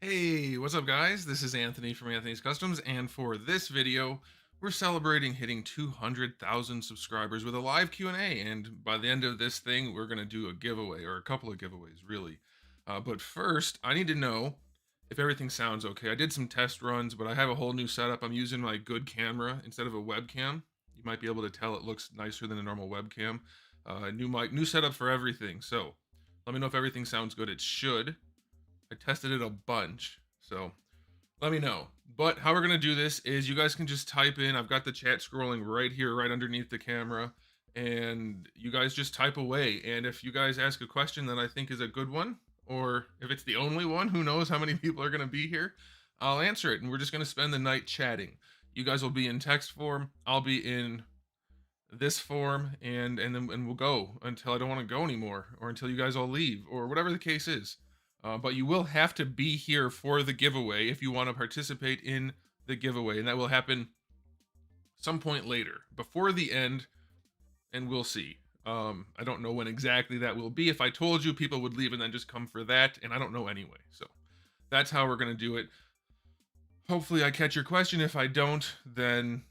Hey, what's up guys? This is Anthony from Anthony's Customs, and for this video, we're celebrating hitting 200,000 subscribers with a live Q&A, and by the end of this thing, we're going to do a giveaway, or a couple of giveaways, really. But first, I need to know if everything sounds okay. I did some test runs, but I have a whole new setup. I'm using my good camera instead of a webcam. You might be able to tell it looks nicer than a normal webcam. New mic, new setup for everything, so let me know if everything sounds good. It should. I tested it a bunch, so let me know. But how we're gonna do this is you guys can just type in. I've got the chat scrolling right here, right underneath the camera, and you guys just type away. And if you guys ask a question that I think is a good one, or if it's the only one, who knows how many people are gonna be here, I'll answer it. And we're just gonna spend the night chatting. You guys will be in text form. I'll be in this form, and we'll go until I don't want to go anymore, or until you guys all leave, or whatever the case is. But you will have to be here for the giveaway if you want to participate in the giveaway, and that will happen some point later, before the end, and we'll see. I don't know when exactly that will be. If I told you, people would leave and then just come for that, and I don't know anyway. So that's how we're gonna do it. Hopefully, I catch your question. If I don't, then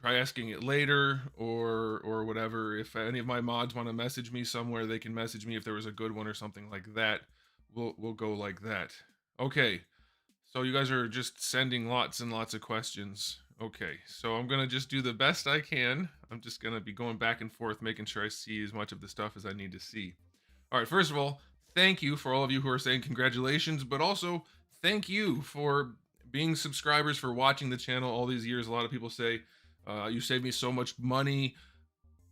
try asking it later, or whatever. If any of my mods want to message me somewhere, they can message me if there was a good one or something like that. We'll go like that. Okay, so you guys are just sending lots and lots of questions. Okay, so I'm gonna just do the best I can. I'm just gonna be going back and forth, making sure I see as much of the stuff as I need to see. All right, first of all, thank you for all of you who are saying congratulations, but also thank you for being subscribers, for watching the channel all these years. A lot of people say, you saved me so much money.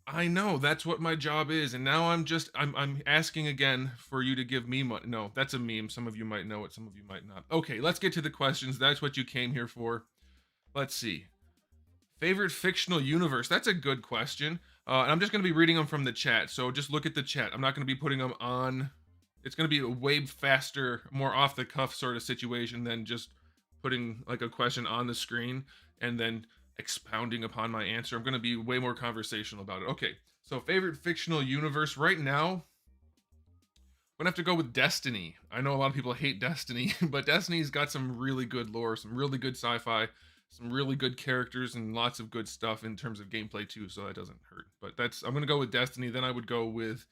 I know that's what my job is, and now I'm asking again for you to give me money. No, that's a meme. Some of you might know it, some of you might not. Okay, let's get to the questions. That's what you came here for. Let's see. Favorite fictional universe? That's a good question. And I'm just going to be reading them from the chat, so just look at the chat. I'm not going to be putting them on. It's going to be a way faster, more off the cuff sort of situation than just putting like a question on the screen and then expounding upon my answer. I'm going to be way more conversational about it. Okay, so favorite fictional universe right now, I'm going to have to go with Destiny. I know a lot of people hate Destiny, but Destiny's got some really good lore, some really good sci-fi, some really good characters, and lots of good stuff in terms of gameplay too, so that doesn't hurt. But I'm going to go with Destiny. Then I would go with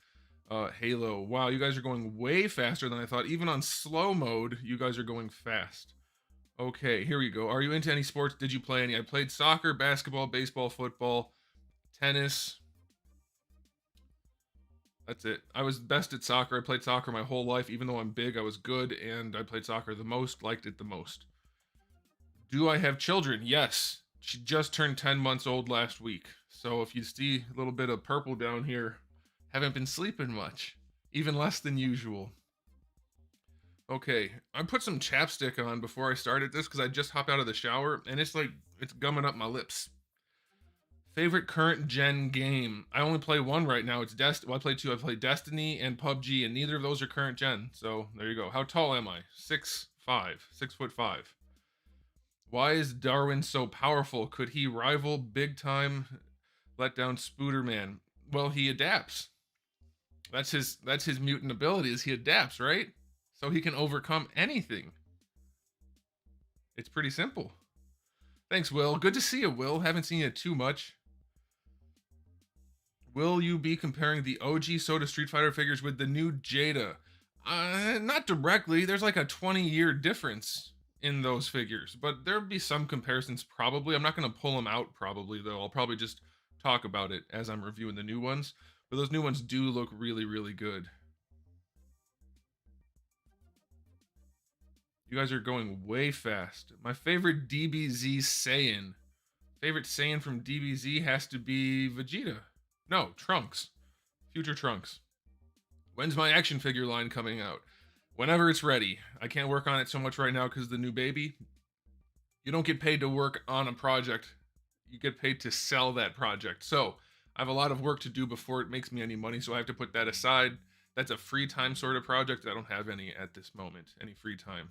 Halo. Wow, you guys are going way faster than I thought. Even on slow mode, you guys are going fast. Okay, here we go. Are you into any sports? Did you play any? I played soccer, basketball, baseball, football, tennis. That's it. I was best at soccer. I played soccer my whole life. Even though I'm big, I was good, and I played soccer the most, liked it the most. Do I have children? Yes. She just turned 10 months old last week. So if you see a little bit of purple down here, haven't been sleeping much. Even less than usual. Okay, I put some chapstick on before I started this because I just hopped out of the shower and it's gumming up my lips. Favorite current gen game? I only play one right now. It's Well, I play two. I play Destiny and PUBG, and neither of those are current gen. So there you go. How tall am I? 6'5", 6'5". Why is Darwin so powerful? Could he rival big time let down Spooderman? Well, he adapts. That's his mutant ability, is he adapts, right? So he can overcome anything. It's pretty simple. Thanks, Will. Good to see you, Will. Haven't seen you too much. Will you be comparing the OG Soda Street Fighter figures with the new Jada? Not directly. There's like a 20-year difference in those figures, but there'll be some comparisons probably. I'm not going to pull them out probably, though. I'll probably just talk about it as I'm reviewing the new ones. But those new ones do look really, really good. You guys are going way fast. My favorite DBZ Saiyan. Favorite Saiyan from DBZ has to be Vegeta. No, Trunks. Future Trunks. When's my action figure line coming out? Whenever it's ready. I can't work on it so much right now because of the new baby. You don't get paid to work on a project. You get paid to sell that project. So I have a lot of work to do before it makes me any money, so I have to put that aside. That's a free time sort of project. I don't have any at this moment, any free time.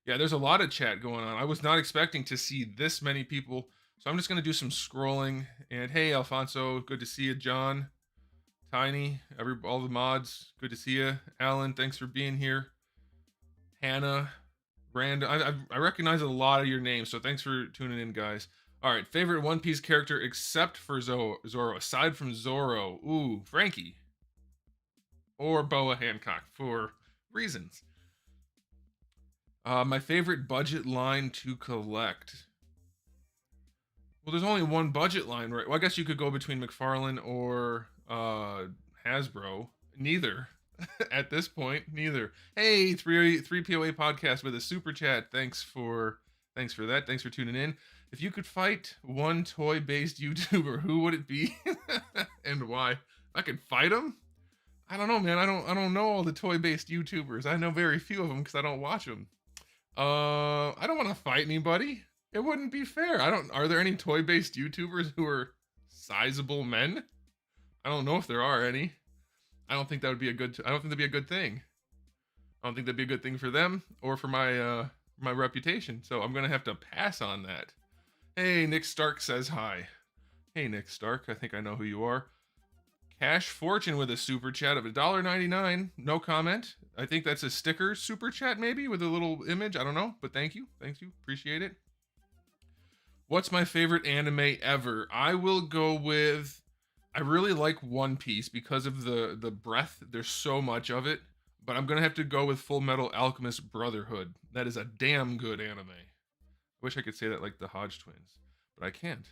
Yeah, there's a lot of chat going on. I was not expecting to see this many people, so I'm just going to do some scrolling. And hey, Alfonso, good to see you. John, Tiny, all the mods, good to see you. Alan, thanks for being here. Hannah, Rand. I recognize a lot of your names, so thanks for tuning in, guys. All right, favorite One Piece character except for Zoro, aside from Zoro. Ooh, Frankie or Boa Hancock for reasons. My favorite budget line to collect. Well, there's only one budget line, right? Well, I guess you could go between McFarlane or Hasbro. Neither. At this point, neither. Hey, three POA podcast with a super chat. Thanks for that. Thanks for tuning in. If you could fight one toy-based YouTuber, who would it be, and why? I could fight him. I don't know, man. I don't know all the toy-based YouTubers. I know very few of them because I don't watch them. I don't want to fight anybody. It wouldn't be fair. Are there any toy-based YouTubers who are sizable men? I don't know if there are any. I don't think that would be a good. I don't think that'd be a good thing. I don't think that'd be a good thing for them or for my reputation. So I'm gonna have to pass on that. Hey, Nick Stark says hi. Hey, Nick Stark. I think I know who you are. Cash Fortune with a super chat of $1.99. No comment. I think that's a sticker super chat, maybe with a little image. I don't know, but thank you. Appreciate it. What's my favorite anime ever? I will go with. I really like One Piece because of the breadth. There's so much of it. But I'm going to have to go with Full Metal Alchemist Brotherhood. That is a damn good anime. I wish I could say that like the Hodge twins, but I can't.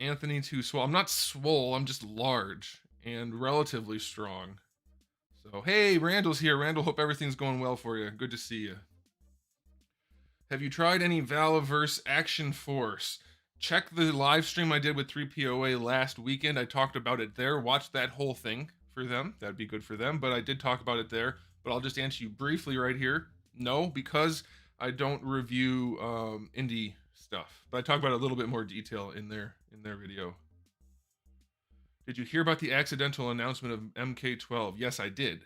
Anthony too swole. I'm not swole, I'm just large and relatively strong. So, hey, Randall's here. Randall, hope everything's going well for you. Good to see you. Have you tried any Valaverse Action Force? Check the live stream I did with 3POA last weekend. I talked about it there. Watch that whole thing for them. That'd be good for them. But I did talk about it there. But I'll just answer you briefly right here. No, because I don't review indie stuff. But I talk about it a little bit more detail in their video. Did you hear about the accidental announcement of MK12? Yes, I did.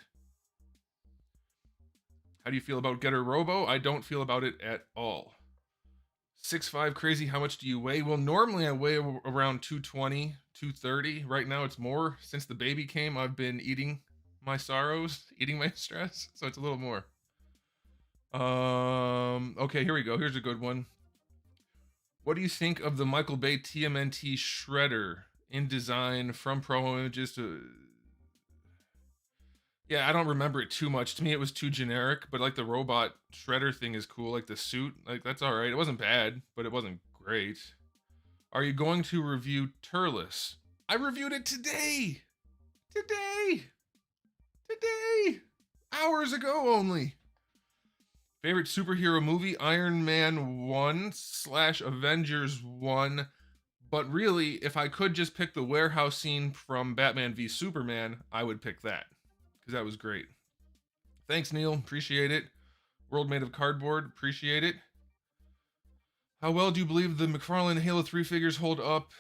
How do you feel about Getter Robo? I don't feel about it at all. 6'5" crazy, how much do you weigh? Well, normally I weigh around 220, 230. Right now it's more. Since the baby came, I've been eating my sorrows, eating my stress, so it's a little more. Okay, here we go. Here's a good one. What do you think of the Michael Bay TMNT shredder in design from Pro Images to... Yeah, I don't remember it too much. To me, it was too generic, but like the robot shredder thing is cool. Like the suit, like that's all right. It wasn't bad, but it wasn't great. Are you going to review Turles? I reviewed it today. Hours ago only. Favorite superhero movie? Iron Man 1/Avengers 1. But really, if I could just pick the warehouse scene from Batman v Superman, I would pick that. Because that was great. Thanks, Neil. Appreciate it. World Made of Cardboard. Appreciate it. How well do you believe the McFarlane Halo 3 figures hold up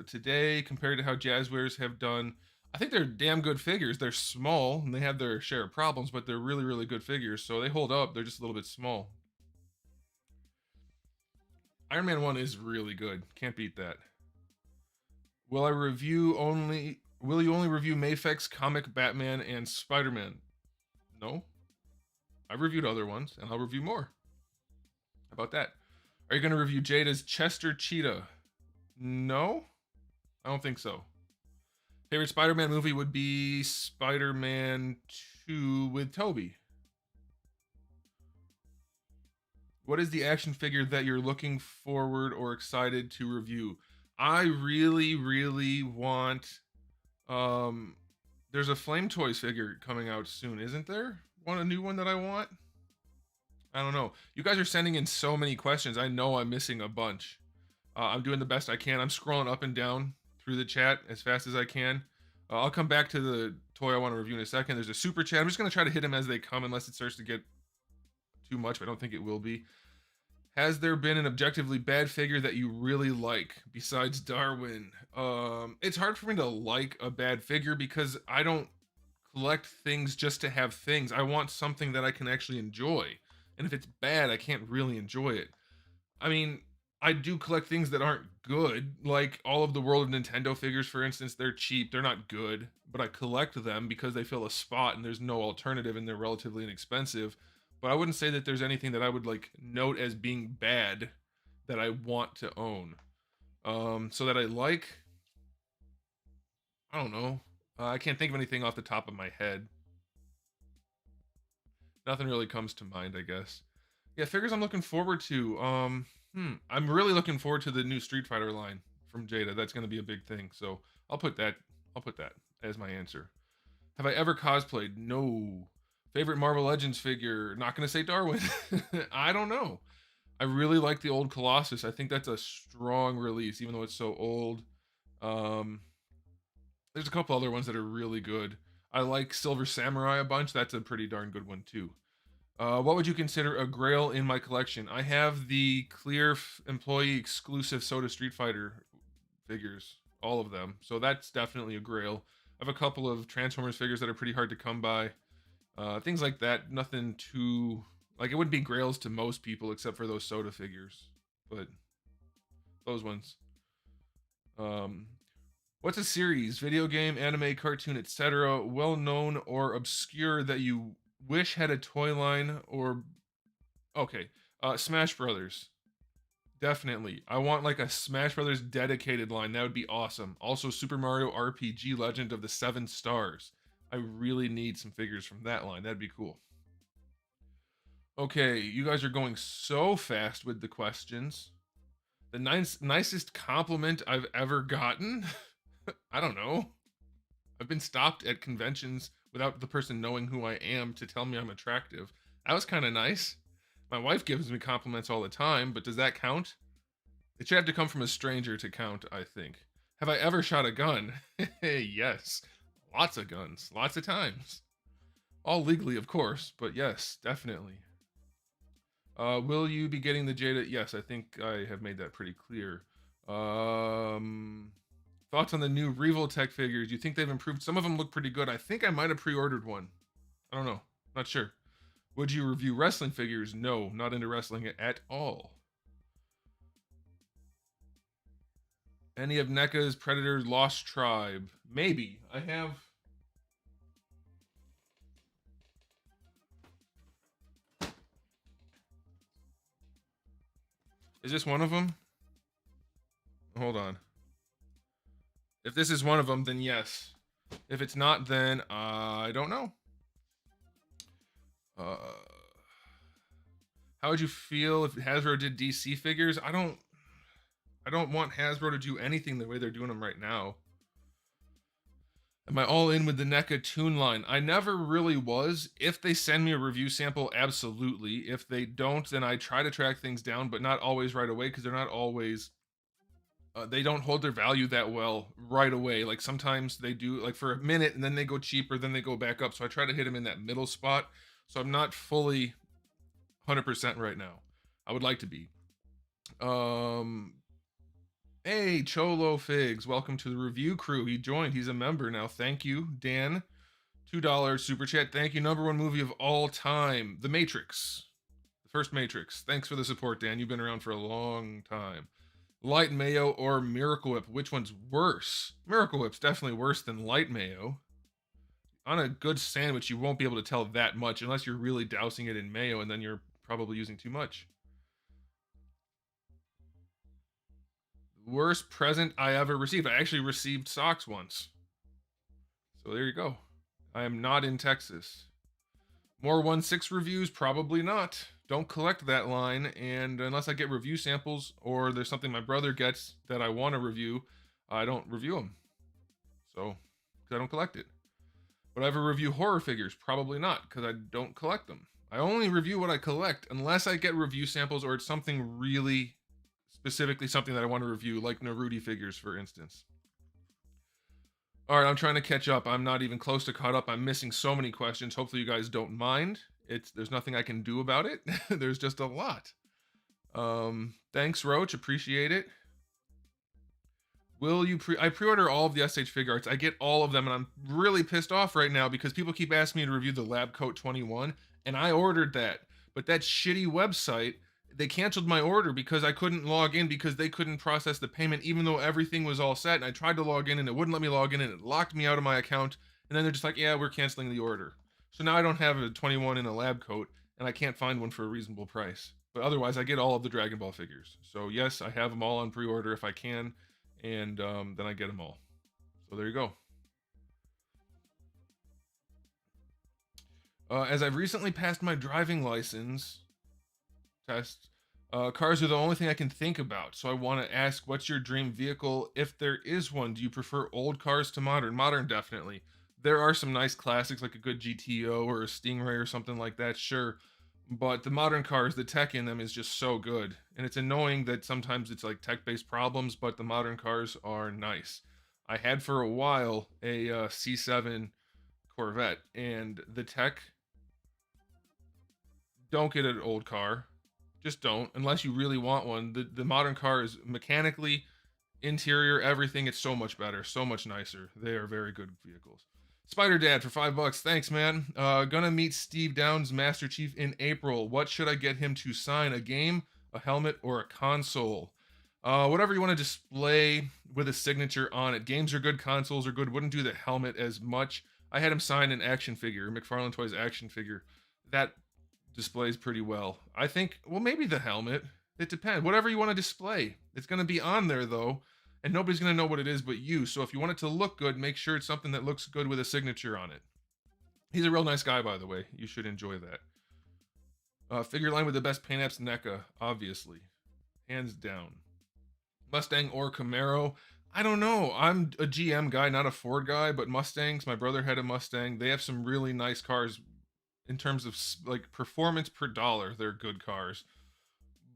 today compared to how Jazzwares have done? I think they're damn good figures. They're small, and they have their share of problems, but they're really, really good figures, so they hold up. They're just a little bit small. Iron Man 1 is really good. Can't beat that. Will you only review Mafex, Comic, Batman, and Spider-Man? No. I've reviewed other ones, and I'll review more. How about that? Are you going to review Jada's Chester Cheetah? No. I don't think so. Favorite Spider-Man movie would be Spider-Man 2 with Tobey. What is the action figure that you're looking forward or excited to review? I really, really want... there's a Flame Toys figure coming out soon, isn't there? A new one that I want? I don't know. You guys are sending in so many questions. I know I'm missing a bunch. I'm doing the best I can. I'm scrolling up and down through the chat as fast as I can. I'll come back to the toy I want to review in a second. There's a super chat. I'm just going to try to hit them as they come unless it starts to get too much, but I don't think it will be. Has there been an objectively bad figure that you really like besides Darwin? It's hard for me to like a bad figure because I don't collect things just to have things. I want something that I can actually enjoy. And if it's bad, I can't really enjoy it. I mean, I do collect things that aren't good, like all of the World of Nintendo figures, for instance. They're cheap, they're not good, but I collect them because they fill a spot and there's no alternative and they're relatively inexpensive. But I wouldn't say that there's anything that I would like note as being bad that I want to own. So that I like, I don't know. I can't think of anything off the top of my head. Nothing really comes to mind, I guess. Yeah, figures I'm looking forward to. I'm really looking forward to the new Street Fighter line from Jada. That's going to be a big thing. So I'll put that. I'll put that as my answer. Have I ever cosplayed? No. Favorite Marvel Legends figure? Not going to say Darwin. I don't know. I really like the old Colossus. I think that's a strong release, even though it's so old. Um, there's a couple other ones that are really good. I like Silver Samurai a bunch. That's a pretty darn good one too. What would you consider a grail in my collection? I have the clear employee exclusive Soda Street Fighter figures, all of them. So that's definitely a grail. I have a couple of Transformers figures that are pretty hard to come by. Things like that. Nothing too like it would be grails to most people except for those Soda figures, but those ones. Um, what's a series, video game, anime, cartoon, etc., well known or obscure that you wish had a toy line or okay, Smash Brothers. Definitely. I want like a Smash Brothers dedicated line. That would be awesome. Also Super Mario RPG Legend of the 7 Stars. I really need some figures from that line. That'd be cool. Okay, you guys are going so fast with the questions. The nicest compliment I've ever gotten? I don't know. I've been stopped at conventions without the person knowing who I am to tell me I'm attractive. That was kind of nice. My wife gives me compliments all the time, but does that count? It should have to come from a stranger to count, I think. Have I ever shot a gun? Yes. Lots of guns. Lots of times. All legally, of course, but yes, definitely. Will you be getting the Jada? Yes, I think I have made that pretty clear. Thoughts on the new Revoltech figures? You think they've improved? Some of them look pretty good. I think I might have pre-ordered one. I don't know. Not sure. Would you review wrestling figures? No, not into wrestling at all. Any of NECA's Predator Lost Tribe? Maybe. I have... Is this one of them? Hold on. If this is one of them, then yes. If it's not, then I don't know. How would you feel if Hasbro did DC figures? I don't want Hasbro to do anything the way they're doing them right now. Am I all in with the NECA Toon line? I never really was. If they send me a review sample, absolutely. If they don't, then I try to track things down, but not always right away because they're not always... they don't hold their value that well right away. Like sometimes they do like for a minute and then they go cheaper, then they go back up. So I try to hit them in that middle spot. So I'm not fully 100% right now. I would like to be. Hey, Cholo Figs, welcome to the review crew. He joined. He's a member now. Thank you, Dan. $2 super chat. Thank you. Number one movie of all time, The Matrix. The first Matrix. Thanks for the support, Dan. You've been around for a long time. Light Mayo or Miracle Whip? Which one's worse? Miracle Whip's definitely worse than Light Mayo. On a good sandwich, you won't be able to tell that much unless you're really dousing it in mayo, and then you're probably using too much. Worst present I ever received. I actually received socks once. So there you go. I am not in Texas. More 1/6 reviews? Probably not. Don't collect that line, and unless I get review samples or there's something my brother gets that I want to review, I don't review them. So, because I don't collect it. Would I ever review horror figures? Probably not, because I don't collect them. I only review what I collect unless I get review samples or it's something really specifically something that I want to review, like Naruto figures, for instance. All right, I'm trying to catch up. I'm not even close to caught up. I'm missing so many questions. Hopefully you guys don't mind. There's nothing I can do about it. There's just a lot. Thanks, Roach. Appreciate it. Will you I pre-order all of the SH Figure Arts. I get all of them, and I'm really pissed off right now because people keep asking me to review the Lab Coat 21, and I ordered that. But that shitty website they canceled my order because I couldn't log in because they couldn't process the payment, even though everything was all set. And I tried to log in and it wouldn't let me log in and it locked me out of my account. And then they're just like, yeah, we're canceling the order. So now I don't have a 21 in a lab coat and I can't find one for a reasonable price. But otherwise, I get all of the Dragon Ball figures. So yes, I have them all on pre-order if I can, and then I get them all. So there you go. As I've recently passed my driving license test, cars are the only thing I can think about. So I want to ask, what's your dream vehicle if there is one? Do you prefer old cars to modern? Modern, definitely. There are some nice classics like a good GTO or a Stingray or something like that, sure. But the modern cars, the tech in them is just so good. And it's annoying that sometimes it's like tech-based problems, but the modern cars are nice. I had for a while a C7 Corvette, and the tech, don't get an old car. Just don't, unless you really want one. The modern car is mechanically, interior, everything. It's so much better, so much nicer. They are very good vehicles. Spider Dad for $5. Thanks, man. Gonna meet Steve Downs, Master Chief, in April. What should I get him to sign? A game, a helmet, or a console? Whatever you want to display with a signature on it. Games are good, consoles are good. Wouldn't do the helmet as much. I had him sign an action figure, McFarlane Toys action figure. That displays pretty well. I think, well, maybe the helmet. It depends. Whatever you want to display. It's going to be on there, though, and nobody's going to know what it is but you. So if you want it to look good, make sure it's something that looks good with a signature on it. He's a real nice guy, by the way. You should enjoy that. Figure line with the best paint apps, NECA, obviously. Hands down. Mustang or Camaro? I don't know. I'm a GM guy, not a Ford guy, but Mustangs, my brother had a Mustang. They have some really nice cars in terms of like performance per dollar. They're good cars.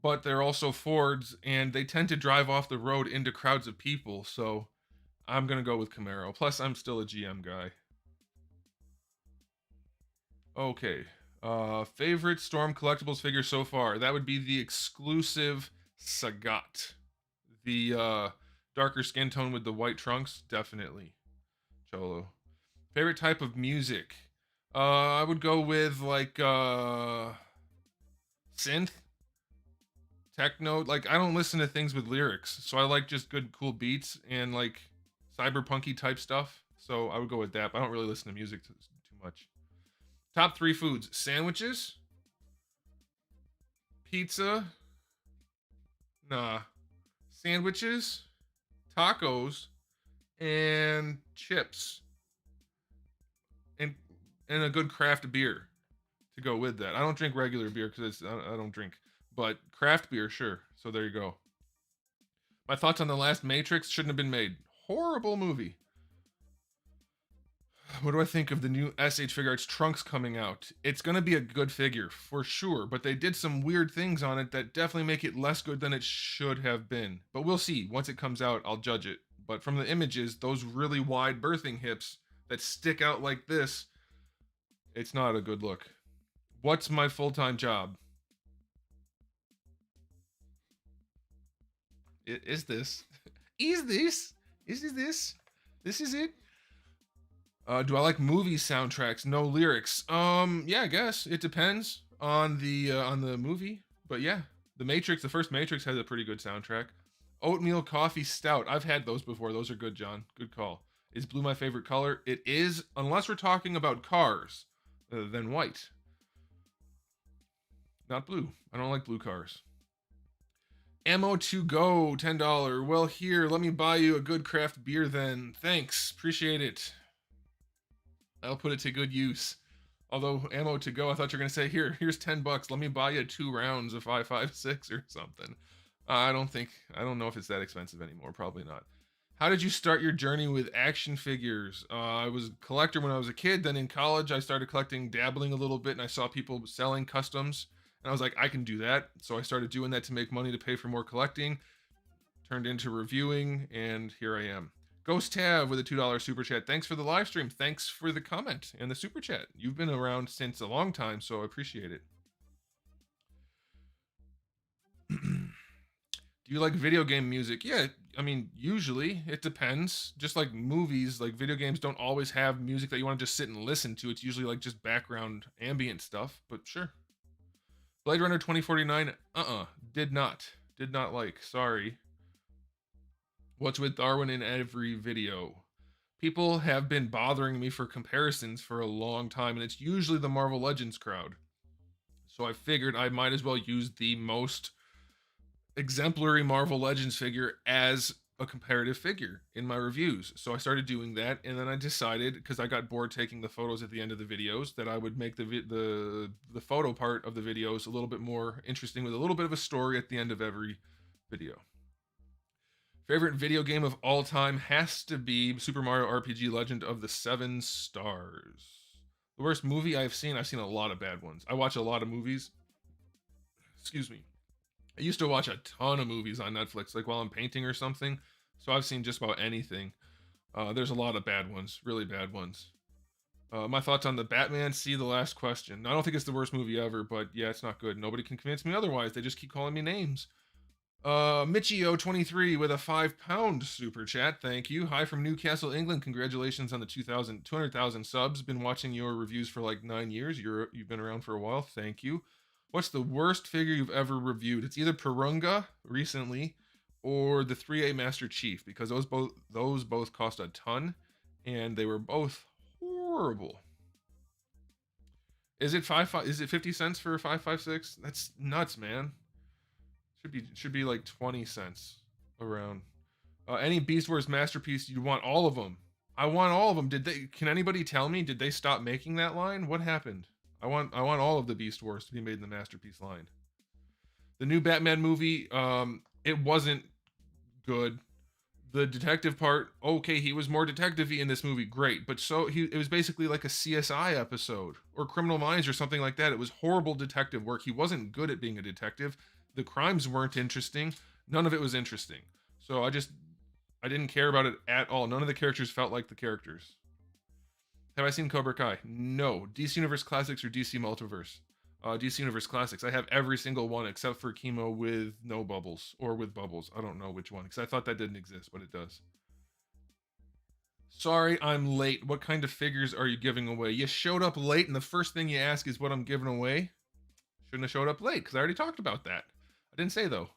But they're also Fords, and they tend to drive off the road into crowds of people, so I'm going to go with Camaro. Plus, I'm still a GM guy. Okay. Favorite Storm Collectibles figure so far? That would be the exclusive Sagat. The darker skin tone with the white trunks? Definitely. Cholo. Favorite type of music? I would go with, like, synth? Techno. Like, I don't listen to things with lyrics, so I like just good, cool beats and, like, cyberpunky type stuff. So I would go with that, but I don't really listen to music too much. Top 3 foods. Sandwiches? Pizza? Nah. Sandwiches? Tacos? And chips. And a good craft beer to go with that. I don't drink regular beer because I don't drink. But craft beer, sure. So there you go. My thoughts on the last Matrix: shouldn't have been made. Horrible movie. What do I think of the new SH Figure Arts Trunks coming out? It's going to be a good figure, for sure, but they did some weird things on it that definitely make it less good than it should have been. But we'll see. Once it comes out, I'll judge it. But from the images, those really wide birthing hips that stick out like this, it's not a good look. What's my full-time job? Is this? Is this? Is this? This is it? Do I like movie soundtracks? No lyrics. Yeah, I guess it depends on the movie. But yeah, the Matrix, the first Matrix has a pretty good soundtrack. Oatmeal coffee stout. I've had those before. Those are good, John. Good call. Is blue my favorite color? It is, unless we're talking about cars, then white. Not blue. I don't like blue cars. Ammo to go, $10. Well, here, let me buy you a good craft beer then. Thanks. Appreciate it. I'll put it to good use. Although ammo to go, I thought you were gonna say, here's $10. Let me buy you 2 rounds of 5.56 or something. I don't know if it's that expensive anymore. Probably not. How did you start your journey with action figures? I was a collector when I was a kid. Then in college, I started collecting, dabbling a little bit, and I saw people selling customs. And I was like, I can do that. So I started doing that to make money to pay for more collecting. Turned into reviewing, and here I am. Ghost Tav with a $2 super chat. Thanks for the live stream. Thanks for the comment and the super chat. You've been around since a long time, so I appreciate it. Do you like video game music? Yeah, I mean, usually. It depends. Just like movies, like video games don't always have music that you want to just sit and listen to. It's usually like just background ambient stuff, but sure. Blade Runner 2049, did not like. Sorry. What's with Darwin in every video? People have been bothering me for comparisons for a long time, and it's usually the Marvel Legends crowd. So I figured I might as well use the most exemplary Marvel Legends figure as a comparative figure in my reviews. So I started doing that, and then I decided, because I got bored taking the photos at the end of the videos, that I would make the photo part of the videos a little bit more interesting with a little bit of a story at the end of every video. Favorite video game of all time has to be Super Mario RPG Legend of the Seven Stars. The worst movie I've seen a lot of bad ones. I watch a lot of movies. Excuse me. I used to watch a ton of movies on Netflix, like while I'm painting or something. So I've seen just about anything. There's a lot of bad ones, really bad ones. My thoughts on the Batman, see the last question. I don't think it's the worst movie ever, but yeah, it's not good. Nobody can convince me otherwise. They just keep calling me names. Michio23 with a £5 super chat. Thank you. Hi from Newcastle, England. Congratulations on the 200,000 subs. Been watching your reviews for like 9 years. You've been around for a while. Thank you. What's the worst figure you've ever reviewed? It's either Purunga recently or the 3A Master Chief, because those both cost a ton and they were both horrible. Is it 50 cents for a 556? That's nuts, man. Should be like 20 cents around. Any Beast Wars masterpiece, you want all of them. I want all of them. Can anybody tell me, did they stop making that line? What happened? I want all of the Beast Wars to be made in the masterpiece line. The new Batman movie, it wasn't good. The detective part, okay, he was more detective-y in this movie, great. But it was basically like a CSI episode or Criminal Minds or something like that. It was horrible detective work. He wasn't good at being a detective. The crimes weren't interesting. None of it was interesting. So I didn't care about it at all. None of the characters felt like the characters. Have I seen Cobra Kai? No. DC Universe Classics or DC Multiverse? DC Universe Classics. I have every single one except for Chemo with no bubbles or with bubbles. I don't know which one, because I thought that didn't exist, but it does. Sorry, I'm late. What kind of figures are you giving away? You showed up late, and the first thing you ask is what I'm giving away. Shouldn't have showed up late, because I already talked about that. I didn't say, though.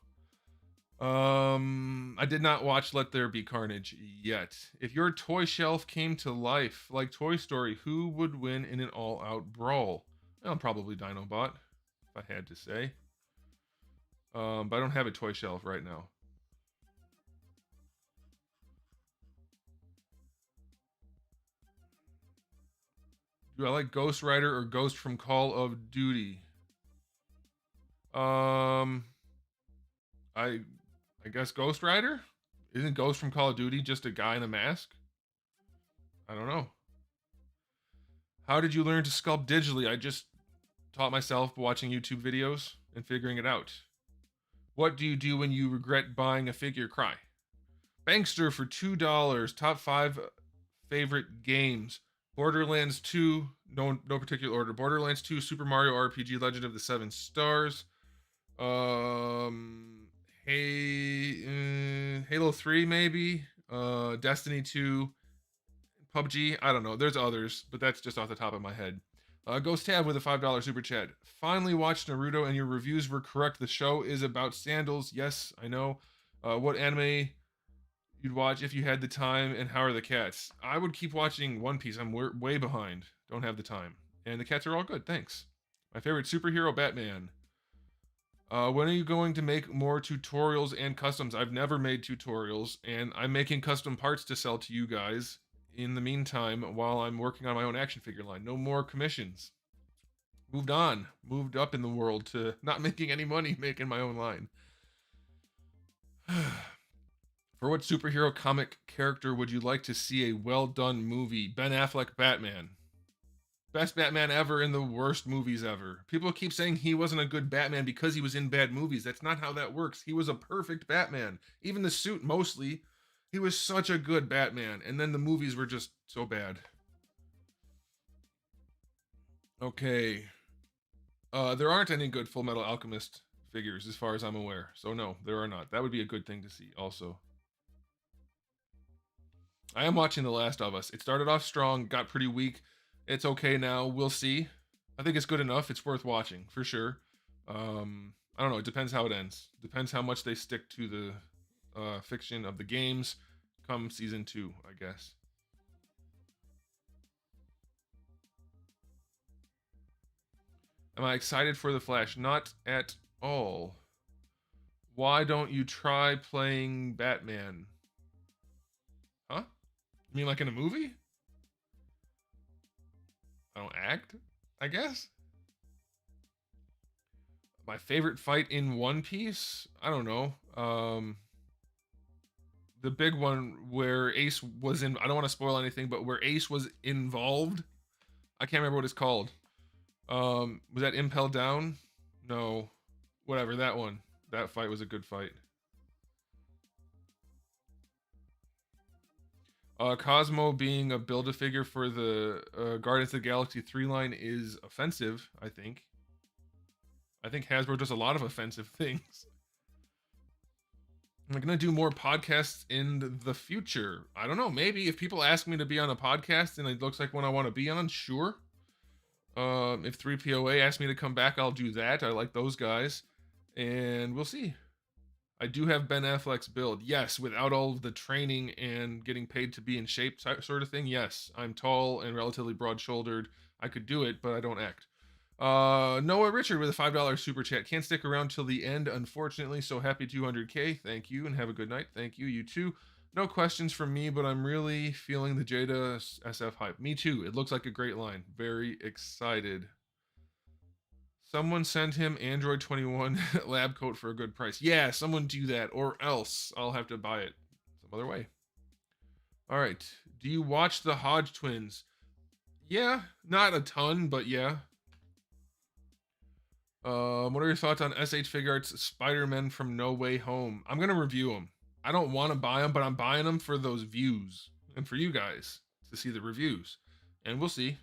I did not watch Let There Be Carnage yet. If your toy shelf came to life like Toy Story, who would win in an all-out brawl? Well, probably Dinobot, if I had to say. But I don't have a toy shelf right now. Do I like Ghost Rider or Ghost from Call of Duty? I guess Ghost Rider? Isn't Ghost from Call of Duty just a guy in a mask? I don't know. How did you learn to sculpt digitally? I just taught myself watching YouTube videos and figuring it out. What do you do when you regret buying a figure? Cry. Bankster for $2. Top 5 favorite games. Borderlands 2, no particular order. Borderlands 2, Super Mario RPG Legend of the Seven Stars. Halo 3 maybe. Destiny 2. PUBG, I don't know. There's others, but that's just off the top of my head. Ghost Tab with a $5 super chat. Finally watched Naruto and your reviews were correct. The show is about sandals. Yes, I know. What anime you'd watch if you had the time, and how are the cats? I would keep watching One Piece. I'm way behind. Don't have the time. And the cats are all good. Thanks. My favorite superhero, Batman. When are you going to make more tutorials and customs? I've never made tutorials, and I'm making custom parts to sell to you guys in the meantime while I'm working on my own action figure line. No more commissions. Moved on. Moved up in the world to not making any money making my own line. For what superhero comic character would you like to see a well-done movie? Ben Affleck Batman. Best Batman ever in the worst movies ever. People keep saying he wasn't a good Batman because he was in bad movies. That's not how that works. He was a perfect Batman. Even the suit, mostly. He was such a good Batman. And then the movies were just so bad. Okay. There aren't any good Full Metal Alchemist figures as far as I'm aware. So no, there are not. That would be a good thing to see also. I am watching The Last of Us. It started off strong, got pretty weak. It's okay now. We'll see. I think it's good enough. It's worth watching, for sure. I don't know. It depends how it ends. Depends how much they stick to the fiction of the games come season 2, I guess. Am I excited for The Flash? Not at all. Why don't you try playing Batman? Huh? You mean like in a movie? I don't act, I guess. My favorite fight in One Piece? I don't know. The big one where Ace was in. I don't want to spoil anything, but where Ace was involved. I can't remember what it's called. Was that Impel Down? No. Whatever, that one. That fight was a good fight. Cosmo being a Build-A-Figure for the Guardians of the Galaxy 3 line is offensive, I think. I think Hasbro does a lot of offensive things. I'm going to do more podcasts in the future. I don't know. Maybe if people ask me to be on a podcast and it looks like one I want to be on, sure. If 3POA asks me to come back, I'll do that. I like those guys. And we'll see. I do have Ben Affleck's build. Yes, without all of the training and getting paid to be in shape sort of thing. Yes, I'm tall and relatively broad-shouldered. I could do it, but I don't act. Noah Richard with a $5 super chat. Can't stick around till the end, unfortunately. So happy 200K. Thank you, and have a good night. Thank you. You too. No questions from me, but I'm really feeling the Jada SF hype. Me too. It looks like a great line. Very excited. Someone send him Android 21 lab coat for a good price. Yeah, someone do that, or else I'll have to buy it some other way. All right. Do you watch the Hodge twins? Yeah, not a ton, but yeah. What are your thoughts on SH Figuarts Spider-Man from No Way Home? I'm gonna review them. I don't want to buy them, but I'm buying them for those views and for you guys to see the reviews, and we'll see.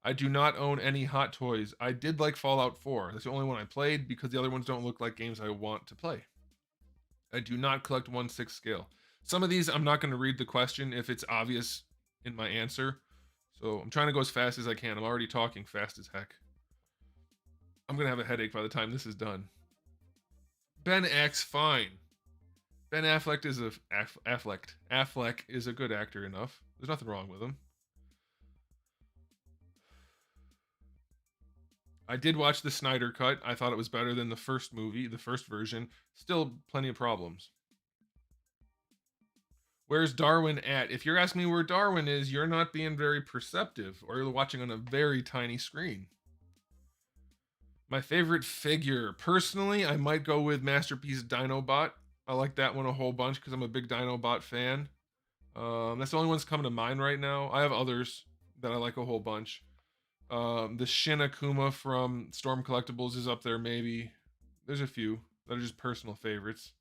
I do not own any Hot Toys. I did like Fallout 4. That's the only one I played because the other ones don't look like games I want to play. I do not collect 1/6 scale. Some of these I'm not going to read the question if it's obvious in my answer. So I'm trying to go as fast as I can. I'm already talking fast as heck. I'm going to have a headache by the time this is done. Ben X, fine. Ben Affleck is Affleck is a good actor enough. There's nothing wrong with him. I did watch the Snyder Cut. I thought it was better than the first movie, the first version. Still plenty of problems. Where's Darwin at? If you're asking me where Darwin is, you're not being very perceptive, or you're watching on a very tiny screen. My favorite figure. Personally, I might go with Masterpiece Dinobot. I like that one a whole bunch because I'm a big Dinobot fan. That's the only one that's coming to mind right now. I have others that I like a whole bunch. The Shin Akuma from Storm Collectibles is up there, maybe. There's a few that are just personal favorites.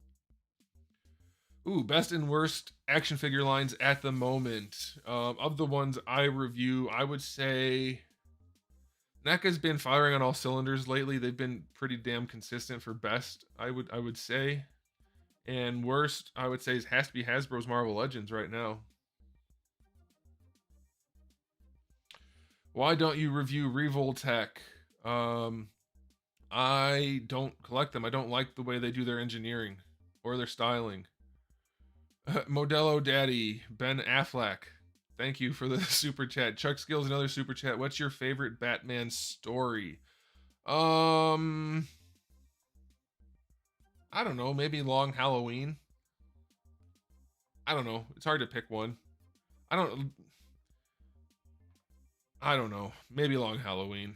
Ooh, best and worst action figure lines at the moment. Of the ones I review, I would say NECA's been firing on all cylinders lately. They've been pretty damn consistent for best, I would say. And worst, I would say, has to be Hasbro's Marvel Legends right now. Why don't you review Revoltech? I don't collect them. I don't like the way they do their engineering or their styling. Modelo Daddy, Ben Affleck. Thank you for the super chat. Chuck Skills, another super chat. What's your favorite Batman story? I don't know. Maybe Long Halloween. I don't know. It's hard to pick one. I don't know. Maybe Long Halloween.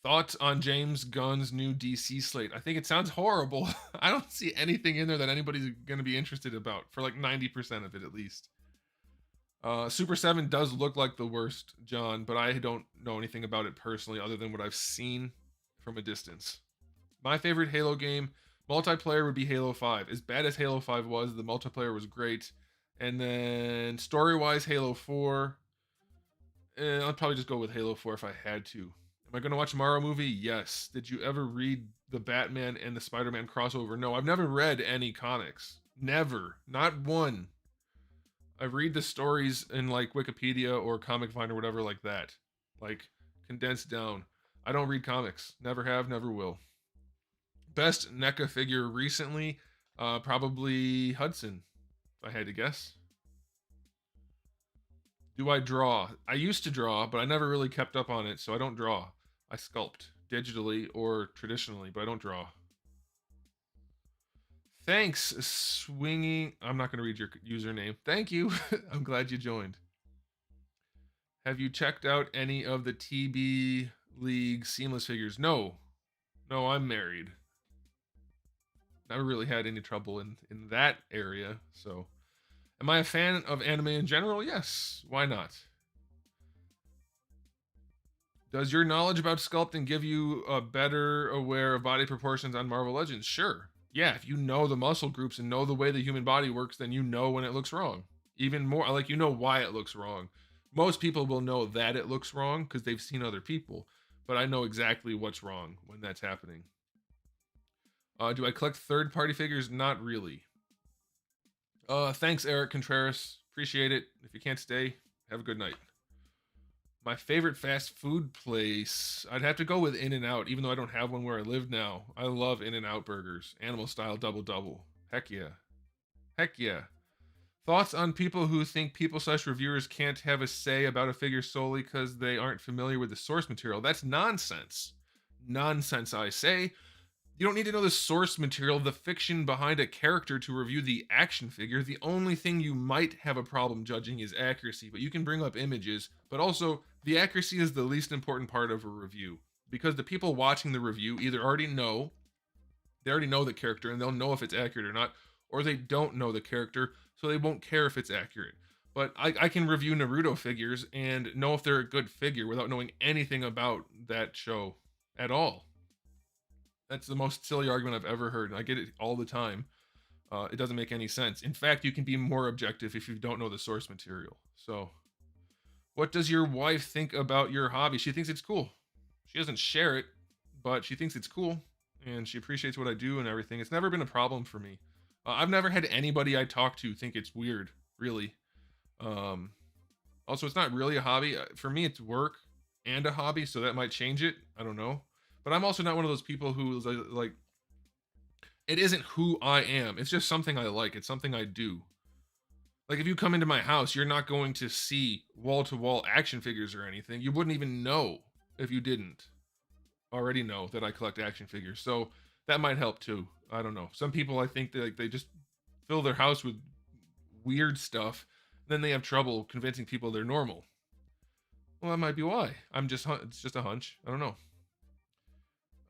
Thoughts on James Gunn's new DC slate? I think it sounds horrible. I don't see anything in there that anybody's going to be interested about for like 90% of it at least. Super 7 does look like the worst, John, but I don't know anything about it personally other than what I've seen from a distance. My favorite Halo game, multiplayer, would be Halo 5. As bad as Halo 5 was, the multiplayer was great. And then story-wise, Halo 4. I'll probably just go with Halo 4 if I had to. Am I going to watch a Mario movie? Yes. Did you ever read the Batman and the Spider-Man crossover? No, I've never read any comics. Never. Not one. I read the stories in like Wikipedia or Comic Vine or whatever like that. Like condensed down. I don't read comics. Never have, never will. Best NECA figure recently, probably Hudson, if I had to guess. Do I draw? I used to draw, but I never really kept up on it, so I don't draw. I sculpt digitally or traditionally, but I don't draw. Thanks, swinging. I'm not going to read your username. Thank you. I'm glad you joined. Have you checked out any of the TB League seamless figures? No. No, I'm married. Never really had any trouble in that area, so. Am I a fan of anime in general? Yes. Why not? Does your knowledge about sculpting give you a better aware of body proportions on Marvel Legends? Sure. Yeah, if you know the muscle groups and know the way the human body works, then you know when it looks wrong. Even more, like, you know why it looks wrong. Most people will know that it looks wrong because they've seen other people, but I know exactly what's wrong when that's happening. Do I collect third-party figures? Not really. Thanks, Eric Contreras. Appreciate it. If you can't stay, have a good night. My favorite fast food place, I'd have to go with In-N-Out, even though I don't have one where I live now. I love In-N-Out burgers. Animal style double. Heck yeah. Heck yeah. Thoughts on people who think people/reviewers can't have a say about a figure solely because they aren't familiar with the source material? That's nonsense. Nonsense, I say. You don't need to know the source material, the fiction behind a character to review the action figure. The only thing you might have a problem judging is accuracy, but you can bring up images. But also, the accuracy is the least important part of a review because the people watching the review either already know the character and they'll know if it's accurate or not, or they don't know the character, so they won't care if it's accurate. But I can review Naruto figures and know if they're a good figure without knowing anything about that show at all. That's the most silly argument I've ever heard, and I get it all the time. It doesn't make any sense. In fact, you can be more objective if you don't know the source material. So, what does your wife think about your hobby? She thinks it's cool. She doesn't share it, but she thinks it's cool, and she appreciates what I do and everything. It's never been a problem for me. I've never had anybody I talk to think it's weird, really. Also, it's not really a hobby. For me, it's work and a hobby, so that might change it. I don't know. But I'm also not one of those people who is like, it isn't who I am. It's just something I like. It's something I do. Like, if you come into my house, you're not going to see wall-to-wall action figures or anything. You wouldn't even know if you didn't already know that I collect action figures. So that might help too. I don't know. Some people, I think, they just fill their house with weird stuff. Then they have trouble convincing people they're normal. Well, that might be why. It's just a hunch. I don't know.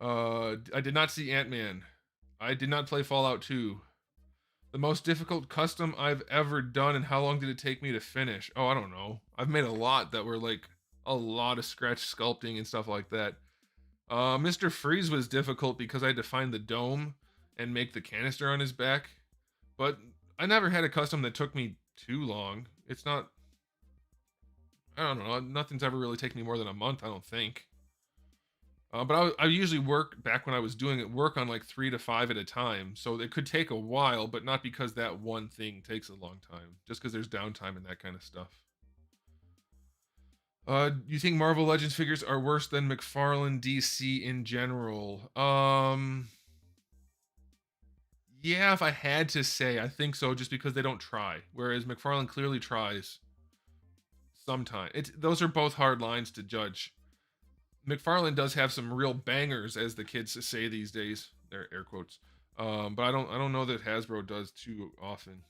I did not see Ant-Man. I did not play Fallout 2. The most difficult custom I've ever done, and how long did it take me to finish? Oh, I don't know. I've made a lot that were like a lot of scratch sculpting and stuff like that. Mr. Freeze was difficult because I had to find the dome and make the canister on his back. But I never had a custom that took me too long. It's not... I don't know. Nothing's ever really taken me more than a month, I don't think. But I usually work, back when I was doing it, work on like 3 to 5 at a time. So it could take a while, but not because that one thing takes a long time. Just because there's downtime and that kind of stuff. You think Marvel Legends figures are worse than McFarlane DC in general? Yeah, if I had to say, I think so, just because they don't try. Whereas McFarlane clearly tries. Sometimes. Those are both hard lines to judge. McFarlane does have some real bangers, as the kids say these days. They're air quotes. But I don't know that Hasbro does too often.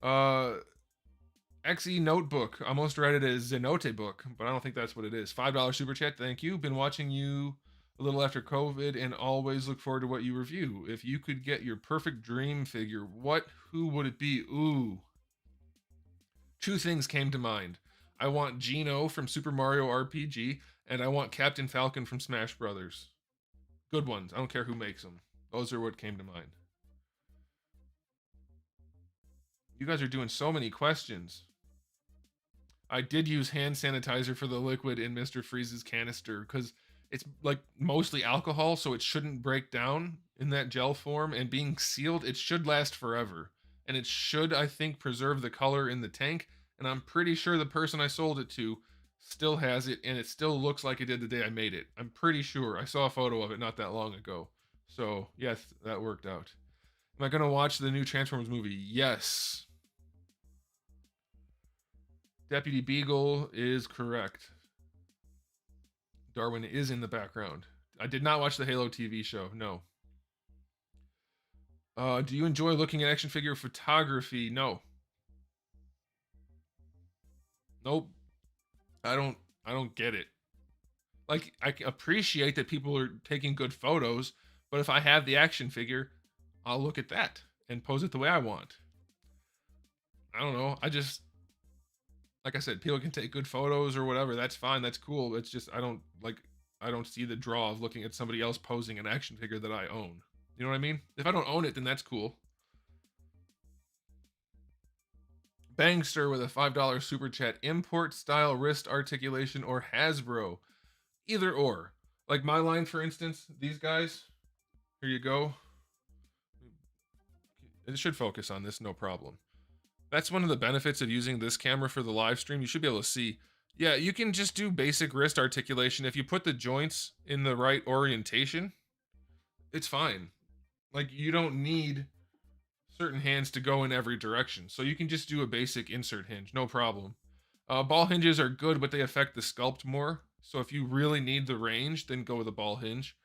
XE Notebook. I almost read it as Zenote book, but I don't think that's what it is. $5 super chat. Thank you. Been watching you a little after COVID and always look forward to what you review. If you could get your perfect dream figure, who would it be? Ooh. 2 things came to mind. I want Geno from Super Mario RPG, and I want Captain Falcon from Smash Brothers. Good ones. I don't care who makes them. Those are what came to mind. You guys are doing so many questions. I did use hand sanitizer for the liquid in Mr. Freeze's canister because it's like mostly alcohol, so it shouldn't break down in that gel form. And being sealed, it should last forever. And it should, I think, preserve the color in the tank. And I'm pretty sure the person I sold it to still has it, and it still looks like it did the day I made it. I'm pretty sure. I saw a photo of it not that long ago. So, yes, that worked out. Am I going to watch the new Transformers movie? Yes. Deputy Beagle is correct. Darwin is in the background. I did not watch the Halo TV show. No. Do you enjoy looking at action figure photography? No. Nope. I don't. I don't get it. Like, I appreciate that people are taking good photos, but if I have the action figure, I'll look at that and pose it the way I want. I don't know. I just, like I said, people can take good photos or whatever. That's fine. That's cool. It's just, I don't see the draw of looking at somebody else posing an action figure that I own. You know what I mean? If I don't own it, then that's cool. Bangster with a $5 super chat. Import style wrist articulation or Hasbro? Either or. Like my line, for instance, these guys. Here you go. It should focus on this, no problem. That's one of the benefits of using this camera for the live stream. You should be able to see. Yeah, you can just do basic wrist articulation. If you put the joints in the right orientation, it's fine. Like, you don't need certain hands to go in every direction. So you can just do a basic insert hinge, no problem. Ball hinges are good, but they affect the sculpt more. So if you really need the range, then go with a ball hinge.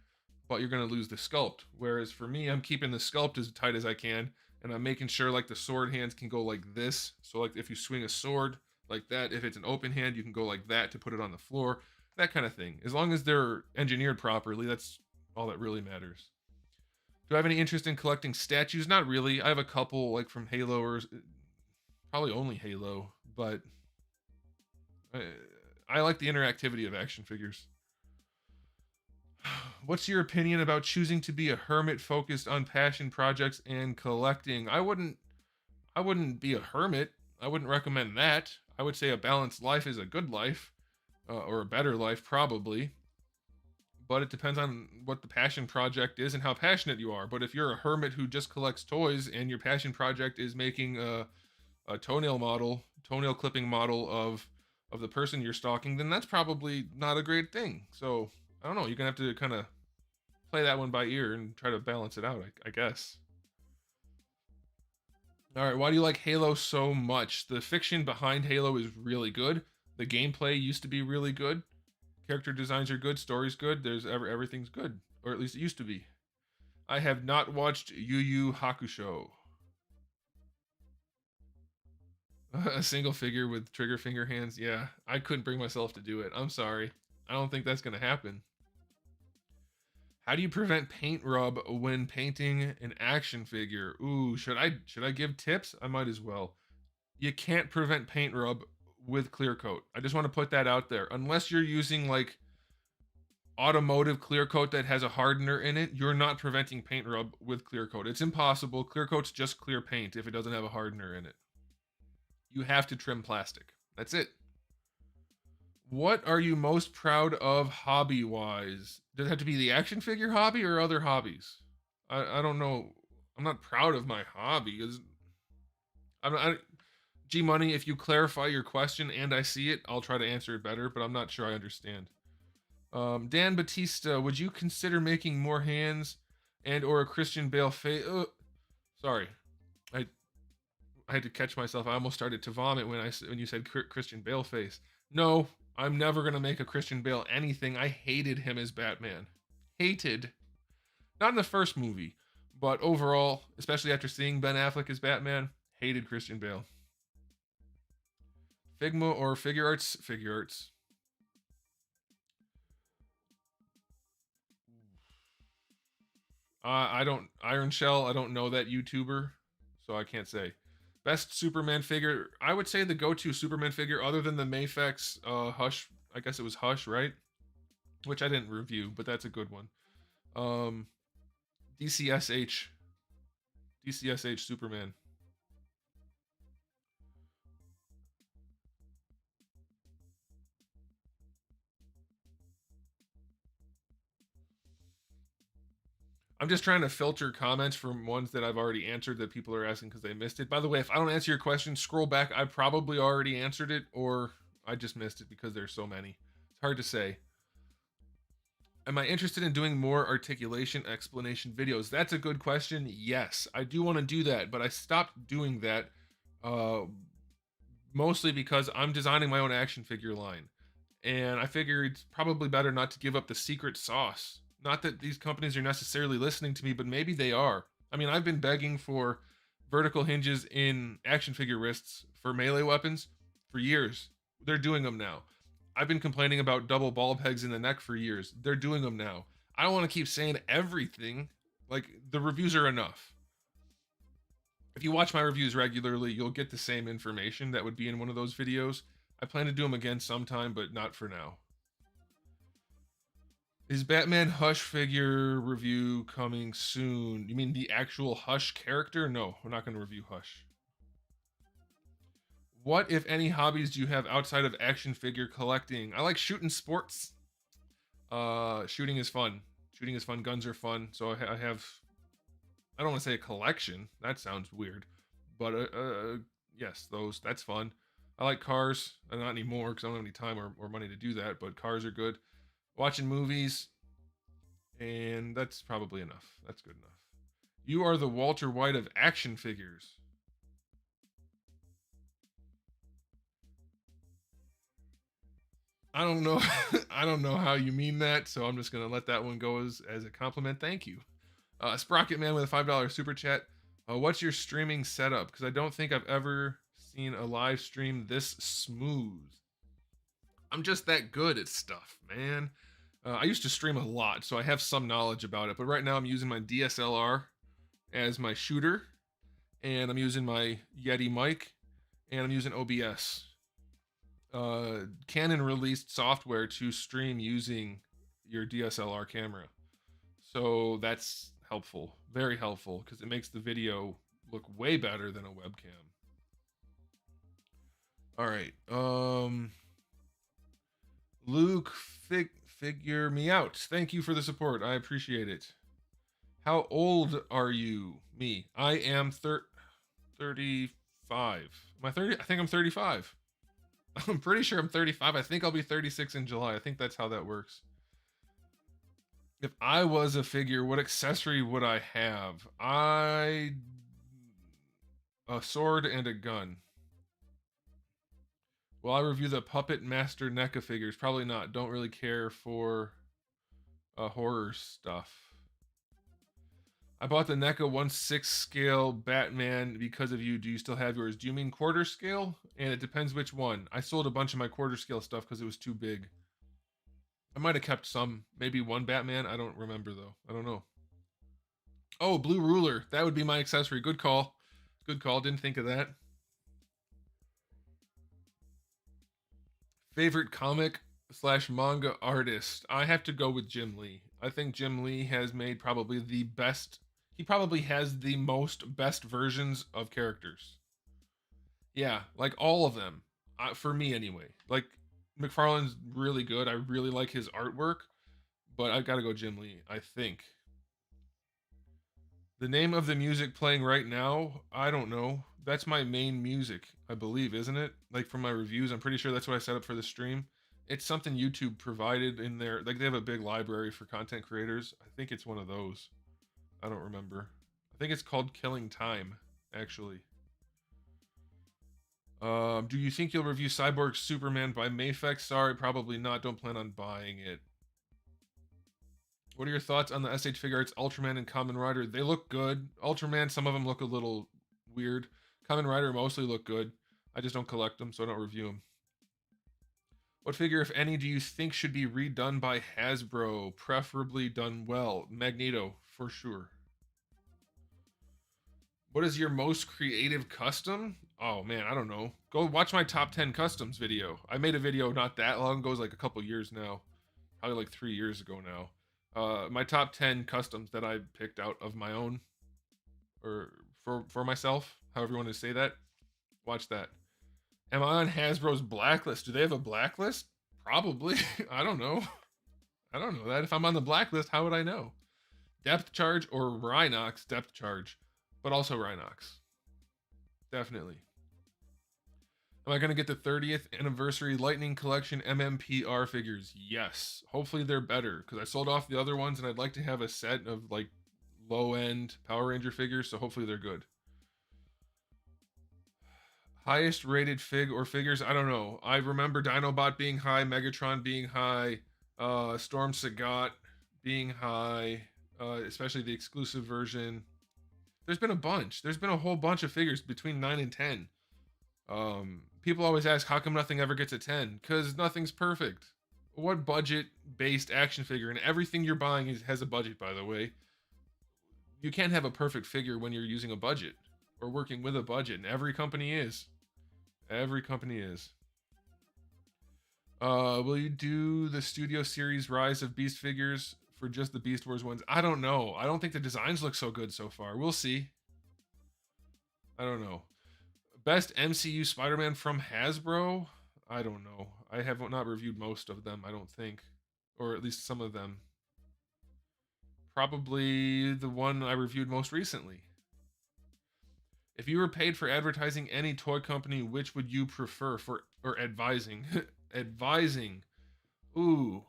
But you're going to lose the sculpt. Whereas for me, I'm keeping the sculpt as tight as I can. And I'm making sure like the sword hands can go like this. So like if you swing a sword like that, if it's an open hand, you can go like that to put it on the floor. That kind of thing. As long as they're engineered properly, that's all that really matters. Do I have any interest in collecting statues? Not really. I have a couple like from Halo or probably only Halo, but I like the interactivity of action figures. What's your opinion about choosing to be a hermit focused on passion projects and collecting? I wouldn't be a hermit. I wouldn't recommend that. I would say a balanced life is a good life, or a better life probably. But it depends on what the passion project is and how passionate you are. But if you're a hermit who just collects toys and your passion project is making a toenail clipping model of the person you're stalking, then that's probably not a great thing. So I don't know. You're gonna have to kind of play that one by ear and try to balance it out, I guess. All right, why do you like Halo so much? The fiction behind Halo is really good. The gameplay used to be really good. Character designs are good, story's good. Everything's good, or at least it used to be. I have not watched Yu Yu Hakusho. A single figure with trigger finger hands. Yeah, I couldn't bring myself to do it. I'm sorry. I don't think that's gonna happen. How do you prevent paint rub when painting an action figure? Ooh, should I give tips? I might as well. You can't prevent paint rub with clear coat. I just want to put that out there. Unless you're using like automotive clear coat that has a hardener in it, you're not preventing paint rub with clear coat. It's impossible. Clear coat's just clear paint if it doesn't have a hardener in it. You have to trim plastic. That's it. What are you most proud of hobby-wise? Does it have to be the action figure hobby or other hobbies? I don't know. I'm not proud of my hobby. G Money, if you clarify your question and I see it, I'll try to answer it better, but I'm not sure I understand. Dan Batista, would you consider making more hands and or a Christian Bale face? Sorry. I had to catch myself. I almost started to vomit when you said Christian Bale face. No, I'm never going to make a Christian Bale anything. I hated him as Batman. Hated. Not in the first movie, but overall, especially after seeing Ben Affleck as Batman, hated Christian Bale. Figma or Figure Arts? Figure Arts. I don't, Iron Shell, I don't know that YouTuber, so I can't say. Best Superman figure, I would say the go-to Superman figure other than the Mafex Hush, I guess it was Hush, right? Which I didn't review, but that's a good one. DCSH Superman. I'm just trying to filter comments from ones that I've already answered that people are asking because they missed it. By the way, if I don't answer your question, scroll back. I probably already answered it, or I just missed it because there's so many. It's hard to say. Am I interested in doing more articulation explanation videos? That's a good question. Yes, I do want to do that, but I stopped doing that uh, mostly because I'm designing my own action figure line. And I figure it's probably better not to give up the secret sauce. Not that these companies are necessarily listening to me, but maybe they are. I mean, I've been begging for vertical hinges in action figure wrists for melee weapons for years. They're doing them now. I've been complaining about double ball pegs in the neck for years. They're doing them now. I don't want to keep saying everything. Like, the reviews are enough. If you watch my reviews regularly, you'll get the same information that would be in one of those videos. I plan to do them again sometime, but not for now. Is Batman Hush figure review coming soon? You mean the actual Hush character? No, we're not going to review Hush. What, if any, hobbies do you have outside of action figure collecting? I like shooting sports. Shooting is fun. Shooting is fun. Guns are fun. So I have, I don't want to say a collection. That sounds weird. But yes, that's fun. I like cars. Not anymore because I don't have any time or money to do that. But cars are good. Watching movies. And that's probably enough. That's good enough. You are the Walter White of action figures. I don't know. I don't know how you mean that, so I'm just gonna let that one go as a compliment. Thank you, Sprocket Man with a $5 super chat. What's your streaming setup? Because I don't think I've ever seen a live stream this smooth. I'm just that good at stuff, man. I used to stream a lot, so I have some knowledge about it. But right now, I'm using my DSLR as my shooter, and I'm using my Yeti mic, and I'm using OBS. Canon released software to stream using your DSLR camera. So that's helpful, very helpful, because it makes the video look way better than a webcam. All right. Luke, figure me out. Thank you for the support. I appreciate it. How old are you? Me. I am 35. Am I 30? I think I'm 35. I'm pretty sure I'm 35. I think I'll be 36 in July. I think that's how that works. If I was a figure, what accessory would I have? A sword and a gun. Will I review the Puppet Master NECA figures? Probably not. Don't really care for horror stuff. I bought the NECA 1/6 scale Batman because of you. Do you still have yours? Do you mean quarter scale? And it depends which one. I sold a bunch of my quarter scale stuff because it was too big. I might have kept some. Maybe one Batman. I don't remember, though. I don't know. Oh, Blue Ruler. That would be my accessory. Good call. Good call. Didn't think of that. Favorite comic / manga artist? I have to go with Jim Lee. I think Jim Lee has made probably the best. He probably has the most best versions of characters. Yeah, like all of them. For me, anyway. Like, McFarlane's really good. I really like his artwork. But I've got to go Jim Lee, I think. The name of the music playing right now, I don't know. That's my main music, I believe, isn't it? Like, from my reviews, I'm pretty sure that's what I set up for the stream. It's something YouTube provided in there. Like, they have a big library for content creators. I think it's one of those. I don't remember. I think it's called Killing Time, actually. Do you think you'll review Cyborg Superman by Mafex? Sorry, probably not. Don't plan on buying it. What are your thoughts on the SH Figure Arts Ultraman and Kamen Rider? They look good. Ultraman, some of them look a little weird. Kamen Rider mostly look good. I just don't collect them, so I don't review them. What figure, if any, do you think should be redone by Hasbro? Preferably done well. Magneto, for sure. What is your most creative custom? Oh man, I don't know. Go watch my top 10 customs video. I made a video not that long ago, it was like a couple years now. Probably like 3 years ago now. My top 10 customs that I picked out of my own, or for myself, however you want to say that. Watch that. Am I on Hasbro's blacklist? Do they have a blacklist? Probably. I don't know. I don't know that. If I'm on the blacklist, how would I know? Depth charge or Rhinox? Depth charge, but also Rhinox. Definitely. Am I going to get the 30th anniversary Lightning Collection MMPR figures? Yes. Hopefully they're better, because I sold off the other ones and I'd like to have a set of like low-end Power Ranger figures, so hopefully they're good. Highest rated fig or figures? I don't know. I remember Dinobot being high, Megatron being high, Storm Sagat being high, especially the exclusive version. There's been a bunch. There's been a whole bunch of figures between 9 and 10. People always ask, how come nothing ever gets a 10? Because nothing's perfect. What budget-based action figure, and everything you're buying has a budget, by the way. You can't have a perfect figure when you're using a budget or working with a budget, and every company is. Every company is. Will you do the Studio Series Rise of Beast figures for just the Beast Wars ones? I don't know. I don't think the designs look so good so far. We'll see. I don't know. Best MCU Spider-Man from Hasbro? I don't know. I have not reviewed most of them, I don't think. Or at least some of them. Probably the one I reviewed most recently. If you were paid for advertising any toy company, which would you prefer for, or advising? Advising. Ooh.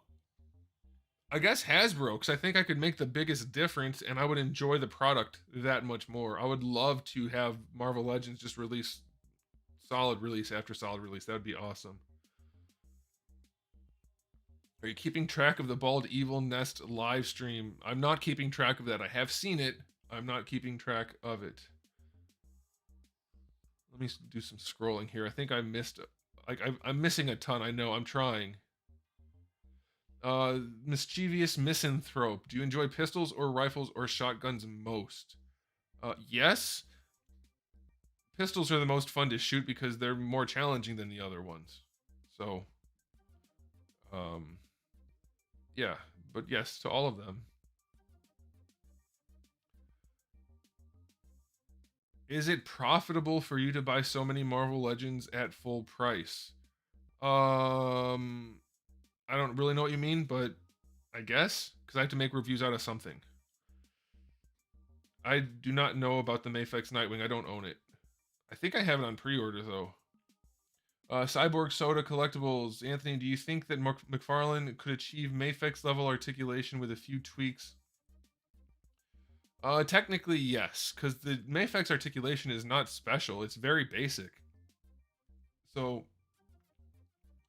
I guess Hasbro, because I think I could make the biggest difference and I would enjoy the product that much more. I would love to have Marvel Legends just release solid release after solid release. That would be awesome. Are you keeping track of the Bald Evil Nest live stream? I'm not keeping track of that. I have seen it. I'm not keeping track of it. Let me do some scrolling here. I think I missed, I'm missing a ton. I know, I'm trying. Mischievous Misanthrope. Do you enjoy pistols or rifles or shotguns most? Yes. Pistols are the most fun to shoot because they're more challenging than the other ones. So, yeah, but yes to all of them. Is it profitable for you to buy so many Marvel Legends at full price? I don't really know what you mean, but I guess, because I have to make reviews out of something. I do not know about the Mafex Nightwing. I don't own it. I think I have it on pre-order, though. Cyborg Soda Collectibles. Anthony, do you think that McFarlane could achieve Mafex level articulation with a few tweaks? Technically, yes, because the Mafex articulation is not special. It's very basic. So,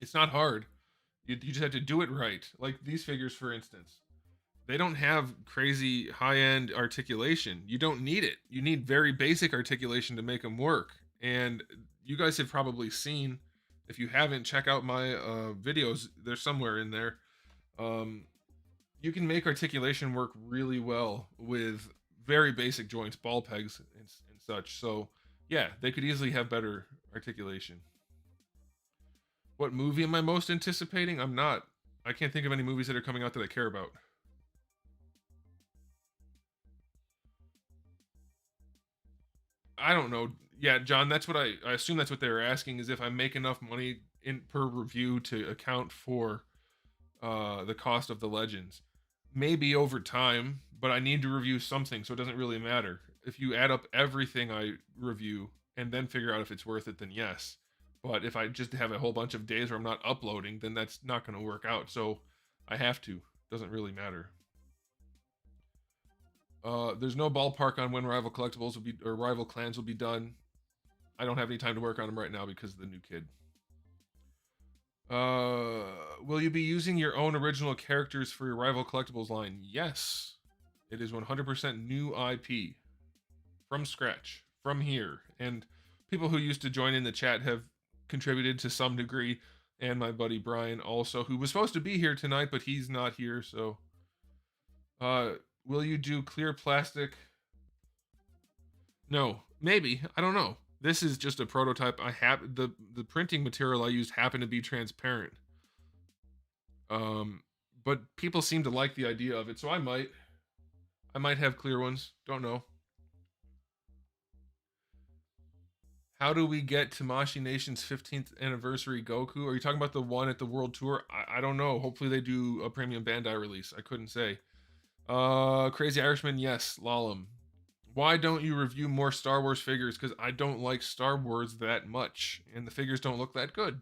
it's not hard. You just have to do it right. Like these figures, for instance. They don't have crazy high-end articulation. You don't need it. You need very basic articulation to make them work. And you guys have probably seen, if you haven't, check out my videos. They're somewhere in there. You can make articulation work really well with very basic joints, ball pegs, and such. So, yeah, they could easily have better articulation. What movie am I most anticipating? I'm not. I can't think of any movies that are coming out that I care about. I don't know. Yeah, John, that's what I assume that's what they were asking, is if I make enough money in per review to account for the cost of the Legends. Maybe over time, but I need to review something, so it doesn't really matter. If you add up everything I review and then figure out if it's worth it, then yes. But if I just have a whole bunch of days where I'm not uploading, then that's not going to work out. So I have to. Doesn't really matter. There's no ballpark on when Rival Collectibles will be, or Rival Clans will be done. I don't have any time to work on them right now because of the new kid. Will you be using your own original characters for your Rival Collectibles line? Yes. It is 100% new IP. From scratch. From here. And people who used to join in the chat have contributed to some degree. And my buddy Brian also, who was supposed to be here tonight, but he's not here, so... will you do clear plastic? No. Maybe. I don't know. This is just a prototype. I have the printing material I used happened to be transparent. But people seem to like the idea of it, so I might have clear ones. Don't know. How do we get Tamashii Nation's 15th anniversary Goku? Are you talking about the one at the World Tour? I don't know. Hopefully they do a premium Bandai release. I couldn't say. Crazy Irishman, yes. Lalem. Why don't you review more Star Wars figures? Because I don't like Star Wars that much, and the figures don't look that good.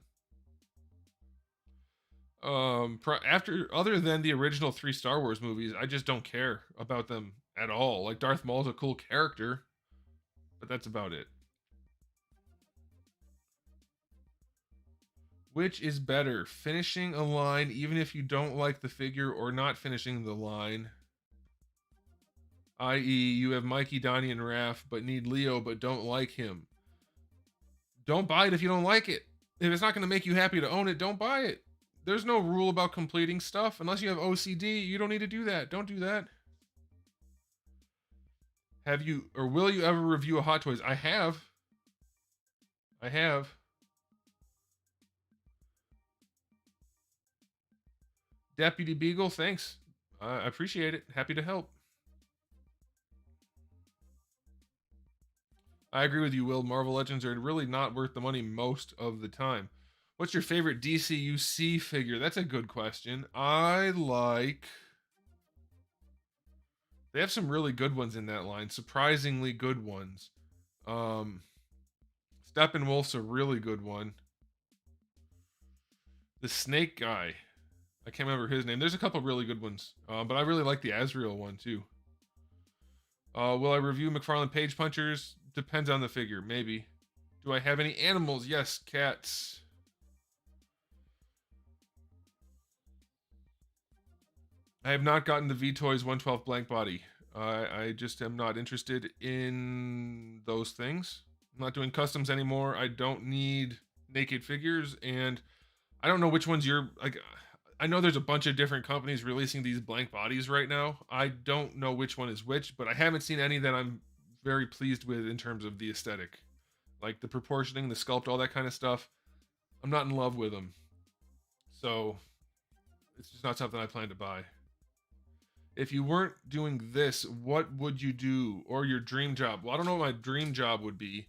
After other than the original 3 Star Wars movies, I just don't care about them at all. Like Darth Maul's a cool character, but that's about it. Which is better, finishing a line even if you don't like the figure, or not finishing the line? I.e., you have Mikey, Donnie, and Raph, but need Leo, but don't like him. Don't buy it if you don't like it. If it's not going to make you happy to own it, don't buy it. There's no rule about completing stuff. Unless you have OCD, you don't need to do that. Don't do that. Have you, or will you ever review a Hot Toys? I have. I have. Deputy Beagle, thanks. I appreciate it. Happy to help. I agree with you, Will. Marvel Legends are really not worth the money most of the time. What's your favorite DCUC figure? That's a good question. I like... They have some really good ones in that line. Surprisingly good ones. Steppenwolf's a really good one. The Snake guy. I can't remember his name. There's a couple really good ones. But I really like the Azrael one, too. Will I review McFarlane Page Punchers? Depends on the figure. Maybe. Do I have any animals? Yes, cats. I have not gotten the V-Toys 112 blank body. I just am not interested in those things. I'm not doing customs anymore. I don't need naked figures, and I don't know which ones you're like. I know there's a bunch of different companies releasing these blank bodies right now. I don't know which one is which, but I haven't seen any that I'm very pleased with in terms of the aesthetic, like the proportioning, the sculpt, all that kind of stuff. I'm not in love with them, so it's just not something I plan to buy. If you weren't doing this, what would you do, or your dream job? Well, I don't know what my dream job would be,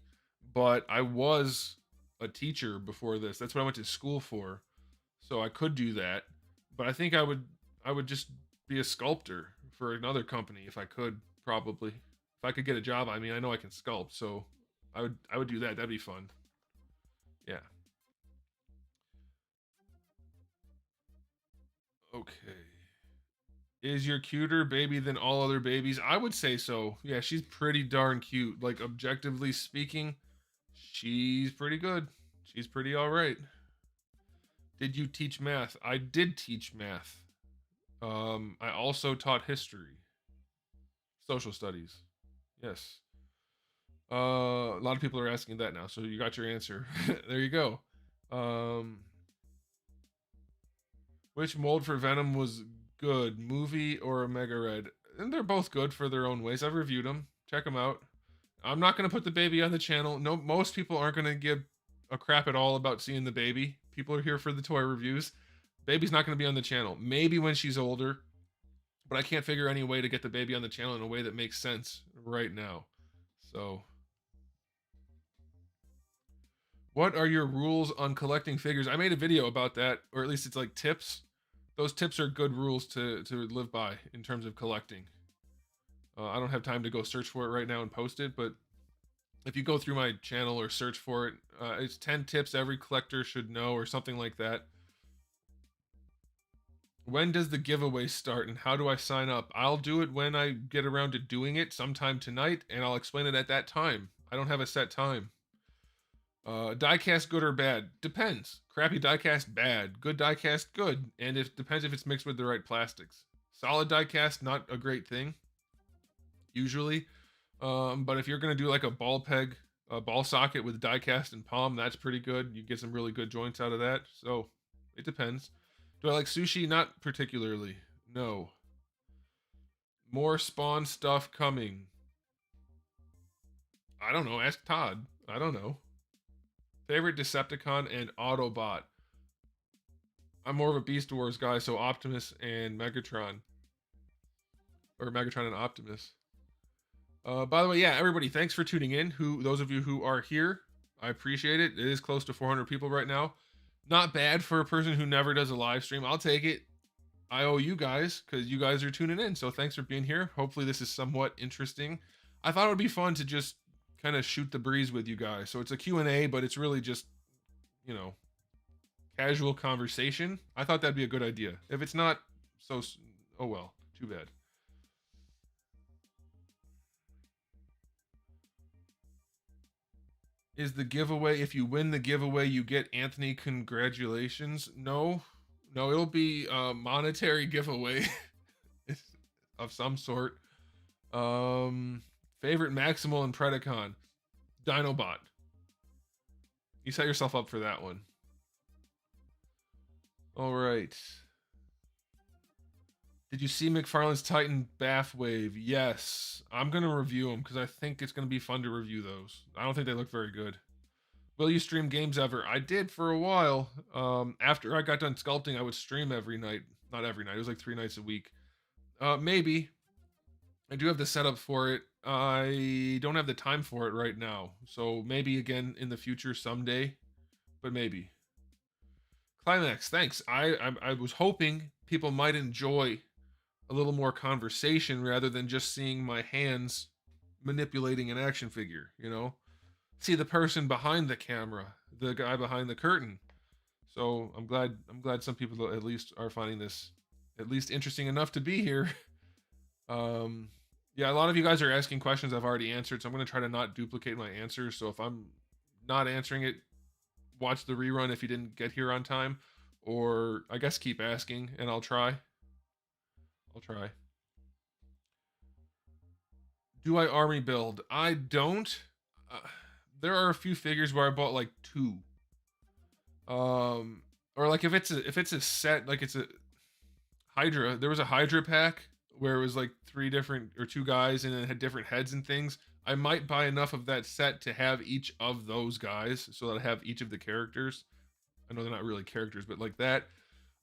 but I was a teacher before this. That's what I went to school for, so I could do that. But I think I would just be a sculptor for another company if I could, probably. If I could get a job, I mean, I know I can sculpt, so I would do that. That'd be fun. Yeah. Okay. Is your cuter baby than all other babies? I would say so. Yeah, she's pretty darn cute. Like, objectively speaking, she's pretty good. She's pretty all right. Did you teach math? I did teach math. I also taught history, social studies. Yes. A lot of people are asking that now, so you got your answer. There you go. Um, which mold for Venom was good, movie or Omega Red? And they're both good for their own ways. I've reviewed them. Check them out. I'm not gonna put the baby on the channel. No, most people aren't gonna give a crap at all about seeing the baby. People are here for the toy reviews. Baby's not gonna be on the channel. Maybe when she's older, but I can't figure any way to get the baby on the channel in a way that makes sense right now. So, what are your rules on collecting figures? I made a video about that, or at least it's like tips. Those tips are good rules to live by in terms of collecting. I don't have time to go search for it right now and post it, but if you go through my channel or search for it, it's 10 tips every collector should know, or something like that. When does the giveaway start and how do I sign up? I'll do it when I get around to doing it sometime tonight, and I'll explain it at that time. I don't have a set time. Diecast good or bad? Depends. Crappy diecast, bad. Good diecast, good. And it depends if it's mixed with the right plastics. Solid diecast, not a great thing, usually. But if you're going to do like a ball peg, a ball socket with diecast and palm, that's pretty good. You get some really good joints out of that. So it depends. Do I like sushi? Not particularly. No. More Spawn stuff coming. I don't know. Ask Todd. I don't know. Favorite Decepticon and Autobot? I'm more of a Beast Wars guy, so Optimus and Megatron. Or Megatron and Optimus. By the way, yeah, everybody, thanks for tuning in. Those of you who are here, I appreciate it. It is close to 400 people right now. Not bad for a person who never does a live stream. I'll take it. I owe you guys because you guys are tuning in. So thanks for being here. Hopefully this is somewhat interesting. I thought it would be fun to just kind of shoot the breeze with you guys. So it's a Q&A, but it's really just, you know, casual conversation. I thought that'd be a good idea. If it's not, so oh well, too bad. Is the giveaway, if you win the giveaway, you get Anthony congratulations? No, no, it'll be a monetary giveaway of some sort. Favorite Maximal and Predacon? Dinobot. You set yourself up for that one. All right. Did you see McFarlane's Titan Bath Wave? Yes. I'm going to review them because I think it's going to be fun to review those. I don't think they look very good. Will you stream games ever? I did for a while. After I got done sculpting, I would stream every night. Not every night. It was like 3 nights a week. Maybe. I do have the setup for it. I don't have the time for it right now. So maybe again in the future someday. But maybe. Climax, thanks. I was hoping people might enjoy a little more conversation rather than just seeing my hands manipulating an action figure, you know? See the person behind the camera, the guy behind the curtain. So I'm glad some people at least are finding this at least interesting enough to be here. Yeah, a lot of you guys are asking questions I've already answered, so I'm going to try to not duplicate my answers. So if I'm not answering it, watch the rerun if you didn't get here on time, or I guess keep asking and I'll try. Do I army build? I don't. There are a few figures where I bought like 2. Or like if it's a set, like it's a Hydra. There was a Hydra pack where it was like 3 different or 2 guys and it had different heads and things. I might buy enough of that set to have each of those guys so that I have each of the characters. I know they're not really characters, but like that.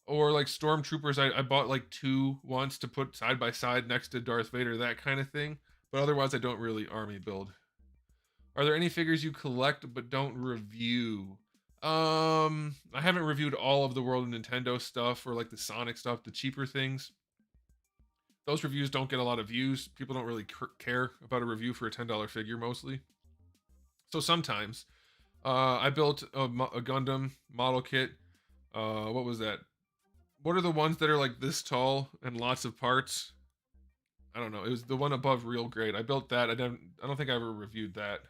Or like Stormtroopers, I bought like 2 once to put side by side next to Darth Vader, that kind of thing. But otherwise, I don't really army build. Are there any figures you collect but don't review? I haven't reviewed all of the World of Nintendo stuff or like the Sonic stuff, the cheaper things. Those reviews don't get a lot of views. People don't really care about a review for a $10 figure mostly. So sometimes I built a Gundam model kit. What was that? What are the ones that are like this tall and lots of parts? I don't know. It was the one above real grade. I built that. I don't think I ever reviewed that.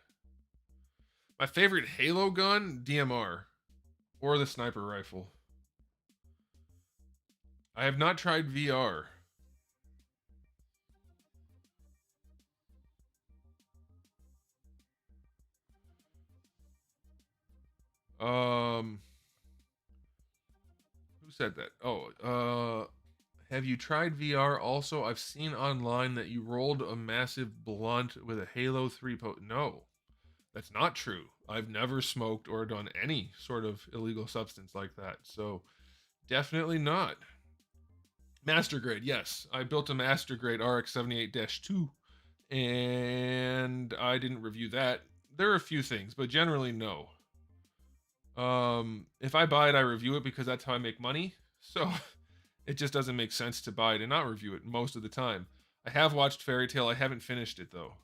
My favorite Halo gun, DMR, or the sniper rifle. I have not tried VR. Who said that? Oh, have you tried VR also? I've seen online that you rolled a massive blunt with a Halo 3 No, that's not true. I've never smoked or done any sort of illegal substance like that. So definitely not. Master grade, yes. I built a master grade RX 78-2 and I didn't review that. There are a few things, but generally no. If I buy it, I review it because that's how I make money. So it just doesn't make sense to buy it and not review it most of the time. I have watched Fairy Tail. I haven't finished it though.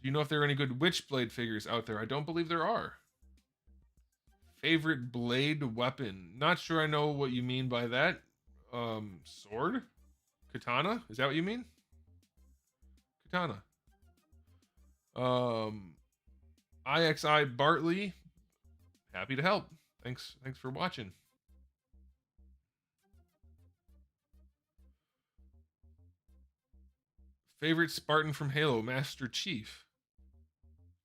Do you know if there are any good Witchblade figures out there? I don't believe there are. Favorite blade weapon? Not sure I know what you mean by that. Sword? Katana? Is that what you mean? Katana. IXI Bartley. Happy to help. Thanks for watching. Favorite Spartan from Halo? Master Chief.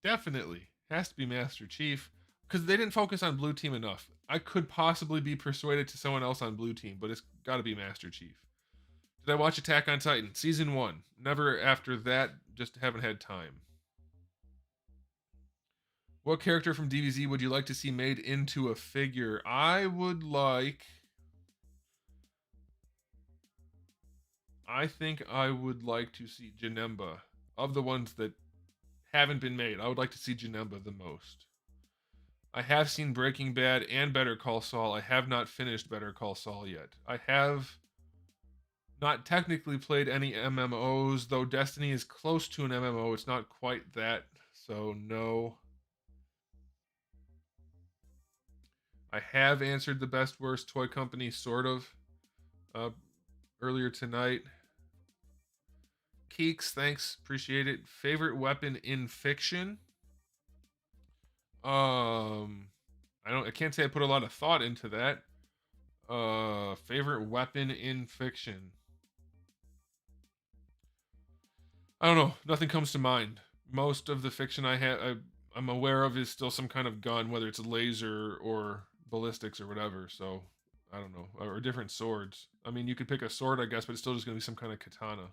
Definitely. Has to be Master Chief. Because they didn't focus on Blue Team enough. I could possibly be persuaded to someone else on Blue Team, but it's got to be Master Chief. Did I watch Attack on Titan? Season 1. Never after that, just haven't had time. What character from DBZ would you like to see made into a figure? I think I would like to see Janemba. Of the ones that haven't been made, I would like to see Janemba the most. I have seen Breaking Bad and Better Call Saul. I have not finished Better Call Saul yet. I have Not technically played any MMOs, though Destiny is close to an MMO. It's not quite that, so no. I have answered the best worst toy company, sort of, uh, earlier tonight. Keeks, thanks, appreciate it. Favorite weapon in fiction? I can't say I put a lot of thought into that. Favorite weapon in fiction? I don't know. Nothing comes to mind. Most of the fiction I'm aware of is still some kind of gun, whether it's a laser or ballistics or whatever. So I don't know, or different swords. I mean, you could pick a sword, I guess, but it's still just gonna be some kind of katana.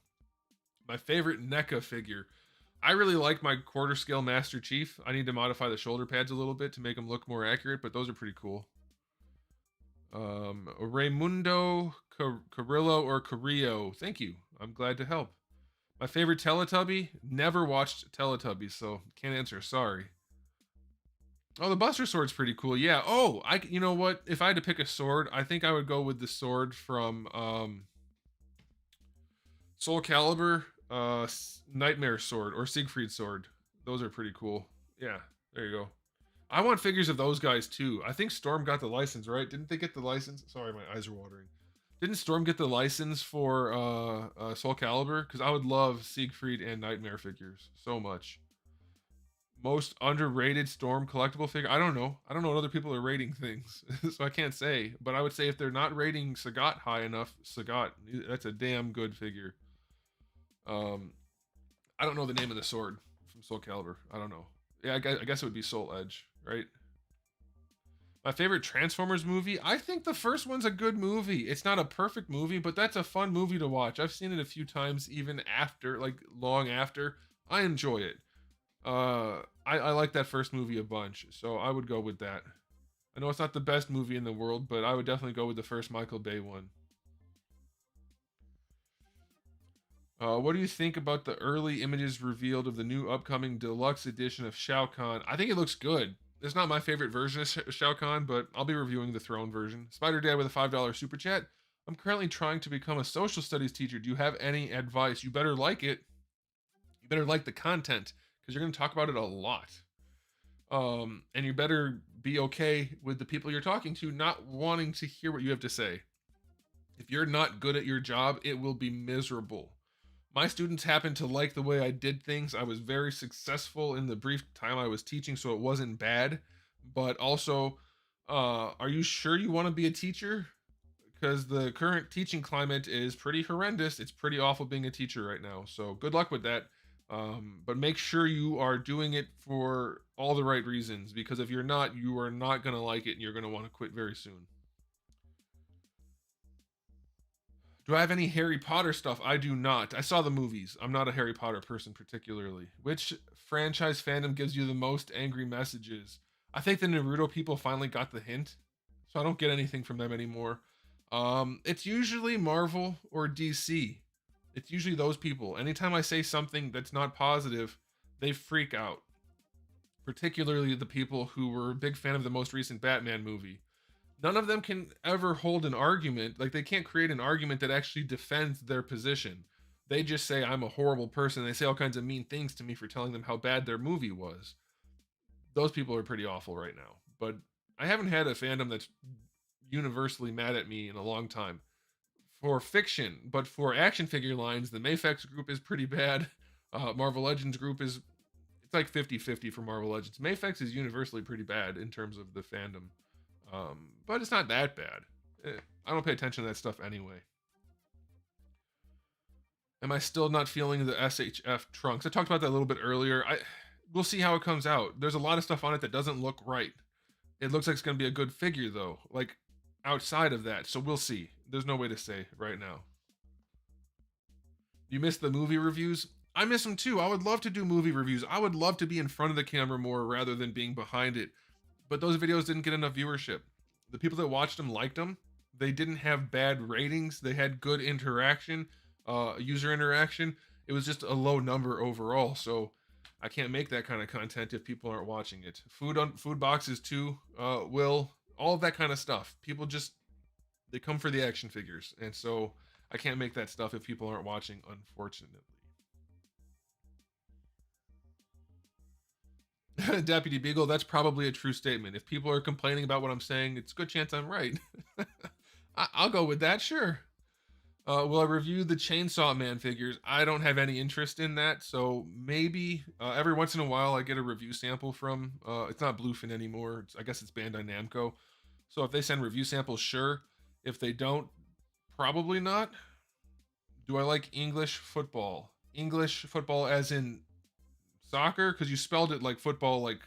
My favorite NECA figure. I really like my quarter scale Master Chief. I need to modify the shoulder pads a little bit to make them look more accurate, but those are pretty cool. Raymundo Carrillo or Carrillo. Thank you. I'm glad to help. My favorite Teletubby? Never watched Teletubbies, so can't answer. Sorry. Oh, the Buster Sword's pretty cool. Yeah. Oh, you know what? If I had to pick a sword, I think I would go with the sword from Soul Calibur, Nightmare Sword, or Siegfried Sword. Those are pretty cool. Yeah, there you go. I want figures of those guys too. I think Storm got the license, right? Didn't they get the license? Sorry, my eyes are watering. Didn't Storm get the license for Soul Calibur? Because I would love Siegfried and Nightmare figures so much. Most underrated Storm collectible figure? I don't know. I don't know what other people are rating things, so I can't say. But I would say if they're not rating Sagat high enough, Sagat, that's a damn good figure. Um, I don't know the name of the sword from Soul Calibur. I don't know. Yeah, I guess it would be Soul Edge, right? My favorite Transformers movie? I think the first one's a good movie. It's not a perfect movie, but that's a fun movie to watch. I've seen it a few times, even after, like long after. I enjoy it. I like that first movie a bunch, so I would go with that. I know it's not the best movie in the world, but I would definitely go with the first Michael Bay one. What do you think about the early images revealed of the new upcoming deluxe edition of Shao Kahn? I think it looks good. It's not my favorite version of Shao Kahn, but I'll be reviewing the Throne version. Spider Dad with a $5 super chat. I'm currently trying to become a social studies teacher. Do you have any advice? You better like it. You better like the content because you're going to talk about it a lot. And you better be okay with the people you're talking to not wanting to hear what you have to say. If you're not good at your job, it will be miserable. My students happened to like the way I did things. I was very successful in the brief time I was teaching, so it wasn't bad. But also, are you sure you want to be a teacher? Because the current teaching climate is pretty horrendous. It's pretty awful being a teacher right now. So good luck with that. But make sure you are doing it for all the right reasons. Because if you're not, you are not going to like it and you're going to want to quit very soon. Do I have any Harry Potter stuff? I do not. I saw the movies. I'm not a Harry Potter person particularly. Which franchise fandom gives you the most angry messages? I think the Naruto people finally got the hint, so I don't get anything from them anymore. It's usually Marvel or DC. It's usually those people. Anytime I say something that's not positive, they freak out. Particularly the people who were a big fan of the most recent Batman movie. None of them can ever hold an argument. Like, they can't create an argument that actually defends their position. They just say I'm a horrible person. They say all kinds of mean things to me for telling them how bad their movie was. Those people are pretty awful right now. But I haven't had a fandom that's universally mad at me in a long time. For fiction, but for action figure lines, the Mafex group is pretty bad. Marvel Legends group is, it's like 50-50 for Marvel Legends. Mafex is universally pretty bad in terms of the fandom. But it's not that bad. I don't pay attention to that stuff anyway. Am I still not feeling the SHF trunks? I talked about that a little bit earlier. We'll see how it comes out. There's a lot of stuff on it that doesn't look right. It looks like it's going to be a good figure though, like outside of that. So we'll see. There's no way to say right now. You missed the movie reviews? I miss them too. I would love to do movie reviews. I would love to be in front of the camera more rather than being behind it. But those videos didn't get enough viewership. The people that watched them liked them. They didn't have bad ratings. They had good interaction, user interaction. It was just a low number overall. So I can't make that kind of content if people aren't watching it. Food boxes too. All of that kind of stuff. People just, they come for the action figures, and so I can't make that stuff if people aren't watching, unfortunately. Deputy Beagle, that's probably a true statement. If people are complaining about what I'm saying, it's a good chance I'm right. I'll go with that, sure. Will I review the Chainsaw Man figures? I don't have any interest in that, so maybe every once in a while I get a review sample from. It's not Bluefin anymore. I guess it's Bandai Namco. So if they send review samples, sure. If they don't, probably not. Do I like English football? English football as in soccer? Because you spelled it like football, like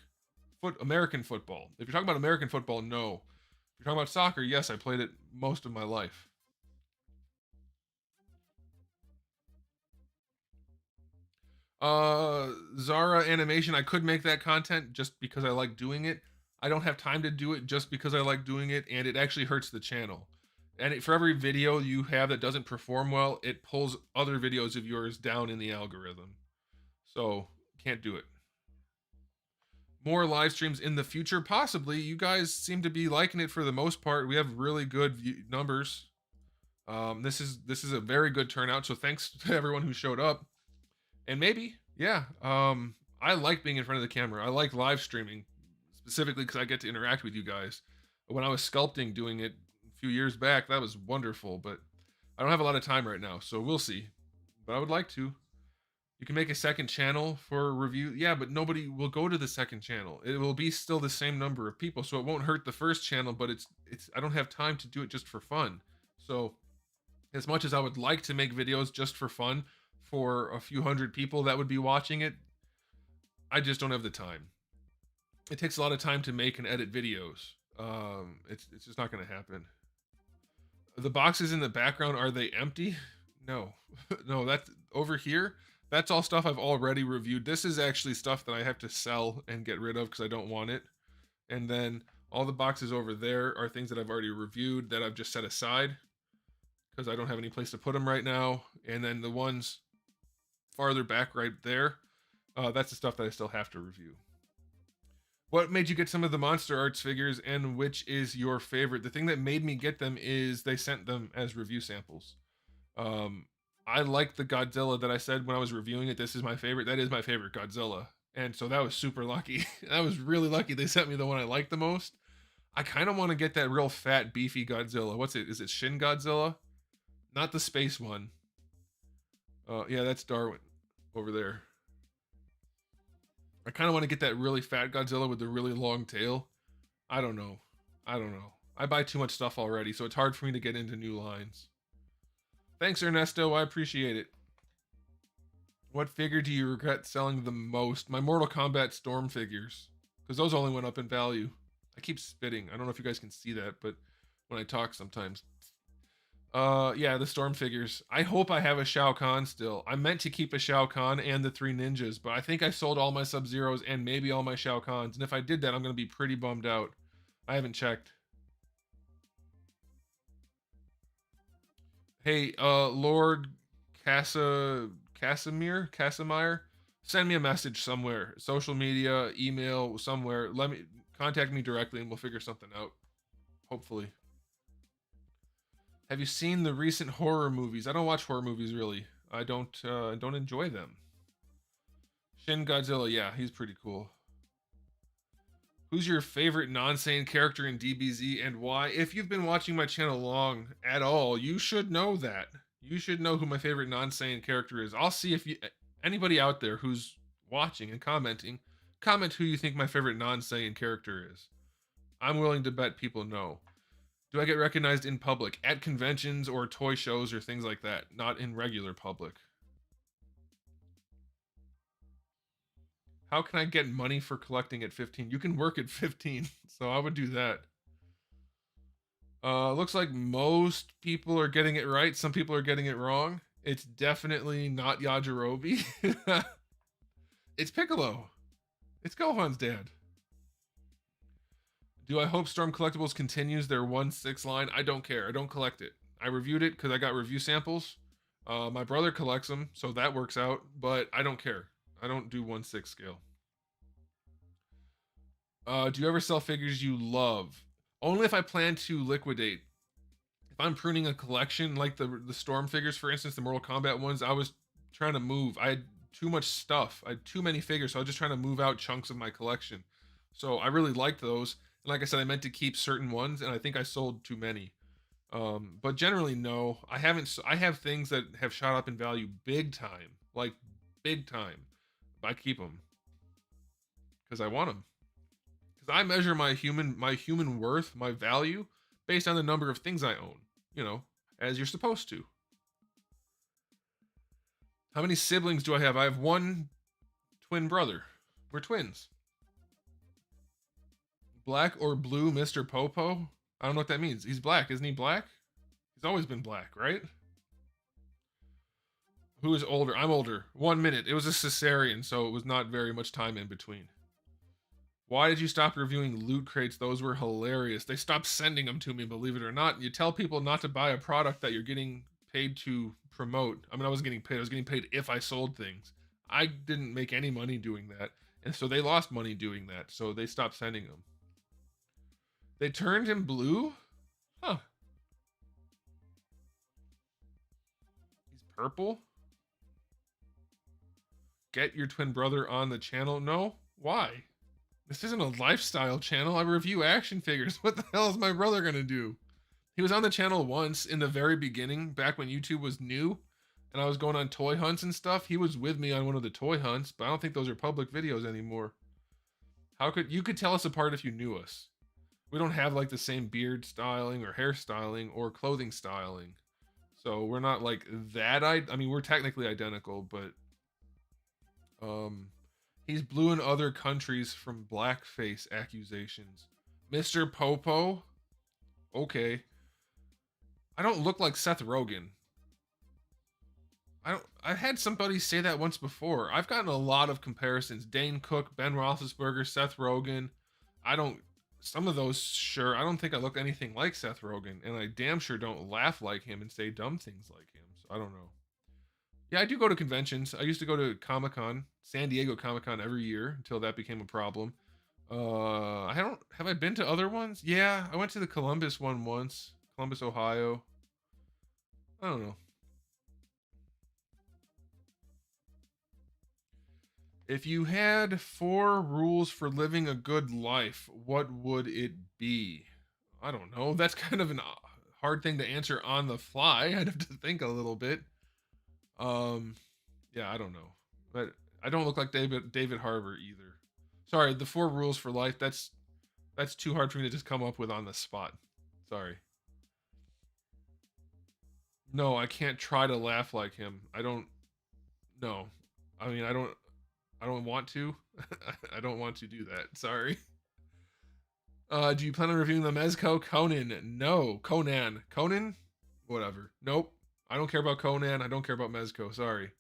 American football. If you're talking about American football, no. If you're talking about soccer, yes, I played it most of my life. Zara animation, I could make that content just because I like doing it. I don't have time to do it just because I like doing it, and it actually hurts the channel. And for every video you have that doesn't perform well, it pulls other videos of yours down in the algorithm. So, can't do it. More live streams in the future, possibly. You guys seem to be liking it for the most part. We have really good numbers. This is a very good turnout, so thanks to everyone who showed up. And maybe, yeah. I like being in front of the camera. I like live streaming, specifically because I get to interact with you guys. When I was sculpting, doing it a few years back, that was wonderful. But I don't have a lot of time right now, so we'll see. But I would like to. You can make a second channel for review. Yeah, but nobody will go to the second channel. It will be still the same number of people, so it won't hurt the first channel. But it's I don't have time to do it just for fun. So as much as I would like to make videos just for fun for a few hundred people that would be watching it, I just don't have the time. It takes a lot of time to make and edit videos. It's just not going to happen. The boxes in the background, are they empty? No. No, that's over here. That's all stuff I've already reviewed. This is actually stuff that I have to sell and get rid of because I don't want it. And then all the boxes over there are things that I've already reviewed that I've just set aside because I don't have any place to put them right now. And then the ones farther back right there, that's the stuff that I still have to review. What made you get some of the Monster Arts figures, and which is your favorite? The thing that made me get them is they sent them as review samples. I like the Godzilla that I said when I was reviewing it. This is my favorite. That is my favorite Godzilla. And so that was super lucky. I was really lucky they sent me the one I liked the most. I kind of want to get that real fat, beefy Godzilla. What's it? Is it Shin Godzilla? Not the space one. Yeah, that's Darwin over there. I kind of want to get that really fat Godzilla with the really long tail. I don't know. I buy too much stuff already, so it's hard for me to get into new lines. Thanks, Ernesto. I appreciate it. What figure do you regret selling the most? My Mortal Kombat Storm figures, because those only went up in value. I keep spitting. I don't know if you guys can see that, but when I talk sometimes. Yeah, the Storm figures. I hope I have a Shao Kahn still. I meant to keep a Shao Kahn and the 3 ninjas, but I think I sold all my Sub-Zeros and maybe all my Shao Kahns. And if I did that, I'm going to be pretty bummed out. I haven't checked. Hey, Lord Casimir, send me a message somewhere, social media, email, somewhere. Let me contact me directly, and we'll figure something out. Hopefully. Have you seen the recent horror movies? I don't watch horror movies really. I don't enjoy them. Shin Godzilla, yeah, he's pretty cool. Who's your favorite non-Saiyan character in DBZ and why? If you've been watching my channel long at all, you should know that. You should know who my favorite non-Saiyan character is. I'll see if anybody out there who's watching and commenting, comment who you think my favorite non-Saiyan character is. I'm willing to bet people know. Do I get recognized in public? At conventions or toy shows or things like that, not in regular public. How can I get money for collecting at 15? You can work at 15, so I would do that. Looks like most people are getting it right. Some people are getting it wrong. It's definitely not Yajirobe. It's Piccolo. It's Gohan's dad. Do I hope Storm Collectibles continues their 1/6 line? I don't care. I don't collect it. I reviewed it because I got review samples. My brother collects them, so that works out, but I don't care. I don't do 1/6 scale. Do you ever sell figures you love? Only if I plan to liquidate. If I'm pruning a collection, like the Storm figures, for instance, the Mortal Kombat ones, I was trying to move. I had too much stuff. I had too many figures, so I was just trying to move out chunks of my collection. So I really liked those. And like I said, I meant to keep certain ones, and I think I sold too many. But generally, no. I haven't. I have things that have shot up in value big time, like big time. But I keep them because I want them. Because I measure my human worth, my value, based on the number of things I own. You know, as you're supposed to. How many siblings do I have? I have one twin brother. We're twins. Black or blue, Mr. Popo? I don't know what that means. He's black, isn't he black? He's always been black, right? Who is older? I'm older. 1 minute. It was a cesarean, so it was not very much time in between. Why did you stop reviewing loot crates? Those were hilarious. They stopped sending them to me, believe it or not. You tell people not to buy a product that you're getting paid to promote. I mean, I wasn't getting paid. I was getting paid if I sold things. I didn't make any money doing that. And so they lost money doing that. So they stopped sending them. They turned him blue? Huh. He's purple? Get your twin brother on the channel? No? Why? This isn't a lifestyle channel. I review action figures. What the hell is my brother gonna do? He was on the channel once in the very beginning, back when YouTube was new, and I was going on toy hunts and stuff. He was with me on one of the toy hunts, but I don't think those are public videos anymore. How could you tell us apart if you knew us? We don't have like the same beard styling or hair styling or clothing styling. So we're not like that. I mean, we're technically identical, but he's blue in other countries from blackface accusations. Mr. Popo? Okay. I don't look like Seth Rogen. I've had somebody say that once before. I've gotten a lot of comparisons. Dane Cook, Ben Roethlisberger, Seth Rogen. Some of those, sure. I don't think I look anything like Seth Rogen, and I damn sure don't laugh like him and say dumb things like him. So I don't know. Yeah, I do go to conventions. I used to go to Comic-Con, San Diego Comic-Con every year until that became a problem. Have I been to other ones? Yeah, I went to the Columbus one once. Columbus, Ohio. I don't know. If you had 4 rules for living a good life, what would it be? I don't know. That's kind of a hard thing to answer on the fly. I'd have to think a little bit. Yeah, I don't know. But I don't look like David Harbour either. Sorry, the 4 rules for life, that's too hard for me to just come up with on the spot. Sorry. No, I can't try to laugh like him. I don't no. I mean, I don't want to. I don't want to do that. Sorry. Do you plan on reviewing the Mezco Conan? No. Conan. Conan? Whatever. Nope. I don't care about Conan. I don't care about Mezco. Sorry.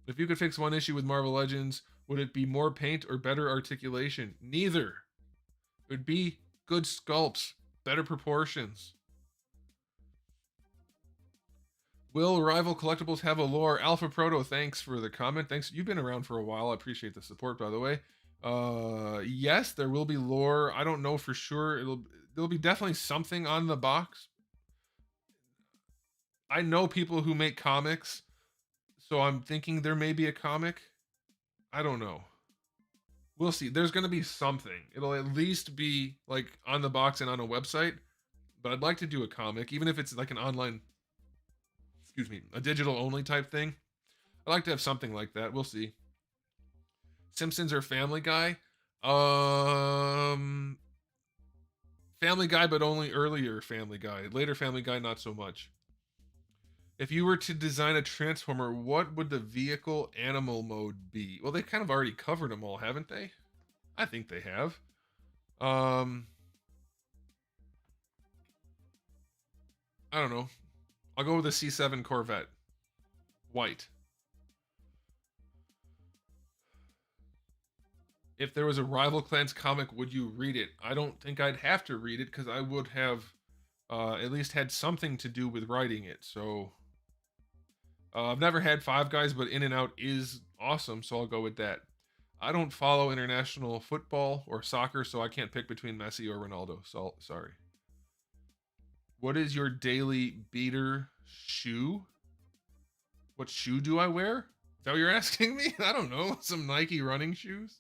If you could fix one issue with Marvel Legends, would it be more paint or better articulation? Neither. It would be good sculpts, better proportions. Will Rival Collectibles have a lore? Alpha Proto, thanks for the comment. Thanks. You've been around for a while. I appreciate the support, by the way. Yes, there will be lore. I don't know for sure. There'll be definitely something on the box. I know people who make comics, so I'm thinking there may be a comic. I don't know. We'll see. There's going to be something. It'll at least be like on the box and on a website, but I'd like to do a comic, even if it's like an online, a digital only type thing. I'd like to have something like that. We'll see. Simpsons or Family Guy? Family Guy, but only earlier Family Guy. Later Family Guy, not so much. If you were to design a Transformer, what would the vehicle animal mode be? Well, they kind of already covered them all, haven't they? I think they have. I don't know. I'll go with a C7 Corvette. White. If there was a Rival Clans comic, would you read it? I don't think I'd have to read it because I would have at least had something to do with writing it. So I've never had Five Guys, but In and Out is awesome, so I'll go with that. I don't follow international football or soccer, so I can't pick between Messi or Ronaldo. So sorry. What is your daily beater shoe? What shoe do I wear? Is that what you're asking me? I don't know. Some Nike running shoes?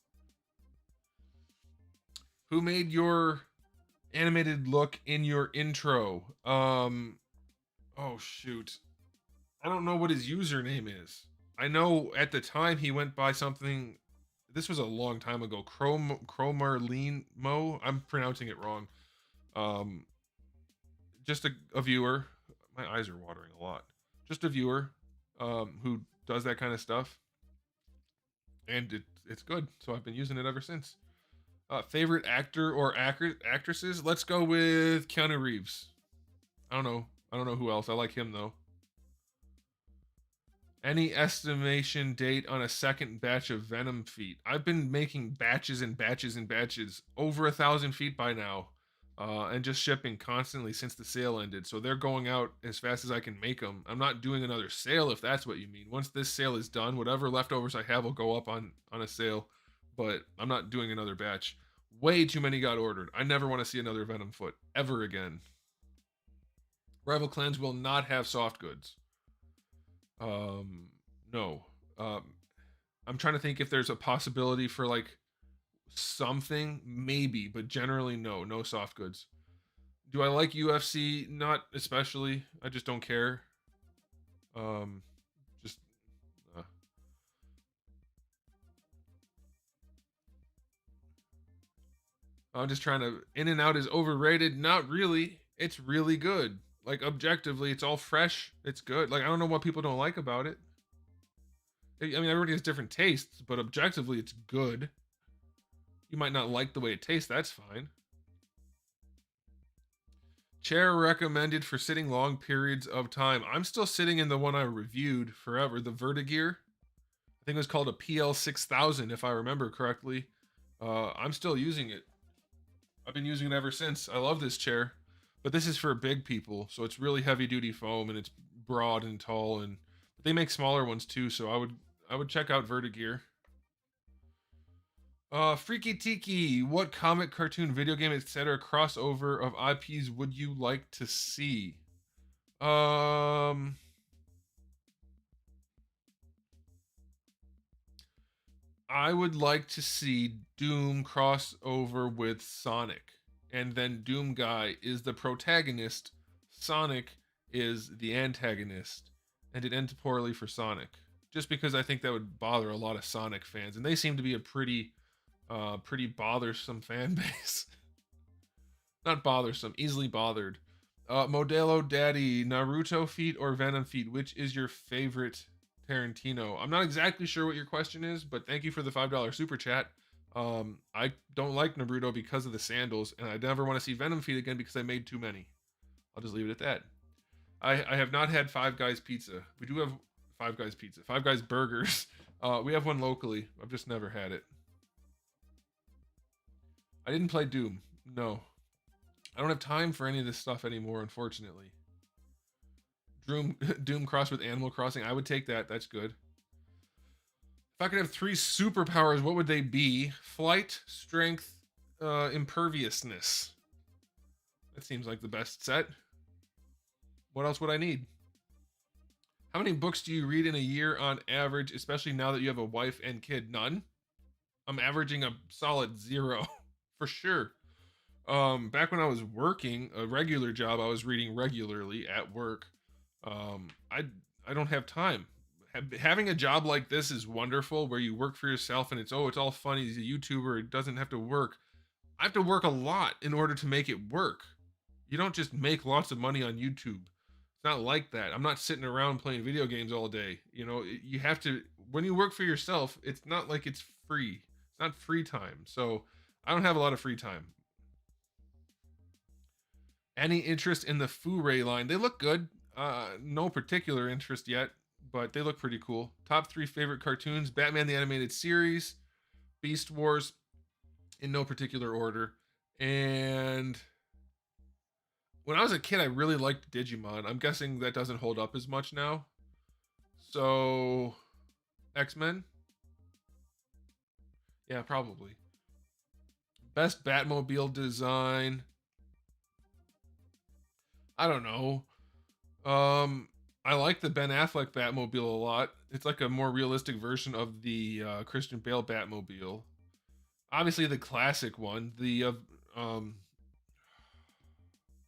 Who made your animated look in your intro? Oh shoot. I don't know what his username is. I know at the time he went by something. This was a long time ago. Cromarlean Mo. I'm pronouncing it wrong. Um, just a viewer. My eyes are watering a lot. Just a viewer who does that kind of stuff, and it's good. So I've been using it ever since. Favorite actor or actresses? Let's go with Keanu Reeves. I don't know. I don't know who else. I like him though. Any estimation date on a second batch of Venom feet? I've been making batches and batches and batches, over 1,000 feet by now, and just shipping constantly since the sale ended. So they're going out as fast as I can make them. I'm not doing another sale if that's what you mean. Once this sale is done, whatever leftovers I have will go up on a sale, but I'm not doing another batch. Way too many got ordered. I never want to see another Venom foot ever again. Rival clans will not have soft goods. No. I'm trying to think if there's a possibility for like something, maybe, but generally no, no soft goods. Do I like UFC? Not especially. I just don't care. Um, just uh, I'm just trying to. In and Out is overrated. Not really. It's really good. Like objectively, it's all fresh. It's good. Like I don't know what people don't like about it. I mean, everybody has different tastes, but objectively, it's good. You might not like the way it tastes. That's fine. Chair recommended for sitting long periods of time. I'm still sitting in the one I reviewed forever, the Vertigear. I think it was called a PL6000, if I remember correctly. I'm still using it. I've been using it ever since. I love this chair, but this is for big people, so it's really heavy duty foam and it's broad and tall, and they make smaller ones too. So I would check out Vertigear. Freaky Tiki, what comic, cartoon, video game, etc. crossover of IPs would you like to see? Um, I would like to see Doom crossover with Sonic, and then Doom Guy is the protagonist, Sonic is the antagonist, and it ends poorly for Sonic. Just because I think that would bother a lot of Sonic fans, and they seem to be a pretty bothersome fan base. Not bothersome, easily bothered. Modelo Daddy, Naruto feet or Venom feet? Which is your favorite Tarantino? I'm not exactly sure what your question is, but thank you for the $5 super chat. I don't like Naruto because of the sandals, and I never want to see Venom feet again because I made too many. I'll just leave it at that. I have not had Five Guys pizza. We do have Five Guys pizza, Five Guys burgers. We have one locally. I've just never had it. I didn't play Doom. No. I don't have time for any of this stuff anymore, unfortunately. Doom cross with Animal Crossing. I would take that. That's good. If I could have 3 superpowers, what would they be? Flight, strength, imperviousness. That seems like the best set. What else would I need? How many books do you read in a year on average, especially now that you have a wife and kid? None. I'm averaging a solid 0 for sure. Back when I was working a regular job, I was reading regularly at work. I don't have time. Having a job like this is wonderful, where you work for yourself and it's all funny. He's a YouTuber. It doesn't have to work. I have to work a lot in order to make it work. You don't just make lots of money on YouTube. It's not like that. I'm not sitting around playing video games all day. You know, you have to, when you work for yourself, it's not like it's free. It's not free time. So I don't have a lot of free time. Any interest in the Fu-Ray line? They look good. No particular interest yet, but they look pretty cool. Top 3 favorite cartoons: Batman the Animated Series, Beast Wars, in no particular order. And when I was a kid, I really liked Digimon. I'm guessing that doesn't hold up as much now. So, X-Men? Yeah, probably. Best Batmobile design. I don't know. Um, I like the Ben Affleck Batmobile a lot. It's like a more realistic version of the Christian Bale Batmobile. Obviously, the classic one, the um,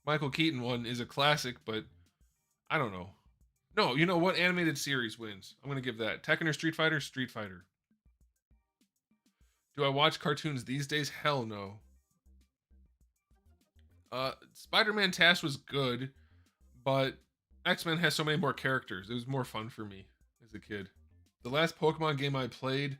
Michael Keaton one, is a classic, but I don't know. No, you know what animated series wins? I'm gonna give that Tekken or Street Fighter. Street Fighter. Do I watch cartoons these days? Hell no. Spider-Man Task was good, but X-Men has so many more characters. It was more fun for me as a kid. The last Pokemon game I played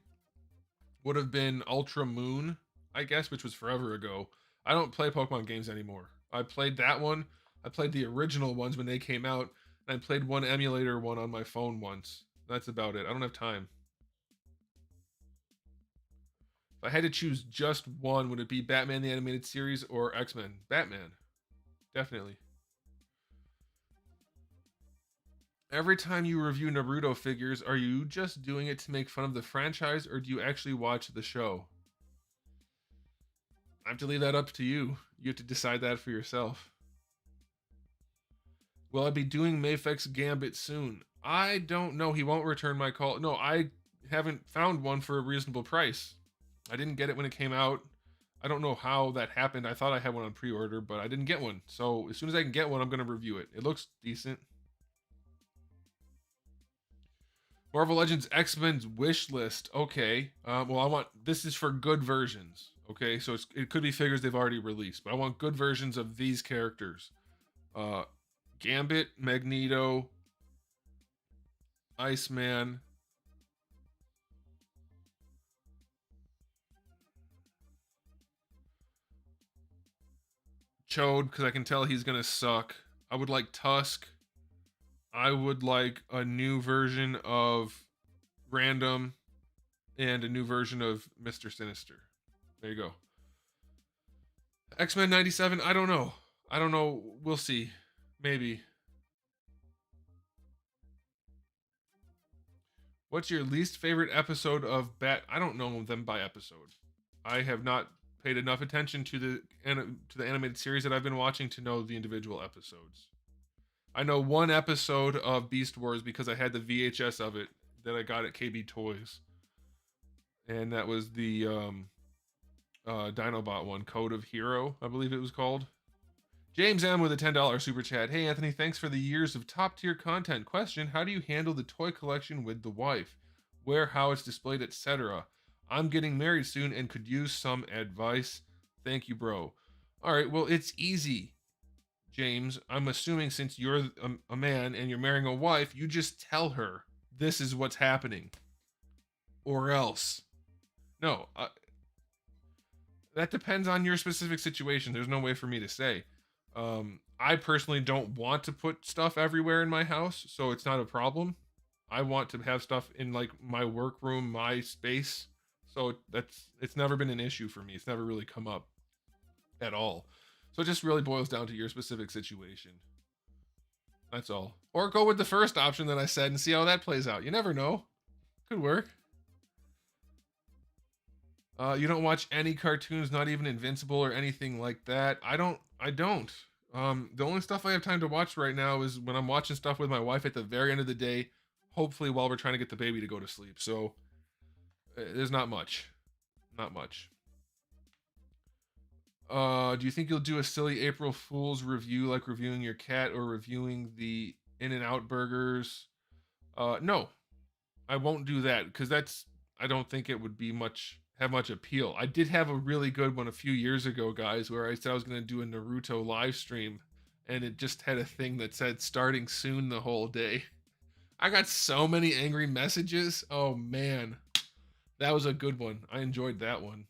would have been Ultra Moon, I guess, which was forever ago. I don't play Pokemon games anymore. I played that one. I played the original ones when they came out, and I played one emulator one on my phone once. That's about it. I don't have time. If I had to choose just one, would it be Batman the Animated Series or X-Men? Batman. Definitely. Every time you review Naruto figures, are you just doing it to make fun of the franchise or do you actually watch the show? I have to leave that up to you. You have to decide that for yourself. Will I be doing Mayfex's Gambit soon? I don't know. He won't return my call. No, I haven't found one for a reasonable price. I didn't get it when it came out. I don't know how that happened. I thought I had one on pre-order, but I didn't get one. So as soon as I can get one, I'm going to review it. It looks decent. Marvel Legends X-Men's wish list. Okay. Well, I want this is for good versions. Okay, so it could be figures they've already released, but I want good versions of these characters. Uh, Gambit, Magneto, Iceman, Chode, because I can tell he's gonna suck. I would like Tusk. I would like a new version of Random and a new version of Mr. Sinister. There you go. X-Men 97, I don't know. I don't know. We'll see. Maybe. What's your least favorite episode of Bat? I don't know them by episode. I have not paid enough attention to the animated series that I've been watching to know the individual episodes. I know one episode of Beast Wars because I had the VHS of it that I got at KB Toys, and that was the Dinobot one, Code of Hero, I believe it was called. James M with a $10 super chat. Hey Anthony, thanks for the years of top tier content. Question: how do you handle the toy collection with the wife? Where, how it's displayed, etc. I'm getting married soon and could use some advice. Thank you, bro. All right, well, it's easy, James. I'm assuming since you're a man and you're marrying a wife, you just tell her this is what's happening. Or else. No, that depends on your specific situation. There's no way for me to say. I personally don't want to put stuff everywhere in my house, so it's not a problem. I want to have stuff in like my workroom, my space. So it's never been an issue for me. It's never really come up at all. So it just really boils down to your specific situation. That's all. Or go with the first option that I said and see how that plays out. You never know. Could work. You don't watch any cartoons, not even Invincible or anything like that. I don't. The only stuff I have time to watch right now is when I'm watching stuff with my wife at the very end of the day, hopefully while we're trying to get the baby to go to sleep. So there's not much. Not much. Do you think you'll do a silly April Fool's review like reviewing your cat or reviewing the In-N-Out burgers? No. I won't do that because I don't think it would be have much appeal. I did have a really good one a few years ago, guys, where I said I was going to do a Naruto live stream and it just had a thing that said starting soon the whole day. I got so many angry messages. Oh man. That was a good one. I enjoyed that one.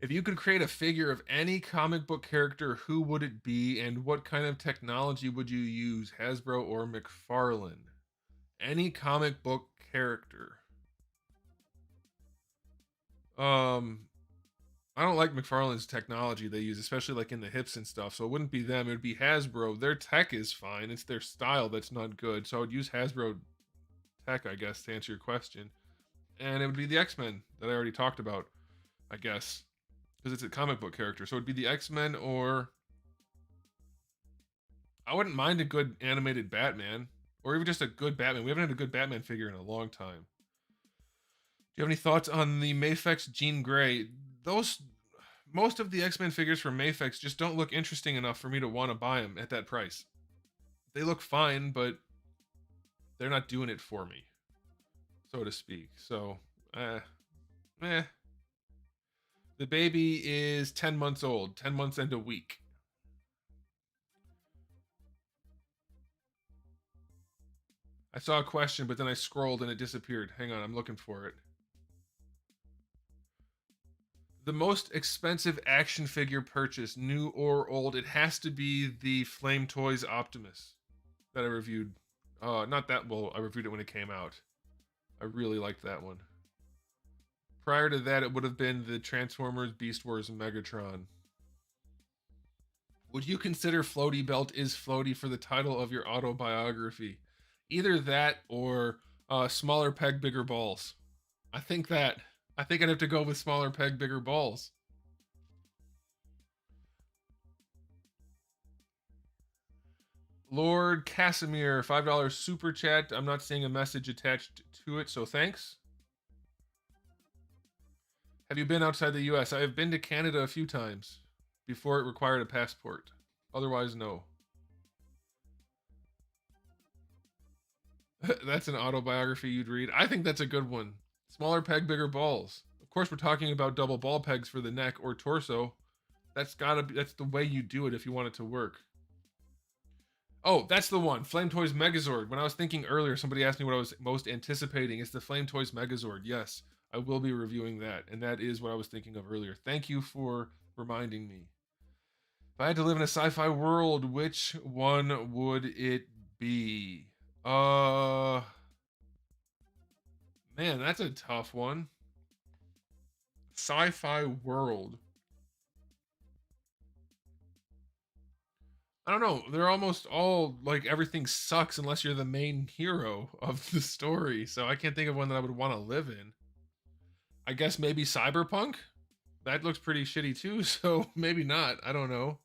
If you could create a figure of any comic book character, who would it be and what kind of technology would you use, Hasbro or McFarlane? Any comic book character. I don't like McFarlane's technology they use, especially like in the hips and stuff. So it wouldn't be them. It would be Hasbro. Their tech is fine. It's their style that's not good. So I would use Hasbro tech, I guess, to answer your question. And it would be the X-Men that I already talked about, I guess. because it's a comic book character. So it'd be the X-Men, or I wouldn't mind a good animated Batman, or even just a good Batman. We haven't had a good Batman figure in a long time. Do you have any thoughts on the Mafex Jean Grey? Those Most of the X-Men figures from Mafex just don't look interesting enough for me to want to buy them at that price. They look fine, but they're not doing it for me, so to speak. So, eh. The baby is 10 months old, 10 months and a week. I saw a question, but then I scrolled and it disappeared. Hang on, I'm looking for it. The most expensive action figure purchase, new or old, it has to be the Flame Toys Optimus that I reviewed. Not that well, I reviewed it when it came out. I really liked that one. Prior to that, it would have been the Transformers Beast Wars Megatron. Would you consider Floaty Belt is Floaty for the title of your autobiography? Either that or Smaller Peg, Bigger Balls. I think I'd have to go with Smaller Peg, Bigger Balls. Lord Casimir, $5 super chat. I'm not seeing a message attached to it, so thanks. Have you been outside the US? I have been to Canada a few times before it required a passport. Otherwise, no. That's an autobiography you'd read. I think that's a good one. Smaller peg, bigger balls. Of course, we're talking about double ball pegs for the neck or torso. That's the way you do it if you want it to work. Oh, that's the one. Flame Toys Megazord. When I was thinking earlier, somebody asked me what I was most anticipating. It's the Flame Toys Megazord. Yes, I will be reviewing that. And that is what I was thinking of earlier. Thank you for reminding me. If I had to live in a sci-fi world, which one would it be? Man, that's a tough one. Sci-fi world. I don't know. They're almost all like everything sucks unless you're the main hero of the story. So I can't think of one that I would want to live in. I guess maybe Cyberpunk? That looks pretty shitty too, so maybe not. I don't know.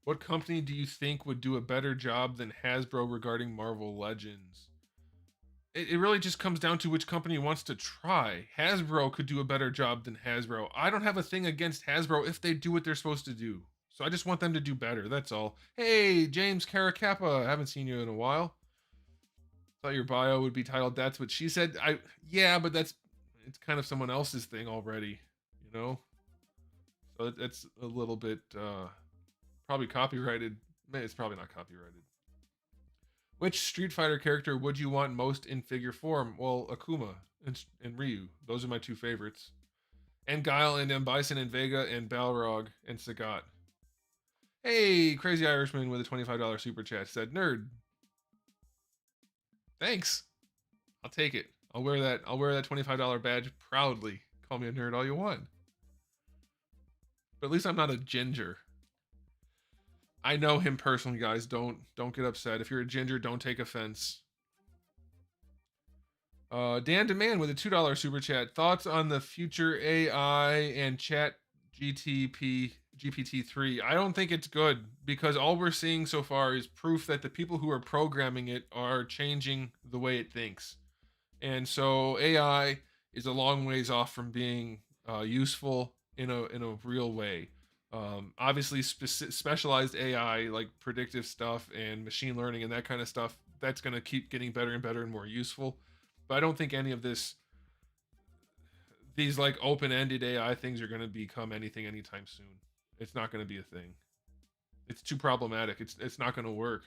What company do you think would do a better job than Hasbro regarding Marvel Legends? It really just comes down to which company wants to try. Hasbro could do a better job than Hasbro. I don't have a thing against Hasbro if they do what they're supposed to do. So I just want them to do better. That's all. Hey, James Caracappa. I haven't seen you in a while. Thought your bio would be titled "That's What She Said." Yeah, but it's kind of someone else's thing already, you know. So that's a little bit probably copyrighted. It's probably not copyrighted. Which Street Fighter character would you want most in figure form? Well, Akuma and Ryu. Those are my two favorites. And Guile and M. Bison and Vega and Balrog and Sagat. Hey, Crazy Irishman with a $25 super chat said, "Nerd." Thanks. I'll take it. I'll wear that $25 badge proudly. Call me a nerd all you want. But at least I'm not a ginger. I know him personally, guys. Don't get upset. If you're a ginger, don't take offense. Dan Demand with a $2 super chat. Thoughts on the future AI and chat GPT-3? I don't think it's good because all we're seeing so far is proof that the people who are programming it are changing the way it thinks. And so AI is a long ways off from being useful in a real way. Obviously, specialized AI like predictive stuff and machine learning and that kind of stuff, that's going to keep getting better and better and more useful. But I don't think any of these like open-ended AI things are going to become anything anytime soon. It's not going to be a thing. It's too problematic. It's not going to work.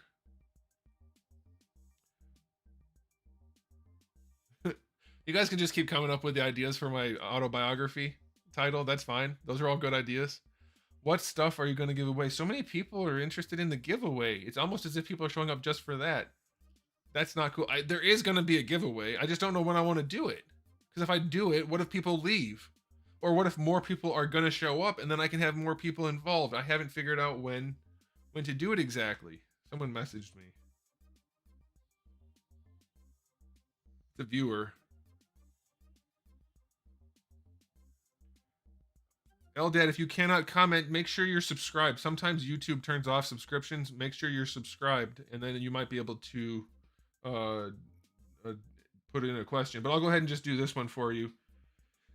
You guys can just keep coming up with the ideas for my autobiography title. That's fine. Those are all good ideas. What stuff are you going to give away? So many people are interested in the giveaway. It's almost as if people are showing up just for that. That's not cool. There is going to be a giveaway. I just don't know when I want to do it. Because if I do it, what if people leave? Or what if more people are going to show up and then I can have more people involved? I haven't figured out when to do it exactly. Someone messaged me. The viewer. Eldad, if you cannot comment, make sure you're subscribed. Sometimes YouTube turns off subscriptions. Make sure you're subscribed, and then you might be able to uh, uh, put in a question. But I'll go ahead and just do this one for you.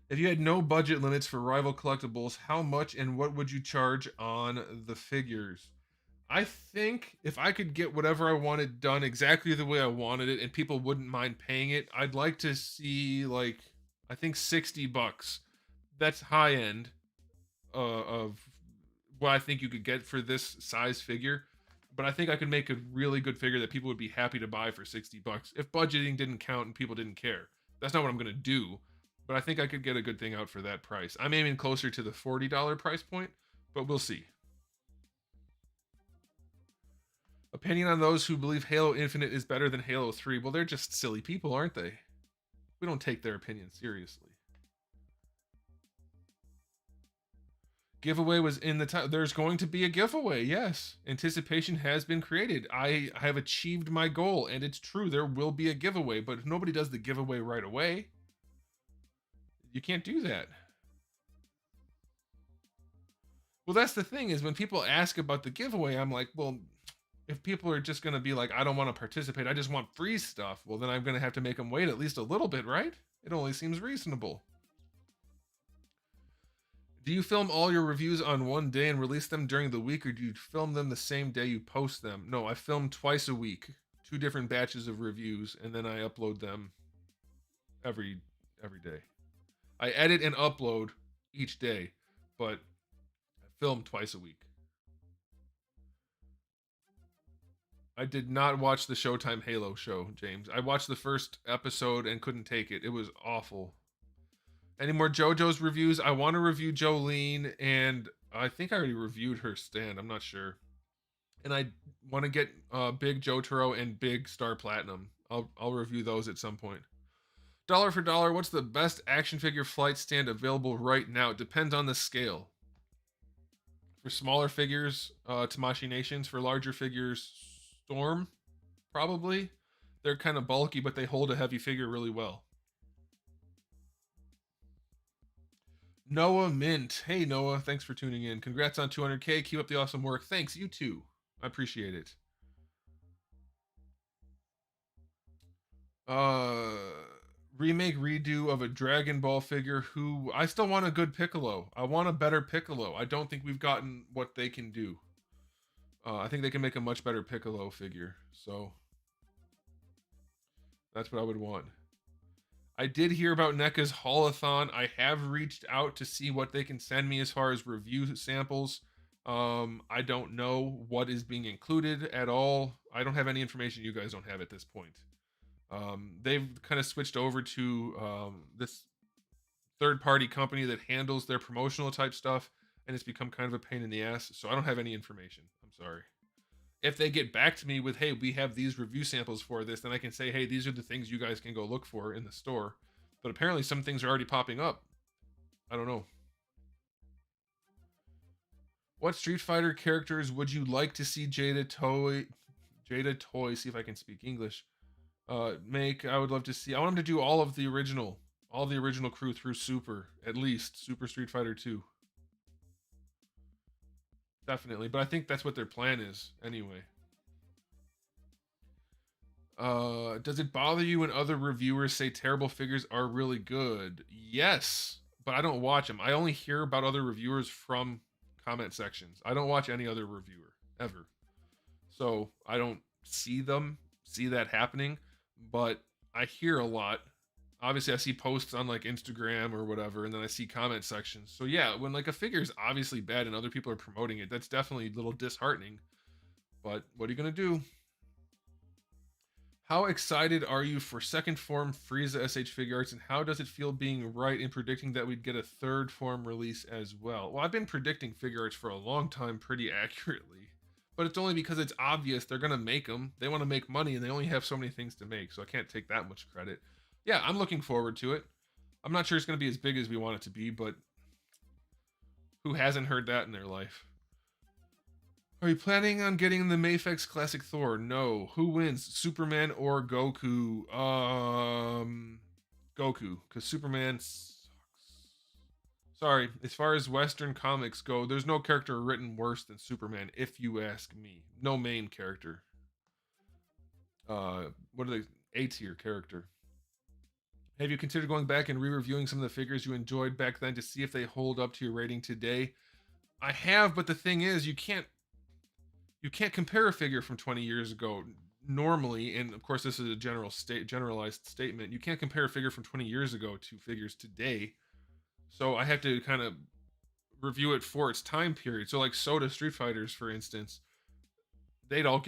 If you had no budget limits for rival collectibles, how much and what would you charge on the figures? I think if I could get whatever I wanted done exactly the way I wanted it and people wouldn't mind paying it, I'd like to see, like, I think $60. That's high end of what I think you could get for this size figure. But I think I could make a really good figure that people would be happy to buy for $60 if budgeting didn't count and people didn't care. That's not what I'm going to do, but I think I could get a good thing out for that price. I'm aiming closer to the $40 price point, but we'll see. Opinion on those who believe Halo Infinite is better than Halo 3. Well, they're just silly people, aren't they? We don't take their opinion seriously. Giveaway was in the title. There's going to be a giveaway, yes. Anticipation has been created. I have achieved my goal, and it's true. There will be a giveaway, but if nobody does the giveaway right away, you can't do that. Well, that's the thing, is when people ask about the giveaway, I'm like, well, if people are just going to be like, I don't want to participate, I just want free stuff, well, then I'm going to have to make them wait at least a little bit, right? It only seems reasonable. Do you film all your reviews on one day and release them during the week, or do you film them the same day you post them? No, I film twice a week, 2 different batches of reviews, and then I upload them every day. I edit and upload each day, but I film twice a week. I did not watch the Showtime Halo show, James. I watched the first episode and couldn't take it. It was awful. Any more JoJo's reviews? I want to review Jolene, and I think I already reviewed her stand. I'm not sure. And I want to get Big Jotaro and Big Star Platinum. I'll review those at some point. Dollar for dollar, what's the best action figure flight stand available right now? It depends on the scale. For smaller figures, Tamashii Nations. For larger figures, Storm, probably. They're kind of bulky, but they hold a heavy figure really well. Noah Mint. Hey, Noah. Thanks for tuning in. Congrats on 200K. Keep up the awesome work. Thanks. You too. I appreciate it. Remake, redo of a Dragon Ball figure who... I still want a good Piccolo. I want a better Piccolo. I don't think we've gotten what they can do. I think they can make a much better Piccolo figure. So that's what I would want. I did hear about NECA's Haulathon. I have reached out to see what they can send me as far as review samples. I don't know what is being included at all. I don't have any information you guys don't have at this point. They've kind of switched over to this third-party company that handles their promotional type stuff, and it's become kind of a pain in the ass, so I don't have any information. I'm sorry. If they get back to me with, hey, we have these review samples for this, then I can say, hey, these are the things you guys can go look for in the store. But apparently some things are already popping up. I don't know. What Street Fighter characters would you like to see Jada Toy, see if I can speak English, make? I would love to see, I want them to do all the original crew through Super, at least, Super Street Fighter 2. Definitely, but I think that's what their plan is anyway. Does it bother you when other reviewers say terrible figures are really good? Yes, but I don't watch them. I only hear about other reviewers from comment sections. I don't watch any other reviewer ever, so I don't see that happening, but I hear a lot. Obviously I see posts on like Instagram or whatever, and then I see comment sections. So yeah, when like a figure is obviously bad and other people are promoting it, that's definitely a little disheartening. But what are you gonna do? How excited are you for second form Frieza SH figure arts, and how does it feel being right in predicting that we'd get a third form release as well? Well, I've been predicting figure arts for a long time pretty accurately, but it's only because it's obvious they're gonna make them. They want to make money and they only have so many things to make, so I can't take that much credit. Yeah, I'm looking forward to it. I'm not sure it's going to be as big as we want it to be, but who hasn't heard that in their life? Are you planning on getting the Mafex Classic Thor? No. Who wins, Superman or Goku? Goku, because Superman sucks. Sorry, as far as Western comics go, there's no character written worse than Superman, if you ask me. No main character. What are they? A tier character. Have you considered going back and re-reviewing some of the figures you enjoyed back then to see if they hold up to your rating today? I have, but the thing is, you can't compare a figure from 20 years ago normally, and of course this is a generalized statement. You can't compare a figure from 20 years ago to figures today. So I have to kind of review it for its time period. So like Soda Street Fighters, for instance, they'd all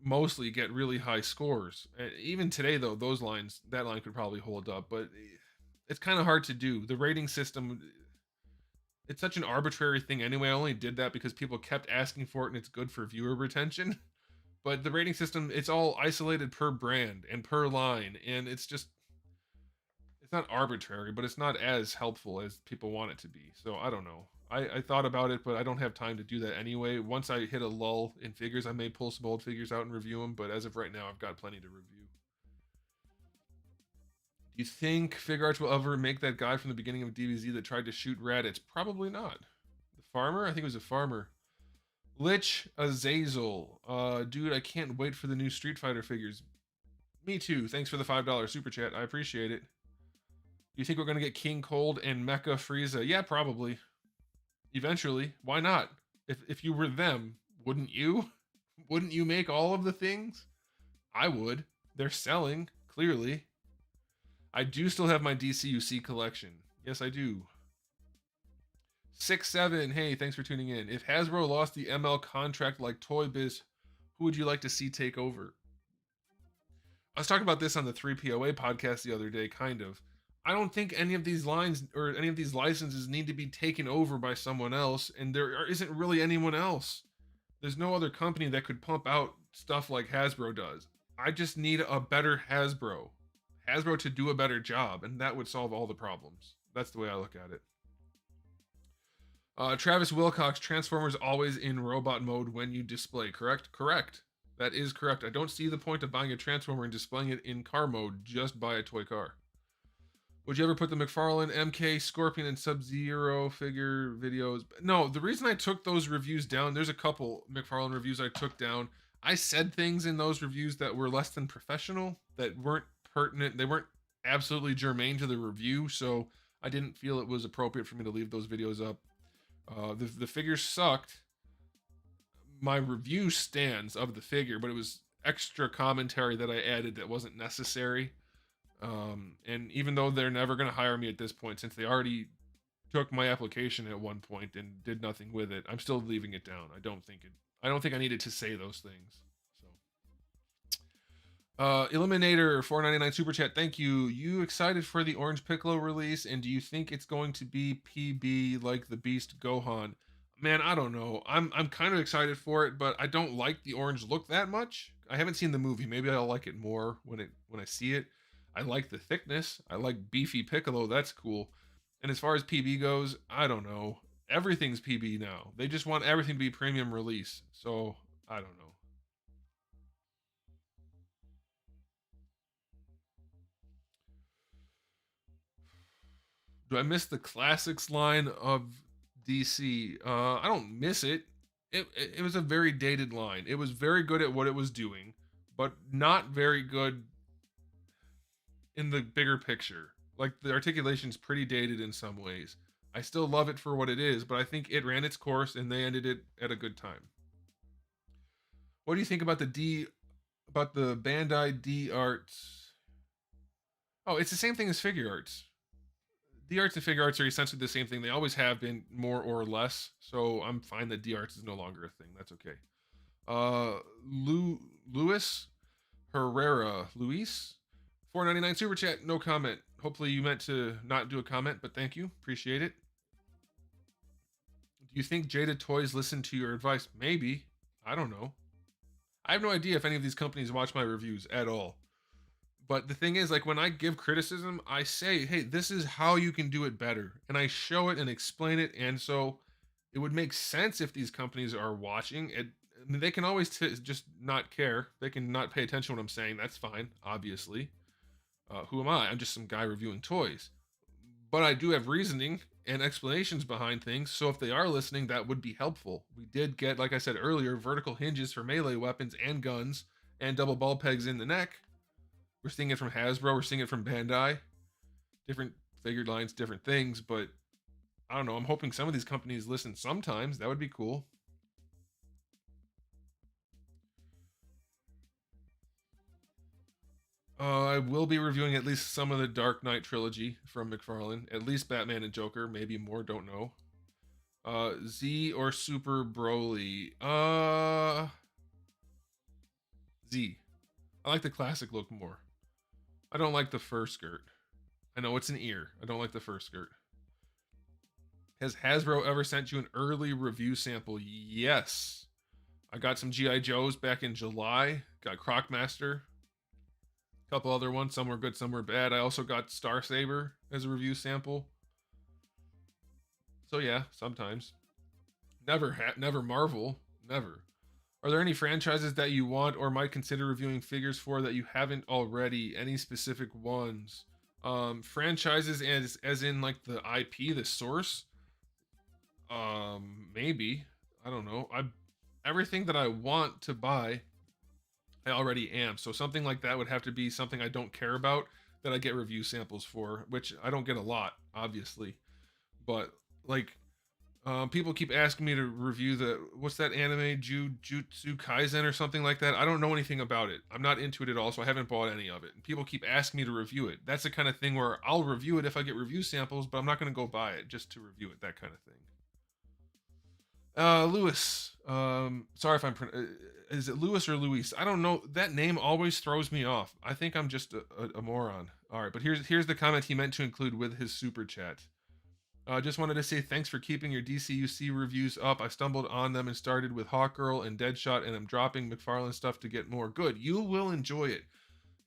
mostly get really high scores. Even today though, that line could probably hold up, but it's kind of hard to do. The rating system, it's such an arbitrary thing anyway. I only did that because people kept asking for it and it's good for viewer retention. But the rating system, it's all isolated per brand and per line, and it's not arbitrary, but it's not as helpful as people want it to be. So I don't know. I thought about it, but I don't have time to do that anyway. Once I hit a lull in figures, I may pull some old figures out and review them, but as of right now, I've got plenty to review. Do you think Figuarts will ever make that guy from the beginning of DBZ that tried to shoot Raditz? Probably not. The farmer? I think it was a farmer. Lich Azazel. Dude, I can't wait for the new Street Fighter figures. Me too. Thanks for the $5 super chat. I appreciate it. Do you think we're going to get King Cold and Mecha Frieza? Yeah, probably. Eventually. Why not? If you were them, wouldn't you? Wouldn't you make all of the things? I would. They're selling, clearly. I do still have my DCUC collection. Yes, I do. 6-7. Hey, thanks for tuning in. If Hasbro lost the ML contract like Toy Biz, who would you like to see take over? I was talking about this on the 3POA podcast the other day, kind of. I don't think any of these lines or any of these licenses need to be taken over by someone else, and there isn't really anyone else. There's no other company that could pump out stuff like Hasbro does. I just need a better Hasbro. Hasbro to do a better job, and that would solve all the problems. That's the way I look at it. Travis Wilcox, Transformers always in robot mode when you display, correct? Correct. That is correct. I don't see the point of buying a Transformer and displaying it in car mode. Just buy a toy car. Would you ever put the McFarlane, MK, Scorpion, and Sub-Zero figure videos? No, the reason I took those reviews down, there's a couple McFarlane reviews I took down. I said things in those reviews that were less than professional, that weren't pertinent. They weren't absolutely germane to the review, so I didn't feel it was appropriate for me to leave those videos up. The figure sucked. My review stands of the figure, but it was extra commentary that I added that wasn't necessary. And even though they're never going to hire me at this point, since they already took my application at one point and did nothing with it, I'm still leaving it down. I don't think I needed to say those things. So, Eliminator $4.99 super chat. Thank you. You excited for the Orange Piccolo release? And do you think it's going to be PB like the Beast Gohan? Man, I don't know. I'm kind of excited for it, but I don't like the orange look that much. I haven't seen the movie. Maybe I'll like it more when I see it. I like the thickness. I like beefy Piccolo. That's cool. And as far as PB goes, I don't know. Everything's PB now. They just want everything to be premium release. So, I don't know. Do I miss the classics line of DC? I don't miss it. It was a very dated line. It was very good at what it was doing, but not very good in the bigger picture. Like the articulation's pretty dated in some ways. I still love it for what it is, but I think it ran its course and they ended it at a good time. What do you think about the Bandai D Arts? Oh, it's the same thing as Figure Arts. D Arts and Figure Arts are essentially the same thing. They always have been, more or less. So I'm fine that D Arts is no longer a thing. That's okay. Luis Herrera, Luis, $4.99 super chat. No comment. Hopefully you meant to not do a comment, but thank you. Appreciate it. Do you think Jada Toys listened to your advice? Maybe. I don't know. I have no idea if any of these companies watch my reviews at all. But the thing is, like, when I give criticism, I say, hey, this is how you can do it better. And I show it and explain it. And so it would make sense if these companies are watching. I mean, they can always just not care. They can not pay attention to what I'm saying. That's fine, obviously. Who am I? I'm just some guy reviewing toys. But I do have reasoning and explanations behind things, so if they are listening, that would be helpful. We did get, like I said earlier, vertical hinges for melee weapons and guns, and double ball pegs in the neck. We're seeing it from Hasbro, we're seeing it from Bandai. Different figured lines, different things, but I don't know. I'm hoping some of these companies listen sometimes. That would be cool. I will be reviewing at least some of the Dark Knight trilogy from McFarlane. At least Batman and Joker, maybe more, don't know. Z or Super Broly? Z. I like the classic look more. I don't like the fur skirt. I know it's an ear. I don't like the fur skirt. Has Hasbro ever sent you an early review sample? Yes. I got some G.I. Joes back in July. Got Crocmaster. A couple other ones. Some were good, some were bad. I also got Star Saber as a review sample. So yeah, sometimes. Never Marvel. Never. Are there any franchises that you want or might consider reviewing figures for that you haven't already? Any specific ones? Franchises as in like the IP, the source? Maybe. I don't know. I everything that I want to buy, I already am. So something like that would have to be something I don't care about that I get review samples for, which I don't get a lot, obviously. But like people keep asking me to review what's that anime Jujutsu Kaisen or something like that. I don't know anything about it. I'm not into it at all, so I haven't bought any of it. And people keep asking me to review it. That's the kind of thing where I'll review it if I get review samples, but I'm not going to go buy it just to review it. That kind of thing. Lewis. Sorry if I'm. Is it Lewis or Luis? I don't know. That name always throws me off. I think I'm just a moron. All right, but here's the comment he meant to include with his super chat. Just wanted to say thanks for keeping your DCUC reviews up. I stumbled on them and started with Hawkgirl and Deadshot, and I'm dropping McFarlane stuff to get more. Good. You will enjoy it.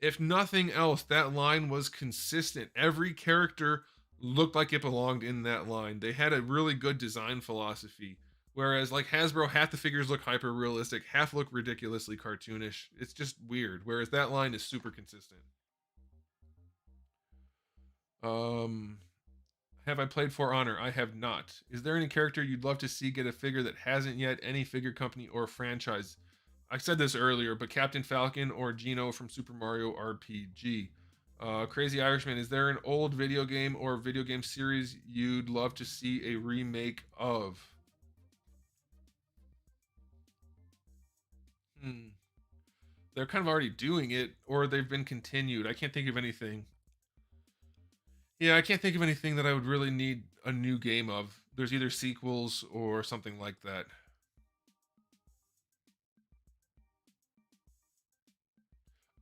If nothing else, that line was consistent. Every character looked like it belonged in that line. They had a really good design philosophy. Whereas, like Hasbro, half the figures look hyper realistic, half look ridiculously cartoonish. It's just weird. Whereas that line is super consistent. Have I played For Honor? I have not. Is there any character you'd love to see get a figure that hasn't yet? Any figure company or franchise? I said this earlier, but Captain Falcon or Gino from Super Mario RPG. Crazy Irishman, is there an old video game or video game series you'd love to see a remake of? Hmm. They're kind of already doing it, or they've been continued. I can't think of anything. Yeah, I can't think of anything that I would really need a new game of. There's either sequels or something like that.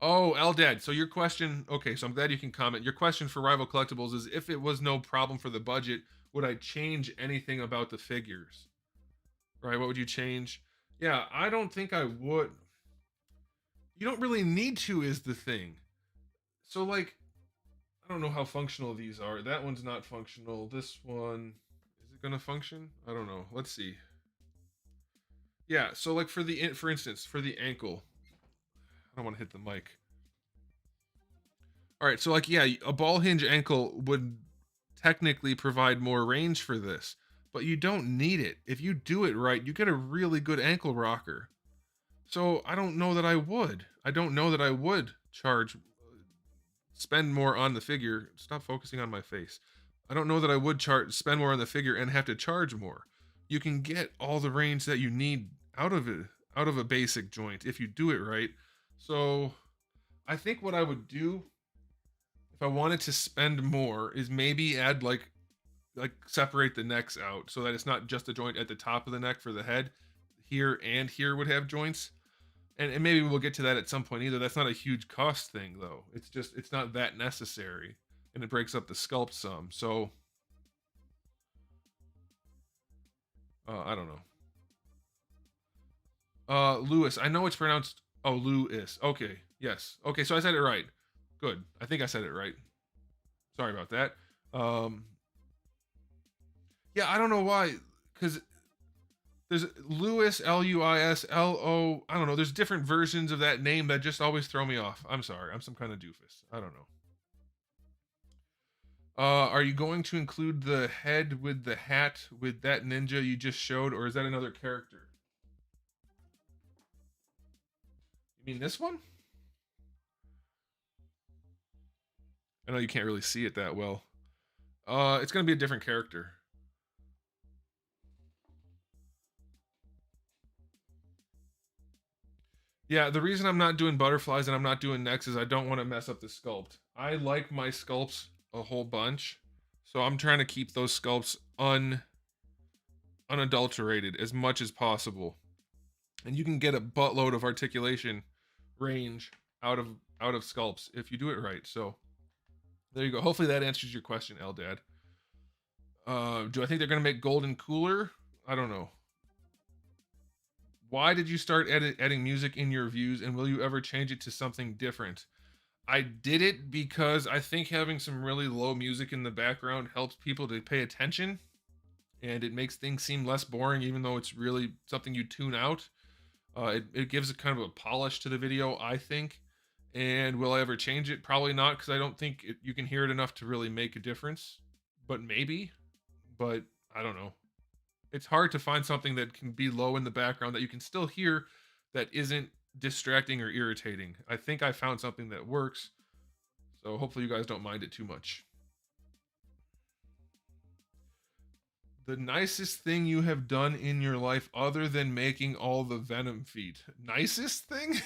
Oh, Eldad. So your question, okay, so I'm glad you can comment. Your question for Rival Collectibles is if it was no problem for the budget, would I change anything about the figures? Right? What would you change? Yeah, I don't think I would. You don't really need to, is the thing. So, like, I don't know how functional these are. That one's not functional. This one, is it going to function? I don't know. Let's see. Yeah, so like for instance, for the ankle, I don't want to hit the mic. All right, so like yeah, a ball hinge ankle would technically provide more range for this, but you don't need it. If you do it right, you get a really good ankle rocker. So I don't know that I would. I don't know that I would spend more on the figure. Stop focusing on my face. I don't know that I would spend more on the figure and have to charge more. You can get all the range that you need out of it, out of a basic joint if you do it right. So I think what I would do if I wanted to spend more is maybe add like separate the necks out so that it's not just a joint at the top of the neck for the head. Here and here would have joints. And maybe we'll get to that at some point either. That's not a huge cost thing though. It's not that necessary. And it breaks up the sculpt some. So I don't know. Lewis. I know it's pronounced Lewis. Okay. Yes. Okay, so I said it right. Good. I think I said it right. Sorry about that. Um yeah, I don't know why cuz There's Louis, Luis, I don't know. There's different versions of that name that just always throw me off. I'm sorry. I'm some kind of doofus. I don't know. Are you going to include the head with the hat with that ninja you just showed, or is that another character? You mean this one? I know you can't really see it that well. It's gonna be a different character. Yeah, the reason I'm not doing butterflies and I'm not doing necks is I don't want to mess up the sculpt. I like my sculpts a whole bunch, so I'm trying to keep those sculpts unadulterated as much as possible. And you can get a buttload of articulation range out of sculpts if you do it right. So there you go. Hopefully that answers your question, Eldad. Do I think they're gonna make golden cooler? I don't know. Why did you start adding music in your views, and will you ever change it to something different? I did it because I think having some really low music in the background helps people to pay attention, and it makes things seem less boring, even though it's really something you tune out. It gives a kind of a polish to the video, I think. And will I ever change it? Probably not, because I don't think you can hear it enough to really make a difference. But maybe. But I don't know. It's hard to find something that can be low in the background that you can still hear that isn't distracting or irritating. I think I found something that works. So hopefully you guys don't mind it too much. The nicest thing you have done in your life other than making all the Venom feet. Nicest thing?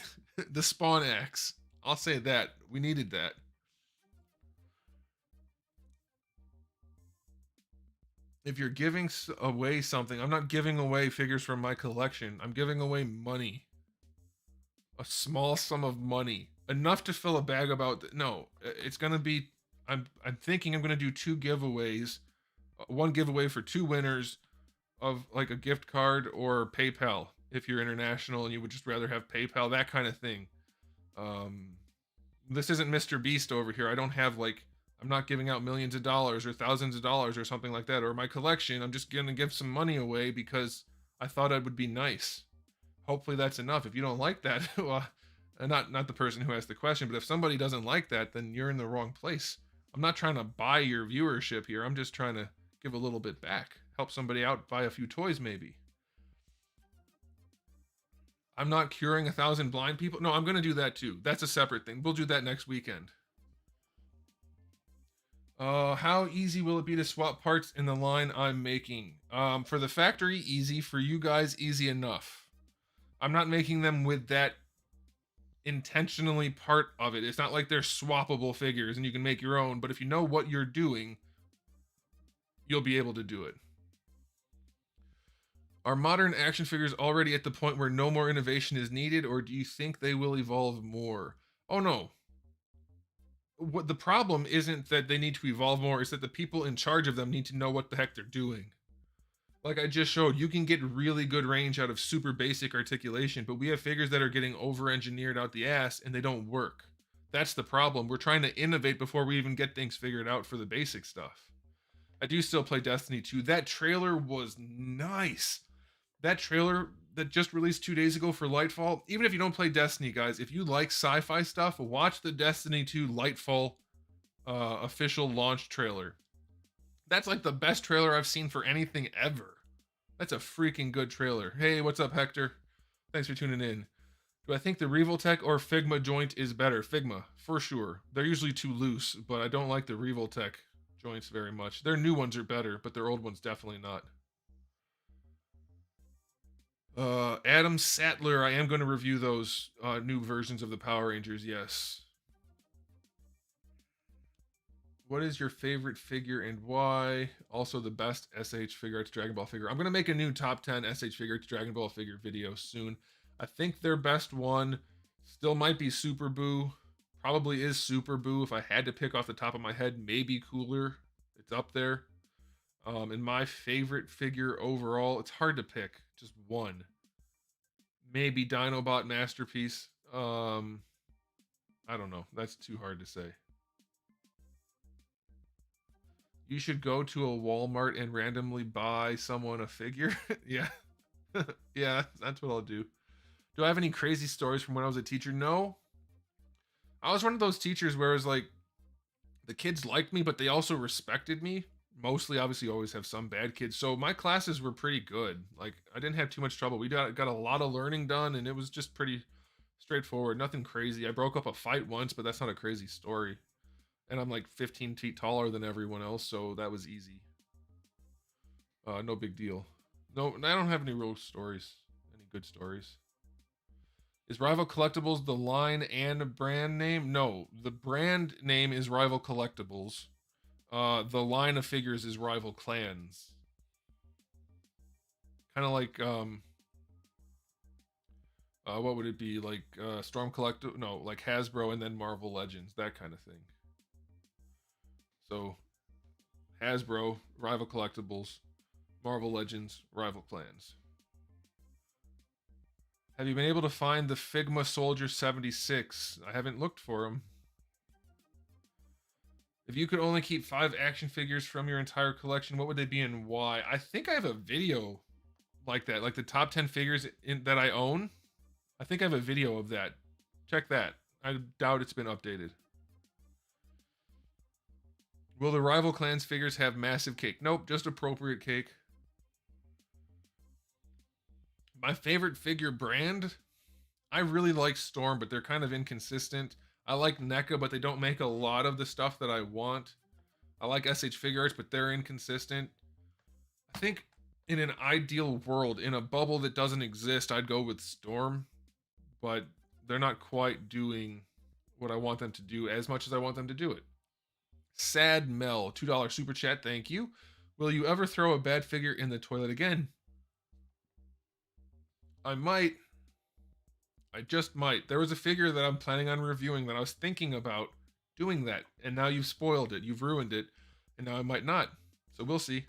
The Spawn axe. I'll say that. We needed that. If you're giving away something, I'm not giving away figures from my collection. I'm giving away money. A small sum of money. Enough to fill a bag about. No, it's going to be. I'm thinking I'm going to do 2 giveaways. One giveaway for 2 winners of like a gift card or PayPal if you're international and you would just rather have PayPal, that kind of thing. This isn't Mr. Beast over here. I don't have like, I'm not giving out millions of dollars or thousands of dollars or something like that. Or my collection, I'm just gonna give some money away because I thought it would be nice. Hopefully that's enough. If you don't like that, well, not the person who asked the question, but if somebody doesn't like that, then you're in the wrong place. I'm not trying to buy your viewership here. I'm just trying to give a little bit back. Help somebody out, buy a few toys maybe. I'm not curing 1,000 blind people. No, I'm going to do that too. That's a separate thing. We'll do that next weekend. How easy will it be to swap parts in the line I'm making? For the factory, easy. For you guys, easy enough. I'm not making them with that intentionally part of it. It's not like they're swappable figures and you can make your own, but if you know what you're doing, you'll be able to do it. Are modern action figures already at the point where no more innovation is needed, or do you think they will evolve more? Oh no. What the problem isn't that they need to evolve more, is that the people in charge of them need to know what the heck they're doing. Like I just showed, you can get really good range out of super basic articulation, but we have figures that are getting over-engineered out the ass and they don't work. That's the problem. We're trying to innovate before we even get things figured out for the basic stuff. I do still play Destiny 2. That trailer was nice. That trailer that just released 2 days ago for Lightfall, even if you don't play Destiny, guys, if you like sci-fi stuff, watch the Destiny 2 Lightfall official launch trailer. That's like the best trailer I've seen for anything ever. That's a freaking good trailer. Hey, what's up, Hector? Thanks for tuning in. Do I think the Revoltech or Figma joint is better? Figma, for sure. They're usually too loose, but I don't like the Revoltech joints very much. Their new ones are better, but their old ones definitely not. Adam Sattler, I am going to review those new versions of the Power Rangers, yes. What is your favorite figure and why? Also the best SH Figuarts Dragon Ball figure. I'm going to make a new top 10 SH Figuarts Dragon Ball figure video soon. I think their best one still might be Super Boo. Probably is Super Boo. If I had to pick off the top of my head, maybe Cooler. It's up there. And my favorite figure overall, it's hard to pick. Just one. Maybe Dinobot Masterpiece. I don't know. That's too hard to say. You should go to a Walmart and randomly buy someone a figure. Yeah. Yeah, that's what I'll do. Do I have any crazy stories from when I was a teacher? No. I was one of those teachers where it was like the kids liked me, but they also respected me. Mostly, obviously, you always have some bad kids. So my classes were pretty good. Like I didn't have too much trouble. We got a lot of learning done, and it was just pretty straightforward. Nothing crazy. I broke up a fight once, but that's not a crazy story. And I'm like 15 feet taller than everyone else, so that was easy. No big deal. No, I don't have any real stories. Any good stories? Is Rival Collectibles the line and brand name? No, the brand name is Rival Collectibles. The line of figures is Rival Clans. Kind of like what would it be like? Storm Collectible? No, like Hasbro and then Marvel Legends, that kind of thing. So Hasbro, Rival Collectibles, Marvel Legends, Rival Clans. Have you been able to find the Figma Soldier 76? I haven't looked for him. If you could only keep 5 action figures from your entire collection, what would they be and why? I think I have a video like that, like the top 10 figures that I own. I think I have a video of that. Check that. I doubt it's been updated. Will the Rival Clans figures have massive cake? Nope, just appropriate cake. My favorite figure brand? I really like Storm, but they're kind of inconsistent. I like NECA, but they don't make a lot of the stuff that I want. I like SH Figure Arts, but they're inconsistent. I think in an ideal world, in a bubble that doesn't exist, I'd go with Storm, but they're not quite doing what I want them to do as much as I want them to do it. Sad Mel, $2 super chat, thank you. Will you ever throw a bad figure in the toilet again? I might. I just might. There was a figure that I'm planning on reviewing that I was thinking about doing that, and now you've spoiled it. You've ruined it, and now I might not. So we'll see.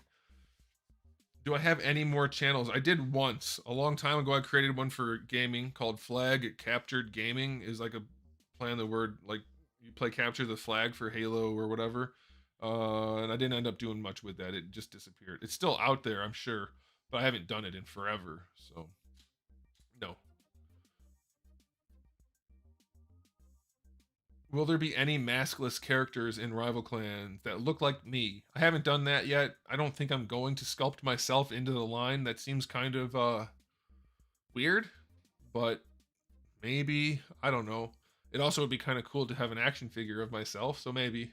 Do I have any more channels? I did once. A long time ago, I created one for gaming called Flag Captured Gaming. Is like a play on the word, like you play capture the flag for Halo or whatever. And I didn't end up doing much with that. It just disappeared. It's still out there, I'm sure, but I haven't done it in forever. So, no. Will there be any maskless characters in Rival Clan that look like me? I haven't done that yet. I don't think I'm going to sculpt myself into the line. That seems kind of weird, but maybe. I don't know. It also would be kind of cool to have an action figure of myself, so maybe.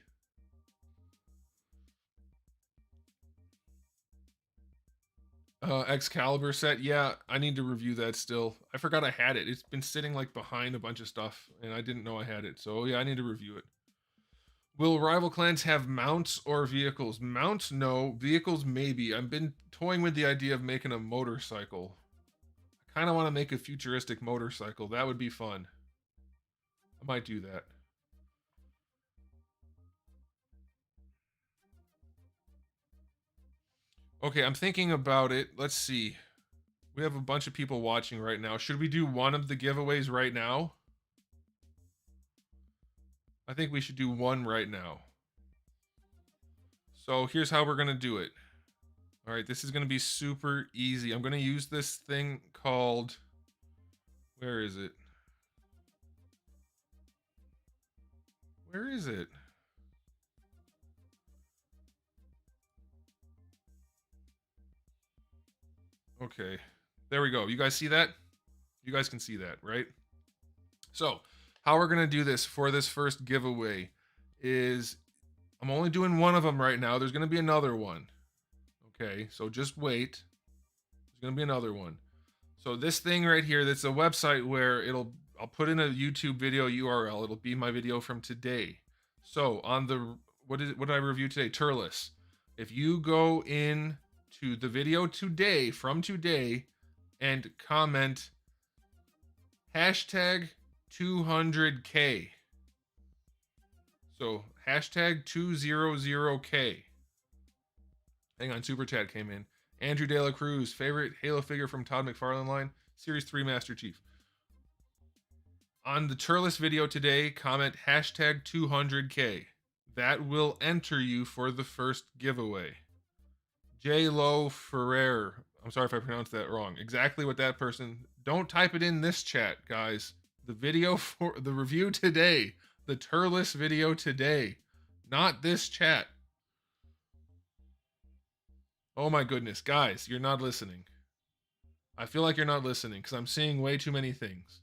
Excalibur set, yeah, I need to review that still. I forgot I had it. It's been sitting like behind a bunch of stuff, and I didn't know I had it. So yeah, I need to review it. Will rival clans have mounts or vehicles? Mounts, no. Vehicles, maybe. I've been toying with the idea of making a motorcycle. I kind of want to make a futuristic motorcycle. That would be fun. I might do that. Okay, I'm thinking about it. Let's see. We have a bunch of people watching right now. Should we do one of the giveaways right now? I think we should do one right now. So here's how we're going to do it. All right, this is going to be super easy. I'm going to use this thing called... Where is it? Where is it? Okay, there we go. You guys see that? You guys can see that, right? So, how we're going to do this for this first giveaway is I'm only doing one of them right now. There's going to be another one. Okay, so just wait. There's going to be another one. So this thing right here, that's a website where I'll put in a YouTube video URL. It'll be my video from today. So on the, what did I review today? Turles. If you go in to the video today, from today, and comment hashtag 200K. So hashtag 200K. Hang on, Super Chat came in. Andrew De La Cruz, favorite Halo figure from Todd McFarlane line, Series 3 Master Chief. On the Turles video today, comment hashtag 200K. That will enter you for the first giveaway. J. Lo Ferrer. I'm sorry if I pronounced that wrong. Exactly what that person. Don't type it in this chat, guys. The video for the review today, the Turles video today, not this chat. Oh my goodness, guys, you're not listening. I feel like you're not listening because I'm seeing way too many things.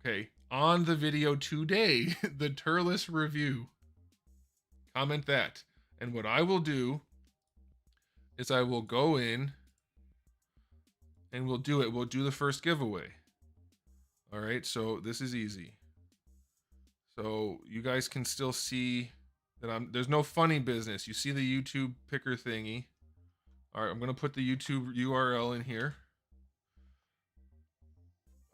Okay, on the video today, the Turles review. Comment that. And what I will do is I will go in and we'll do it. We'll do the first giveaway. All right, so this is easy. So you guys can still see that there's no funny business. You see the YouTube picker thingy. All right, I'm gonna put the YouTube URL in here.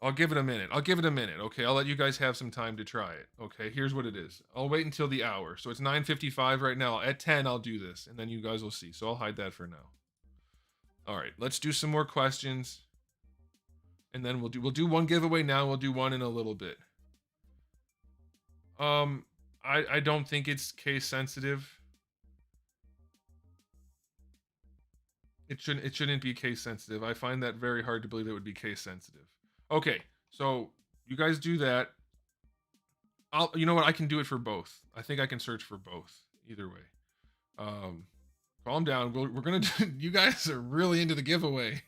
I'll give it a minute. Okay, I'll let you guys have some time to try it. Okay, here's what it is. I'll wait until the hour. So it's 9:55 right now. At 10, I'll do this, and then you guys will see. So I'll hide that for now. All right, let's do some more questions, and then we'll do one giveaway now. We'll do one in a little bit. I don't think it's case sensitive. It shouldn't be case sensitive. I find that very hard to believe it would be case sensitive. Okay, so you guys do that. You know what? I can do it for both. I think I can search for both. Either way. Calm down. We're gonna do, you guys are really into the giveaway.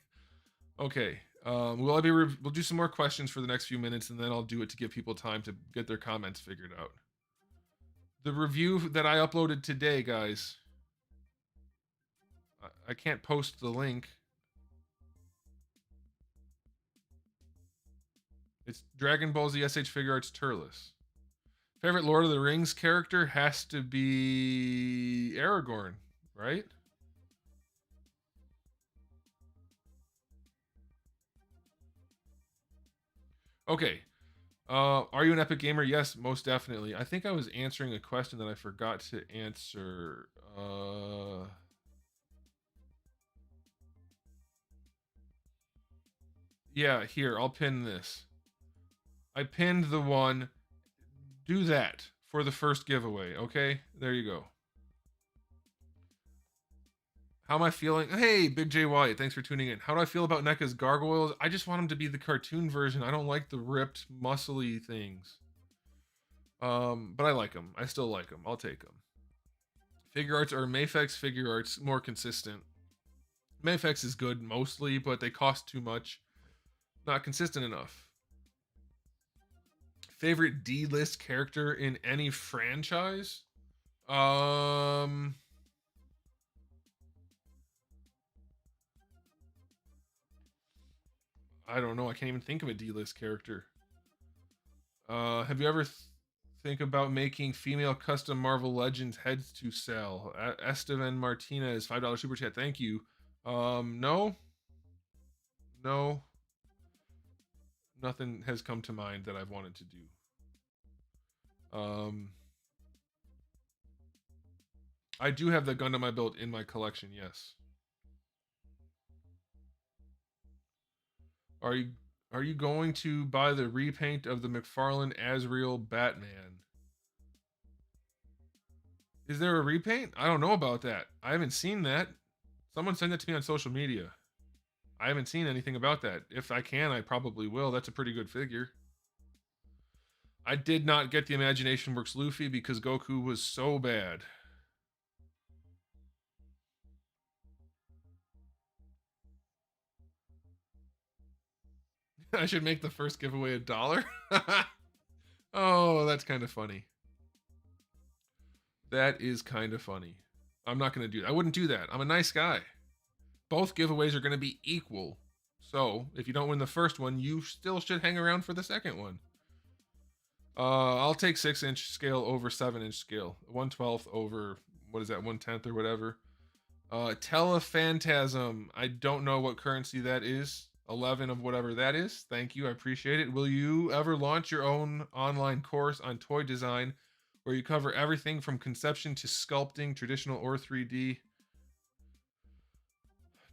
Okay. We'll do some more questions for the next few minutes, and then I'll do it to give people time to get their comments figured out. The review that I uploaded today, guys. I can't post the link. It's Dragon Ball Z SH Figure Arts Turles. Favorite Lord of the Rings character has to be Aragorn, right? Okay. Are you an Epic Gamer? Yes, most definitely. I think I was answering a question that I forgot to answer. Yeah, here, I'll pin this. I pinned the one. Do that for the first giveaway, okay? There you go. How am I feeling? Hey, Big J White, thanks for tuning in. How do I feel about NECA's gargoyles? I just want them to be the cartoon version. I don't like the ripped, muscly things. But I like them. I still like them. I'll take them. Figure arts or Mafex figure arts more consistent. Mafex is good mostly, but they cost too much. Not consistent enough. Favorite D-list character in any franchise? I don't know. I can't even think of a D-list character. Have you ever think about making female custom Marvel Legends heads to sell? Esteban Martinez, $5 super chat. Thank you. No. Nothing has come to mind that I've wanted to do. I do have the Gundam I built in my collection, yes. Are you going to buy the repaint of the McFarlane Azrael Batman? Is there a repaint? I don't know about that. I haven't seen that. Someone send it to me on social media. I haven't seen anything about that. If I can, I probably will. That's a pretty good figure. I did not get the Imagination Works Luffy because Goku was so bad. I should make the first giveaway $1. Oh, that's kind of funny. That is kind of funny. I'm not going to do that. I wouldn't do that. I'm a nice guy. Both giveaways are going to be equal. So if you don't win the first one, you still should hang around for the second one. I'll take 6-inch scale over 7-inch scale. 1/12 over, what is that, 1/10 or whatever. Telephantasm. I don't know what currency that is. 11 of whatever that is. Thank you. I appreciate it. Will you ever launch your own online course on toy design where you cover everything from conception to sculpting, traditional or 3D,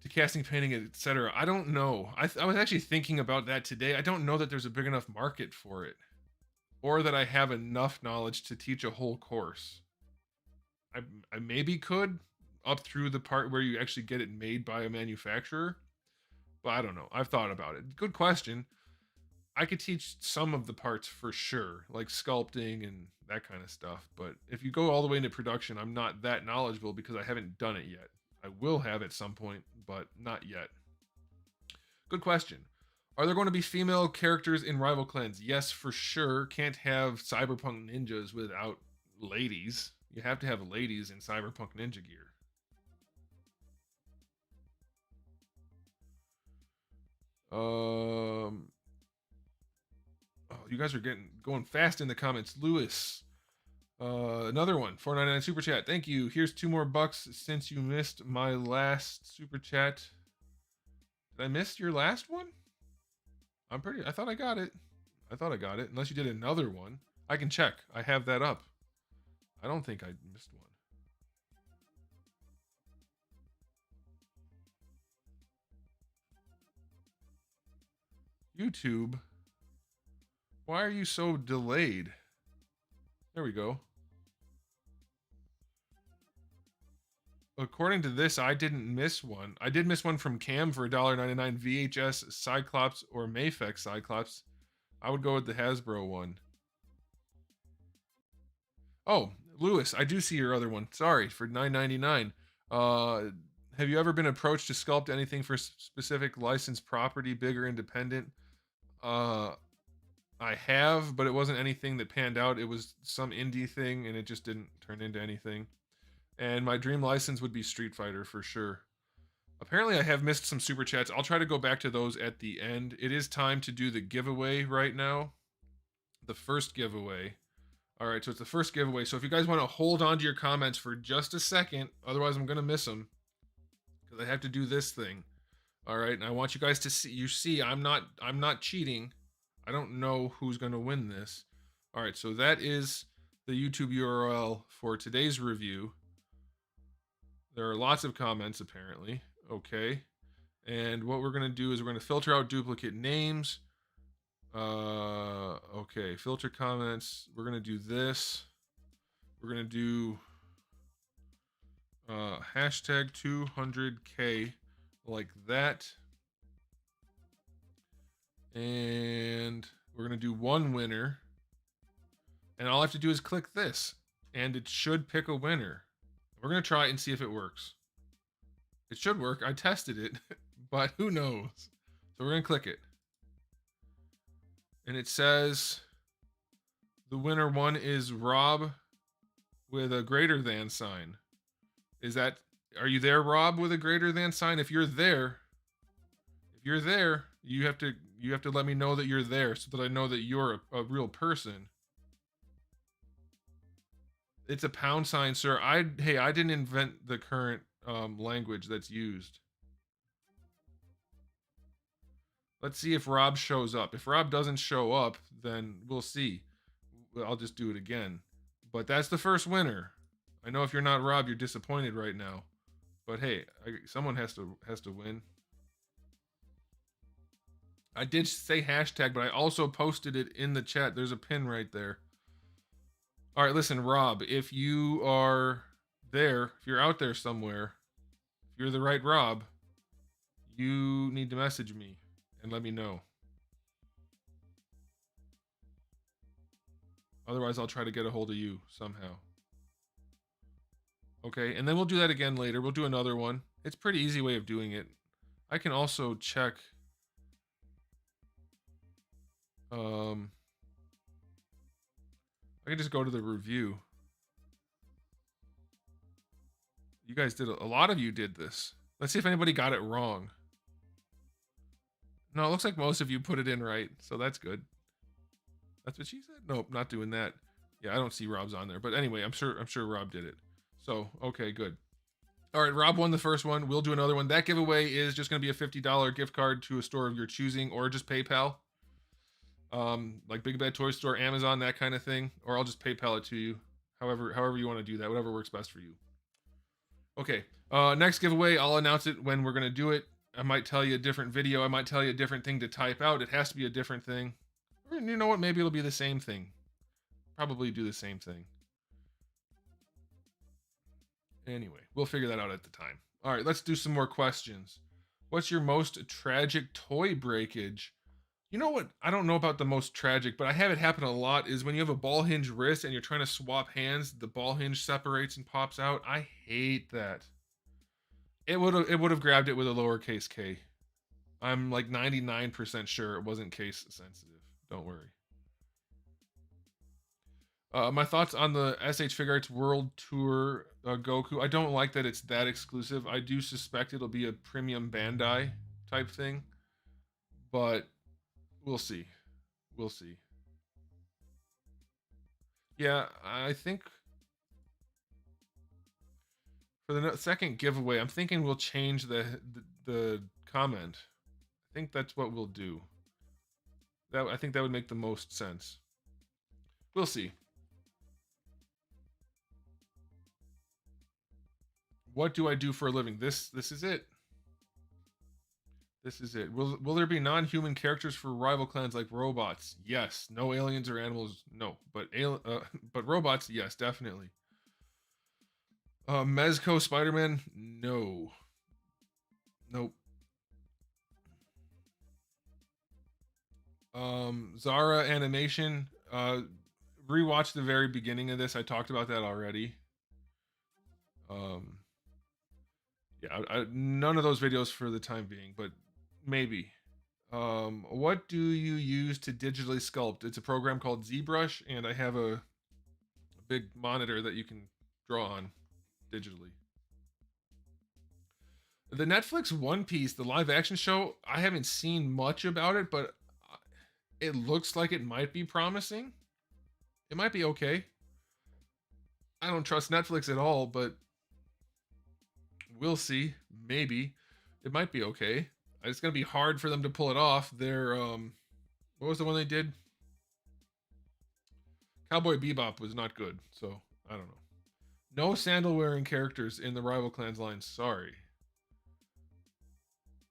to casting, painting, etc.? I don't know. I was actually thinking about that today. I don't know that there's a big enough market for it, or that I have enough knowledge to teach a whole course. I maybe could, up through the part where you actually get it made by a manufacturer. But I don't know. I've thought about it. Good question. I could teach some of the parts for sure, like sculpting and that kind of stuff. But if you go all the way into production, I'm not that knowledgeable because I haven't done it yet. I will have at some point, but not yet. Good question. Are there going to be female characters in Rival Clans? Yes, for sure. Can't have cyberpunk ninjas without ladies. You have to have ladies in cyberpunk ninja gear. Oh, you guys are going fast in the comments. Lewis, another one. $4.99 super chat. Thank you. Here's $2 since you missed my last super chat. Did I miss your last one? I thought I got it. Unless you did another one. I can check. I have that up. I don't think I missed one. YouTube. Why are you so delayed? There we go. According to this, I didn't miss one. I did miss one from Cam for $1.99. VHS Cyclops or Mayfex Cyclops. I would go with the Hasbro one. Oh, Lewis, I do see your other one. Sorry, for $9.99. Have you ever been approached to sculpt anything for specific licensed property, big or independent? I have, but it wasn't anything that panned out. It was some indie thing, and it just didn't turn into anything. And my dream license would be Street Fighter for sure. Apparently, I have missed some super chats. I'll try to go back to those at the end. It is time to do the giveaway right now. The first giveaway. All right, so it's the first giveaway. So if you guys want to hold on to your comments for just a second, otherwise I'm going to miss them because I have to do this thing. All right, and I want you guys to see. You see, I'm not cheating. I don't know who's going to win this. All right, so that is the YouTube URL for today's review. There are lots of comments apparently. Okay, and what we're going to do is we're going to filter out duplicate names. Okay, filter comments. We're going to do this. We're going to do hashtag 200K like that. And we're going to do one winner. And all I have to do is click this. And it should pick a winner. We're going to try it and see if it works. It should work. I tested it, but who knows? So we're going to click it. And it says the winner one is Rob with a greater than sign. Are you there, Rob, with a greater than sign? If you're there, you have to let me know that you're there so that I know that you're a real person. It's a pound sign, sir. I didn't invent the current language that's used. Let's see if Rob shows up. If Rob doesn't show up, then we'll see. I'll just do it again. But that's the first winner. I know if you're not Rob, you're disappointed right now. But hey, someone has to win. I did say hashtag, but I also posted it in the chat. There's a pin right there. All right, listen, Rob, if you are there, if you're out there somewhere, if you're the right Rob, you need to message me and let me know. Otherwise, I'll try to get a hold of you somehow. Okay, and then we'll do that again later. We'll do another one. It's a pretty easy way of doing it. I can also check. I can just go to the review. You guys did a lot of you did this. Let's see if anybody got it wrong. No, it looks like most of you put it in right, so that's good. That's what she said? Nope, not doing that. Yeah, I don't see Rob's on there. But anyway, I'm sure Rob did it. So, okay, good. All right, Rob won the first one. We'll do another one. That giveaway is just going to be a $50 gift card to a store of your choosing, or just PayPal. Like Big Bad Toy Store, Amazon, that kind of thing. Or I'll just PayPal it to you. However you want to do that. Whatever works best for you. Okay, next giveaway, I'll announce it when we're going to do it. I might tell you a different video. I might tell you a different thing to type out. It has to be a different thing. Or you know what? Maybe it'll be the same thing. Probably do the same thing. Anyway, we'll figure that out at the time. All right, let's do some more questions. What's your most tragic toy breakage? You know what? I don't know about the most tragic, but I have it happen a lot is when you have a ball hinge wrist and you're trying to swap hands, the ball hinge separates and pops out. I hate that. It would have grabbed it with a lowercase k. I'm like 99% sure it wasn't case sensitive. Don't worry. My thoughts on the SH Figure Arts World Tour Goku. I don't like that it's that exclusive. I do suspect it'll be a premium Bandai type thing, but we'll see. We'll see. Yeah, I think for the second giveaway, I'm thinking we'll change the comment. I think that's what we'll do. That I think that would make the most sense. We'll see. What do I do for a living? This is it. This is it. Will there be non-human characters for rival clans like robots? Yes. No aliens or animals? No. But robots? Yes, definitely. Mezco Spider-Man? No. Nope. Zara animation. Rewatch the very beginning of this. I talked about that already. Yeah, none of those videos for the time being, but maybe. What do you use to digitally sculpt? It's a program called ZBrush, and I have a big monitor that you can draw on digitally. The Netflix One Piece, the live action show, I haven't seen much about it, but it looks like it might be promising. It might be okay. I don't trust Netflix at all, but we'll see. Maybe. It might be okay. It's gonna be hard for them to pull it off. Their what was the one they did? Cowboy Bebop was not good, so I don't know. No sandal wearing characters in the rival clans line. Sorry.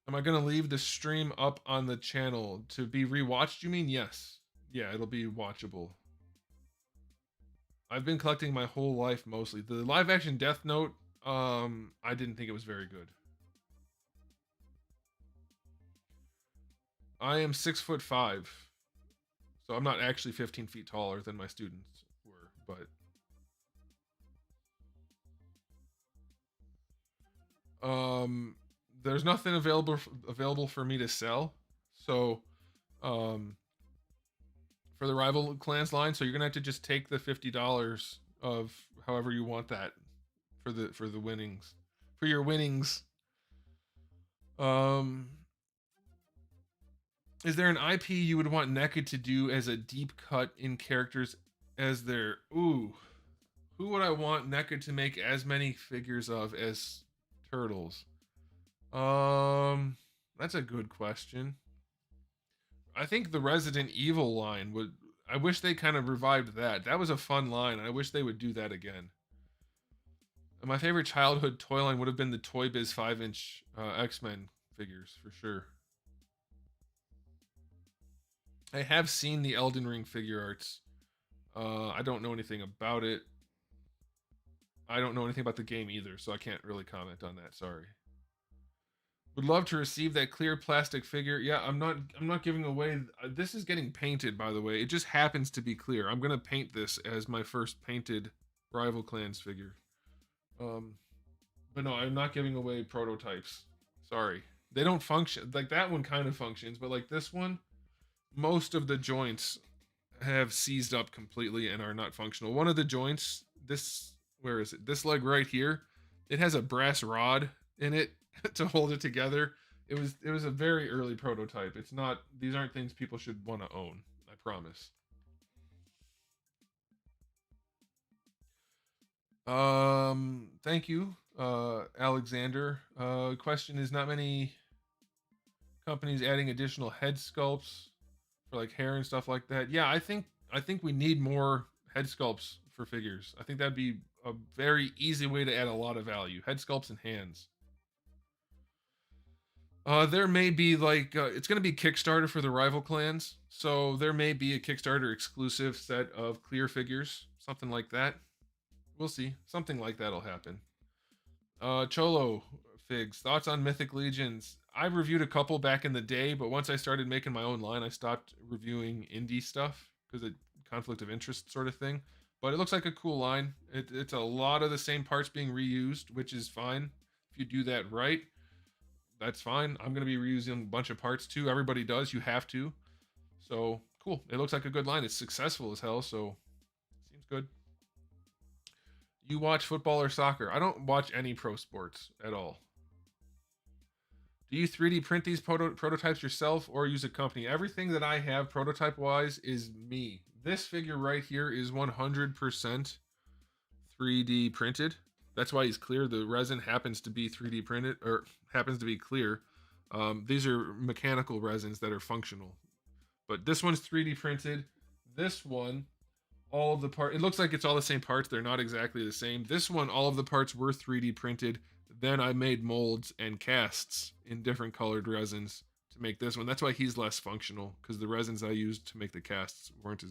Am I gonna leave the stream up on the channel to be rewatched? You mean yes? Yeah, it'll be watchable. I've been collecting my whole life mostly. The live action Death Note, I didn't think it was very good. I am 6'5", so I'm not actually 15 feet taller than my students were, but there's nothing available for me to sell. So for the rival clans line, so you're gonna have to just take the $50 of however you want that for the winnings, for your winnings. Is there an IP you would want NECA to do as a deep cut in characters as their who would I want NECA to make as many figures of as Turtles? That's a good question. I think the Resident Evil line would. I wish they kind of revived that. That was a fun line. I wish they would do that again. My favorite childhood toy line would have been the Toy Biz 5-inch X-Men figures for sure. I have seen the Elden Ring figure arts. I don't know anything about it. I don't know anything about the game either, so I can't really comment on that. Sorry. Would love to receive that clear plastic figure. Yeah, I'm not giving away. This is getting painted, by the way. It just happens to be clear. I'm gonna paint this as my first painted rival clans figure. But no, I'm not giving away prototypes. Sorry, they don't function. Like that one kind of functions, but like this one, most of the joints have seized up completely and are not functional. One of the joints, where is it? This leg right here, it has a brass rod in it to hold it together. It was a very early prototype. It's not. These aren't things people should want to own. I promise. Thank you, Alexander. Question is: not many companies adding additional head sculpts for like hair and stuff like that. Yeah, I think we need more head sculpts for figures. I think that'd be a very easy way to add a lot of value. Head sculpts and hands. There may be like it's gonna be Kickstarter for the rival clans, so there may be a Kickstarter exclusive set of clear figures, something like that. We'll see. Something like that'll happen. Cholo Figs, thoughts on Mythic Legions? I reviewed a couple back in the day, but once I started making my own line, I stopped reviewing indie stuff because it conflict of interest sort of thing. But it looks like a cool line. It's a lot of the same parts being reused, which is fine. If you do that right, that's fine. I'm going to be reusing a bunch of parts too. Everybody does. You have to. So cool. It looks like a good line. It's successful as hell, so seems good. You watch football or soccer? I don't watch any pro sports at all. Do you 3D print these prototypes yourself or use a company? Everything that I have prototype wise is me. This figure right here is 100% 3D printed. That's why he's clear. The resin happens to be 3D printed or happens to be clear. These are mechanical resins that are functional. But this one's 3D printed. This one, all of the parts, it looks like it's all the same parts. They're not exactly the same. This one, all of the parts were 3D printed. Then I made molds and casts in different colored resins to make this one. That's why he's less functional, because the resins I used to make the casts weren't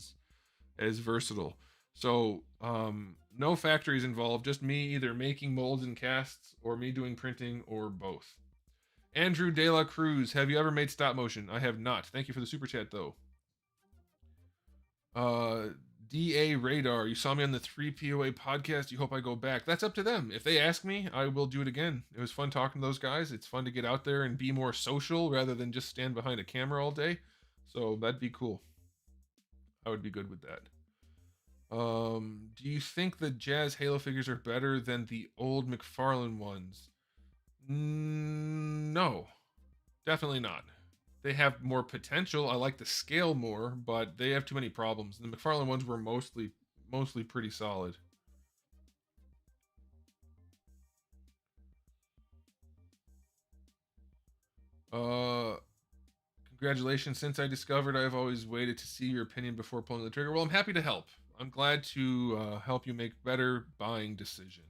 as versatile. So no factories involved, just me either making molds and casts or me doing printing or both. Andrew De La Cruz, have you ever made stop motion? I have not. Thank you for the super chat though. DA Radar, you saw me on the 3POA podcast. You hope I go back. That's up to them. If they ask me, I will do it again. It was fun talking to those guys. It's fun to get out there and be more social rather than just stand behind a camera all day. So that'd be cool. I would be good with that. Do you think the Jazz Halo figures are better than the old McFarlane ones? No, definitely not. They have more potential. I like the scale more, but they have too many problems. The McFarlane ones were mostly pretty solid. Congratulations. Since I discovered, I've always waited to see your opinion before pulling the trigger. Well, I'm happy to help. I'm glad to help you make better buying decisions.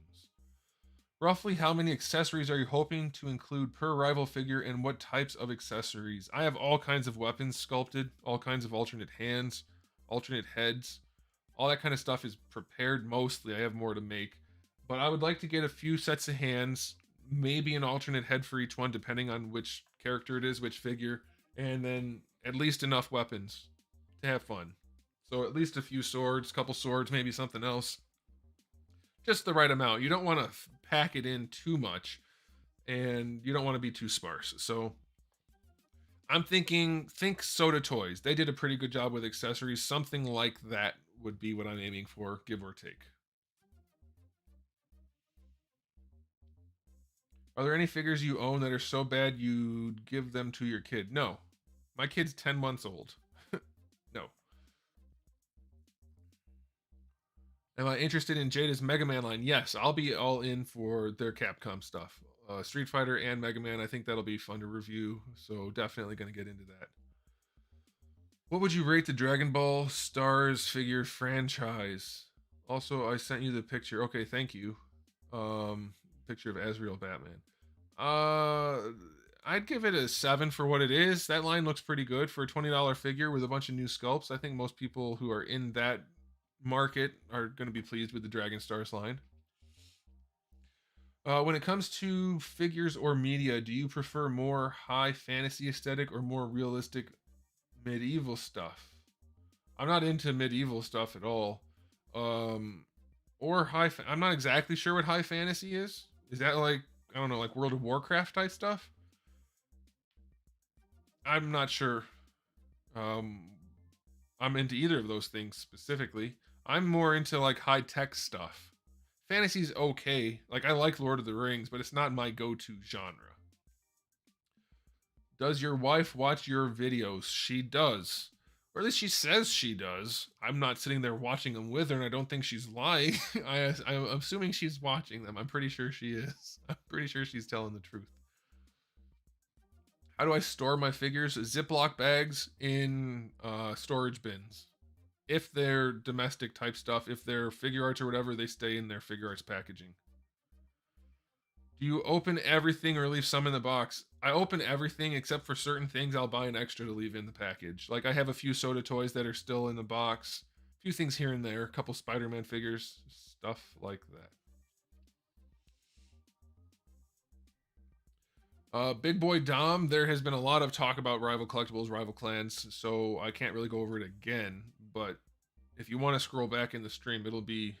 Roughly how many accessories are you hoping to include per rival figure, and what types of accessories? I have all kinds of weapons sculpted, all kinds of alternate hands, alternate heads. All that kind of stuff is prepared mostly. I have more to make. But I would like to get a few sets of hands, maybe an alternate head for each one, depending on which character it is, which figure, and then at least enough weapons to have fun. So at least a few swords, couple swords, maybe something else. Just the right amount. You don't want to pack it in too much, and you don't want to be too sparse. So I'm thinking, think Soda Toys. They did a pretty good job with accessories. Something like that would be what I'm aiming for, give or take. Are there any figures you own that are so bad you'd give them to your kid? No. My kid's 10 months old. No. Am I interested in Jada's Mega Man line? Yes, I'll be all in for their Capcom stuff. Street Fighter and Mega Man, I think that'll be fun to review. So definitely going to get into that. What would you rate the Dragon Ball Stars figure franchise? Also, I sent you the picture. Okay, thank you. Picture of Azrael Batman. I'd give it a 7 for what it is. That line looks pretty good for a $20 figure with a bunch of new sculpts. I think most people who are in that market are going to be pleased with the Dragon Stars line. When it comes to figures or media, do you prefer more high fantasy aesthetic or more realistic medieval stuff? I'm not into medieval stuff at all. Or I'm not exactly sure what high fantasy is. Is that like, I don't know, like World of Warcraft type stuff? I'm not sure. I'm into either of those things specifically. I'm more into like high tech stuff. Fantasy's okay. Like I like Lord of the Rings, but it's not my go-to genre. Does your wife watch your videos? She does. Or at least she says she does. I'm not sitting there watching them with her, and I don't think she's lying. I'm assuming she's watching them. I'm pretty sure she is. I'm pretty sure she's telling the truth. How do I store my figures? Ziploc bags in storage bins. If they're domestic type stuff, if they're figure arts or whatever, they stay in their figure arts packaging. Do you open everything or leave some in the box? I open everything except for certain things I'll buy an extra to leave in the package. Like I have a few Soda Toys that are still in the box. A few things here and there. A couple Spider-Man figures. Stuff like that. Big Boy Dom, there has been a lot of talk about rival collectibles, rival clans, so I can't really go over it again. But if you want to scroll back in the stream, it'll be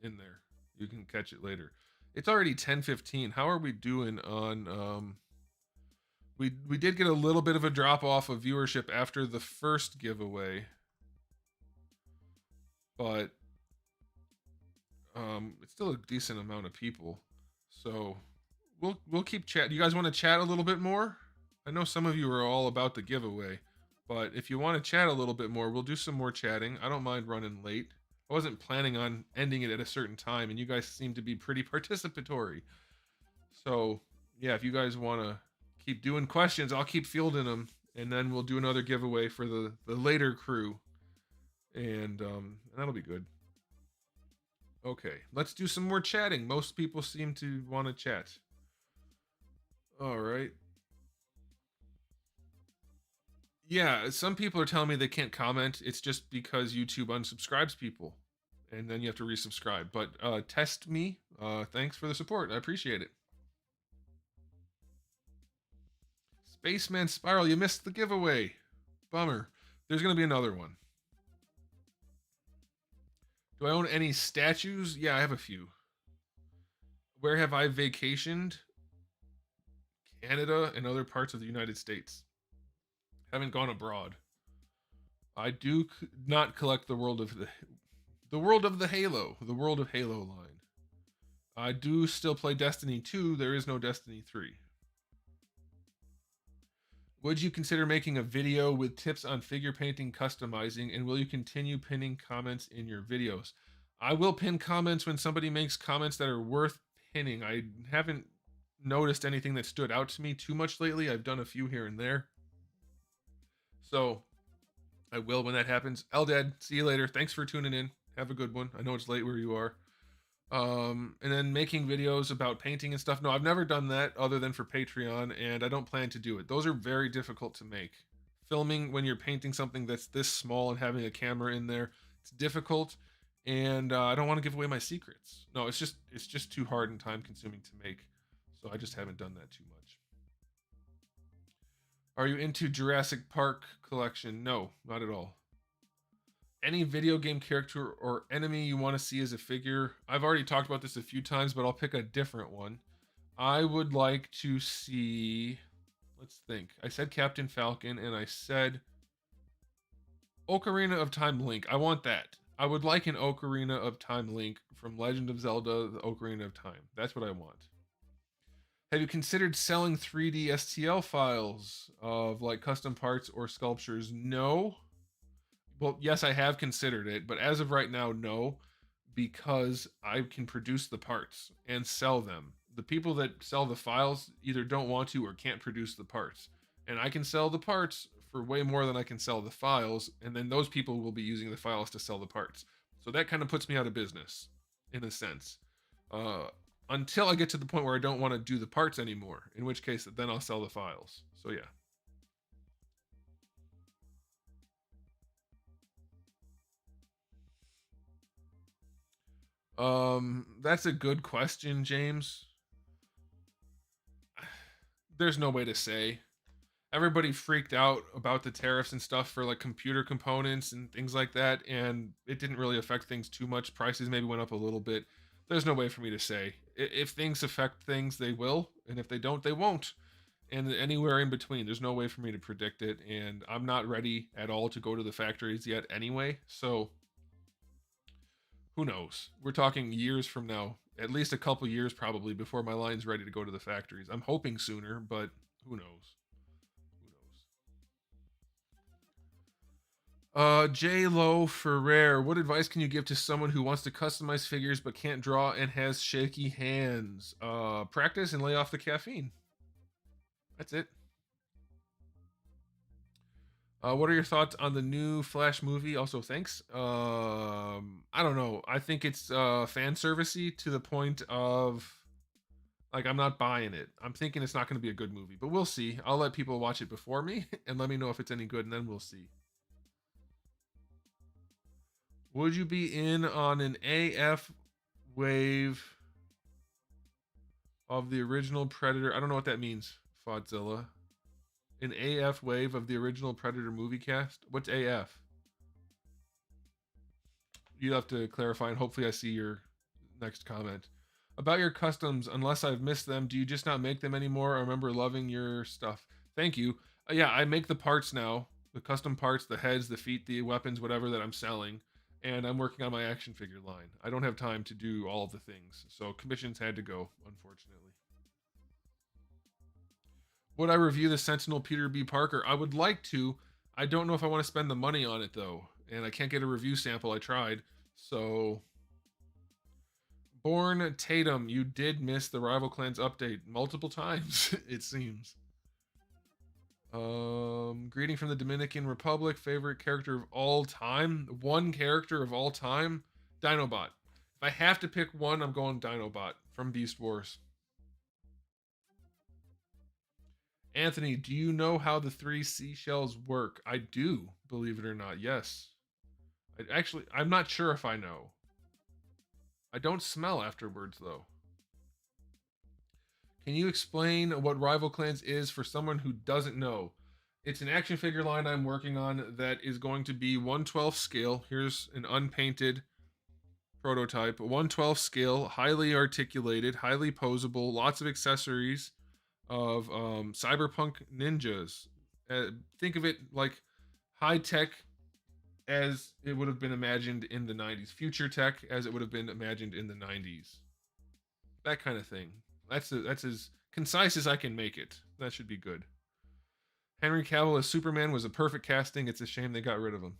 in there. You can catch it later. It's already 10:15. How are we doing on we did get a little bit of a drop off of viewership after the first giveaway. But it's still a decent amount of people. So we'll keep chat. You guys want to chat a little bit more? I know some of you are all about the giveaway, but if you want to chat a little bit more, we'll do some more chatting. I don't mind running late. I wasn't planning on ending it at a certain time, and you guys seem to be pretty participatory. So yeah, if you guys want to keep doing questions, I'll keep fielding them, and then we'll do another giveaway for the later crew, and that'll be good. Okay, let's do some more chatting. Most people seem to want to chat. All right. Yeah, some people are telling me they can't comment. It's just because YouTube unsubscribes people, and then you have to resubscribe. But test me. Thanks for the support. I appreciate it. Spaceman Spiral, you missed the giveaway. Bummer. There's going to be another one. Do I own any statues? Yeah, I have a few. Where have I vacationed? Canada and other parts of the United States. Haven't gone abroad. I do not collect the world of the world of the Halo, the world of Halo line. I do still play Destiny 2. There is no Destiny 3. Would you consider making a video with tips on figure painting, customizing, and will you continue pinning comments in your videos? I will pin comments when somebody makes comments that are worth pinning. I haven't noticed anything that stood out to me too much lately. I've done a few here and there. So I will when that happens. Eldad, see you later. Thanks for tuning in. Have a good one. I know it's late where you are. And then making videos about painting and stuff. No, I've never done that other than for Patreon, and I don't plan to do it. Those are very difficult to make. Filming when you're painting something that's this small and having a camera in there, it's difficult, and I don't want to give away my secrets. No, it's just too hard and time consuming to make, so I just haven't done that too much. Are you into Jurassic Park collection? No, not at all. Any video game character or enemy you want to see as a figure? I've already talked about this a few times, but I'll pick a different one. I would like to see, let's think. I said Captain Falcon, and I said Ocarina of Time Link. I want that. I would like an Ocarina of Time Link from Legend of Zelda, the Ocarina of Time. That's what I want. Have you considered selling 3D STL files of like custom parts or sculptures? No. Well, yes, I have considered it, but as of right now, no, because I can produce the parts and sell them. The people that sell the files either don't want to or can't produce the parts. And I can sell the parts for way more than I can sell the files, and then those people will be using the files to sell the parts. So that kind of puts me out of business, in a sense. Until I get to the point where I don't want to do the parts anymore, in which case then I'll sell the files. So yeah. That's a good question, James. There's no way to say. Everybody freaked out about the tariffs and stuff for like computer components and things like that, and it didn't really affect things too much. Prices maybe went up a little bit. There's no way for me to say. If things affect things, they will, and if they don't, they won't. And anywhere in between, there's no way for me to predict it, and I'm not ready at all to go to the factories yet anyway, so who knows? We're talking years from now, at least a couple years probably before my line's ready to go to the factories. I'm hoping sooner, but who knows? J Lo Ferrer, what advice can you give to someone who wants to customize figures but can't draw and has shaky hands? Practice and lay off the caffeine. That's it. What are your thoughts on the new Flash movie? Also, thanks. I don't know. I think it's fan servicey to the point of like I'm not buying it. I'm thinking it's not going to be a good movie, but we'll see. I'll let people watch it before me and let me know if it's any good, and then we'll see. Would you be in on an AF wave of the original Predator? I don't know what that means. Fodzilla. An AF wave of the original Predator movie cast. What's AF? You have to clarify, and hopefully I see your next comment. About your customs, unless I've missed them, do you just not make them anymore? I remember loving your stuff. Thank you. Yeah, I make the parts now. The custom parts, the heads, the feet, the weapons, whatever that I'm selling. And I'm working on my action figure line. I don't have time to do all of the things. So commissions had to go, unfortunately. Would I review the Sentinel Peter B. Parker? I would like to. I don't know if I want to spend the money on it, though. And I can't get a review sample. I tried. So, Born Tatum, you did miss the Rival Clans update multiple times, it seems. Greeting from the Dominican Republic. Favorite character of all time? One character of all time? Dinobot. If I have to pick one, I'm going Dinobot from Beast Wars. Anthony, do you know how the 3 seashells work? I do, believe it or not. Yes. I'm not sure if I know. I don't smell afterwards, though. Can you explain what Rival Clans is for someone who doesn't know? It's an action figure line I'm working on that is going to be 1/12 scale. Here's an unpainted prototype. 1/12 scale, highly articulated, highly posable, lots of accessories of cyberpunk ninjas. Think of it like high tech as it would have been imagined in the 90s, future tech as it would have been imagined in the 90s. That kind of thing. That's as concise as I can make it. That should be good. Henry Cavill as Superman was a perfect casting. It's a shame they got rid of him.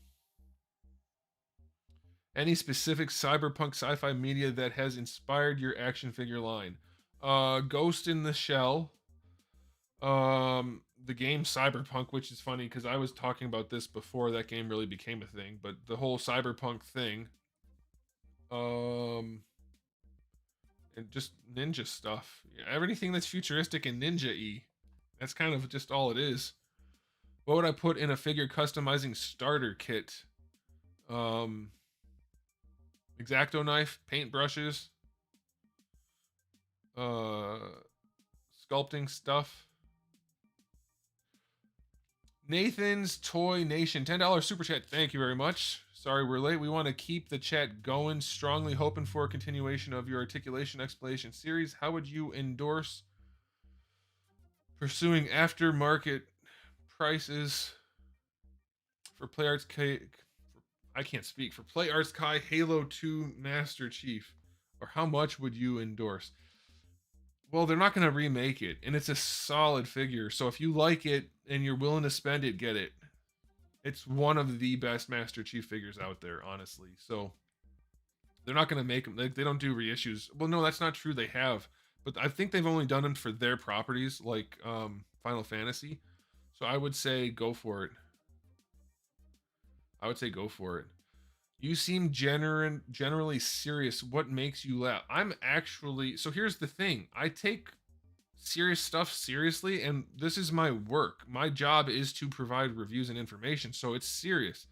Any specific cyberpunk sci-fi media that has inspired your action figure line? Ghost in the Shell. The game Cyberpunk, which is funny because I was talking about this before that game really became a thing, but the whole Cyberpunk thing. And just ninja stuff. Everything that's futuristic and ninja-y. That's kind of just all it is. What would I put in a figure customizing starter kit? X-Acto knife, paint brushes, sculpting stuff. Nathan's Toy Nation, $10 super chat. Thank you very much. Sorry we're late. We want to keep the chat going. Strongly hoping for a continuation of your articulation explanation series. How would you endorse pursuing aftermarket prices for Play Arts K? I can't speak. For Play Arts Kai Halo 2 Master Chief. Or how much would you endorse? Well, they're not going to remake it, and it's a solid figure. So if you like it and you're willing to spend it, get it. It's one of the best Master Chief figures out there, honestly. So they're not going to make them. They don't do reissues. Well, no, that's not true. They have, but I think they've only done them for their properties, like Final Fantasy. So I would say go for it. I would say go for it. You seem generally serious. What makes you laugh? I'm actually, so here's the thing. I take serious stuff seriously, and this is my work. My job is to provide reviews and information, so it's serious.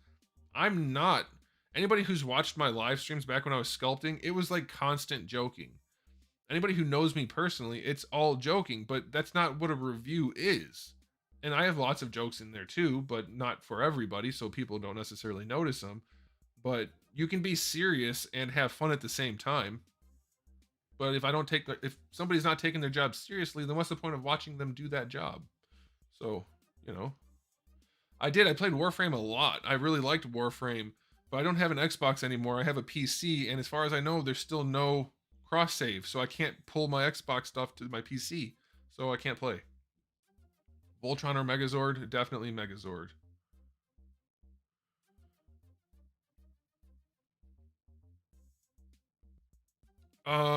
I'm not, anybody who's watched my live streams back when I was sculpting, it was like constant joking. Anybody who knows me personally, it's all joking, but that's not what a review is. And I have lots of jokes in there too, but not for everybody, so people don't necessarily notice them. But you can be serious and have fun at the same time. But if somebody's not taking their job seriously, then what's the point of watching them do that job? So, I played Warframe a lot. I really liked Warframe, but I don't have an Xbox anymore. I have a PC, and as far as I know, there's still no cross save, so I can't pull my Xbox stuff to my PC, so I can't play. Voltron or Megazord? Definitely Megazord.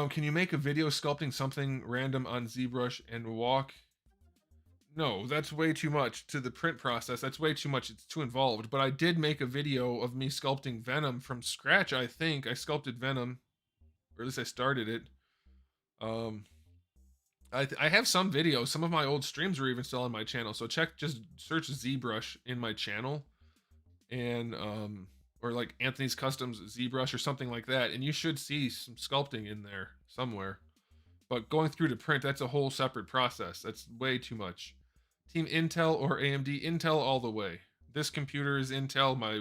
Can you make a video sculpting something random on ZBrush and walk? No, that's way too much to the print process. That's way too much. It's too involved. But I did make a video of me sculpting Venom from scratch, I think. I sculpted Venom, or at least I started it. I have some videos. Some of my old streams are even still on my channel. So just search ZBrush in my channel, and or like Anthony's Customs ZBrush or something like that, and you should see some sculpting in there somewhere. But going through to print, that's a whole separate process. That's way too much. Team Intel or AMD? Intel all the way. This computer is Intel. My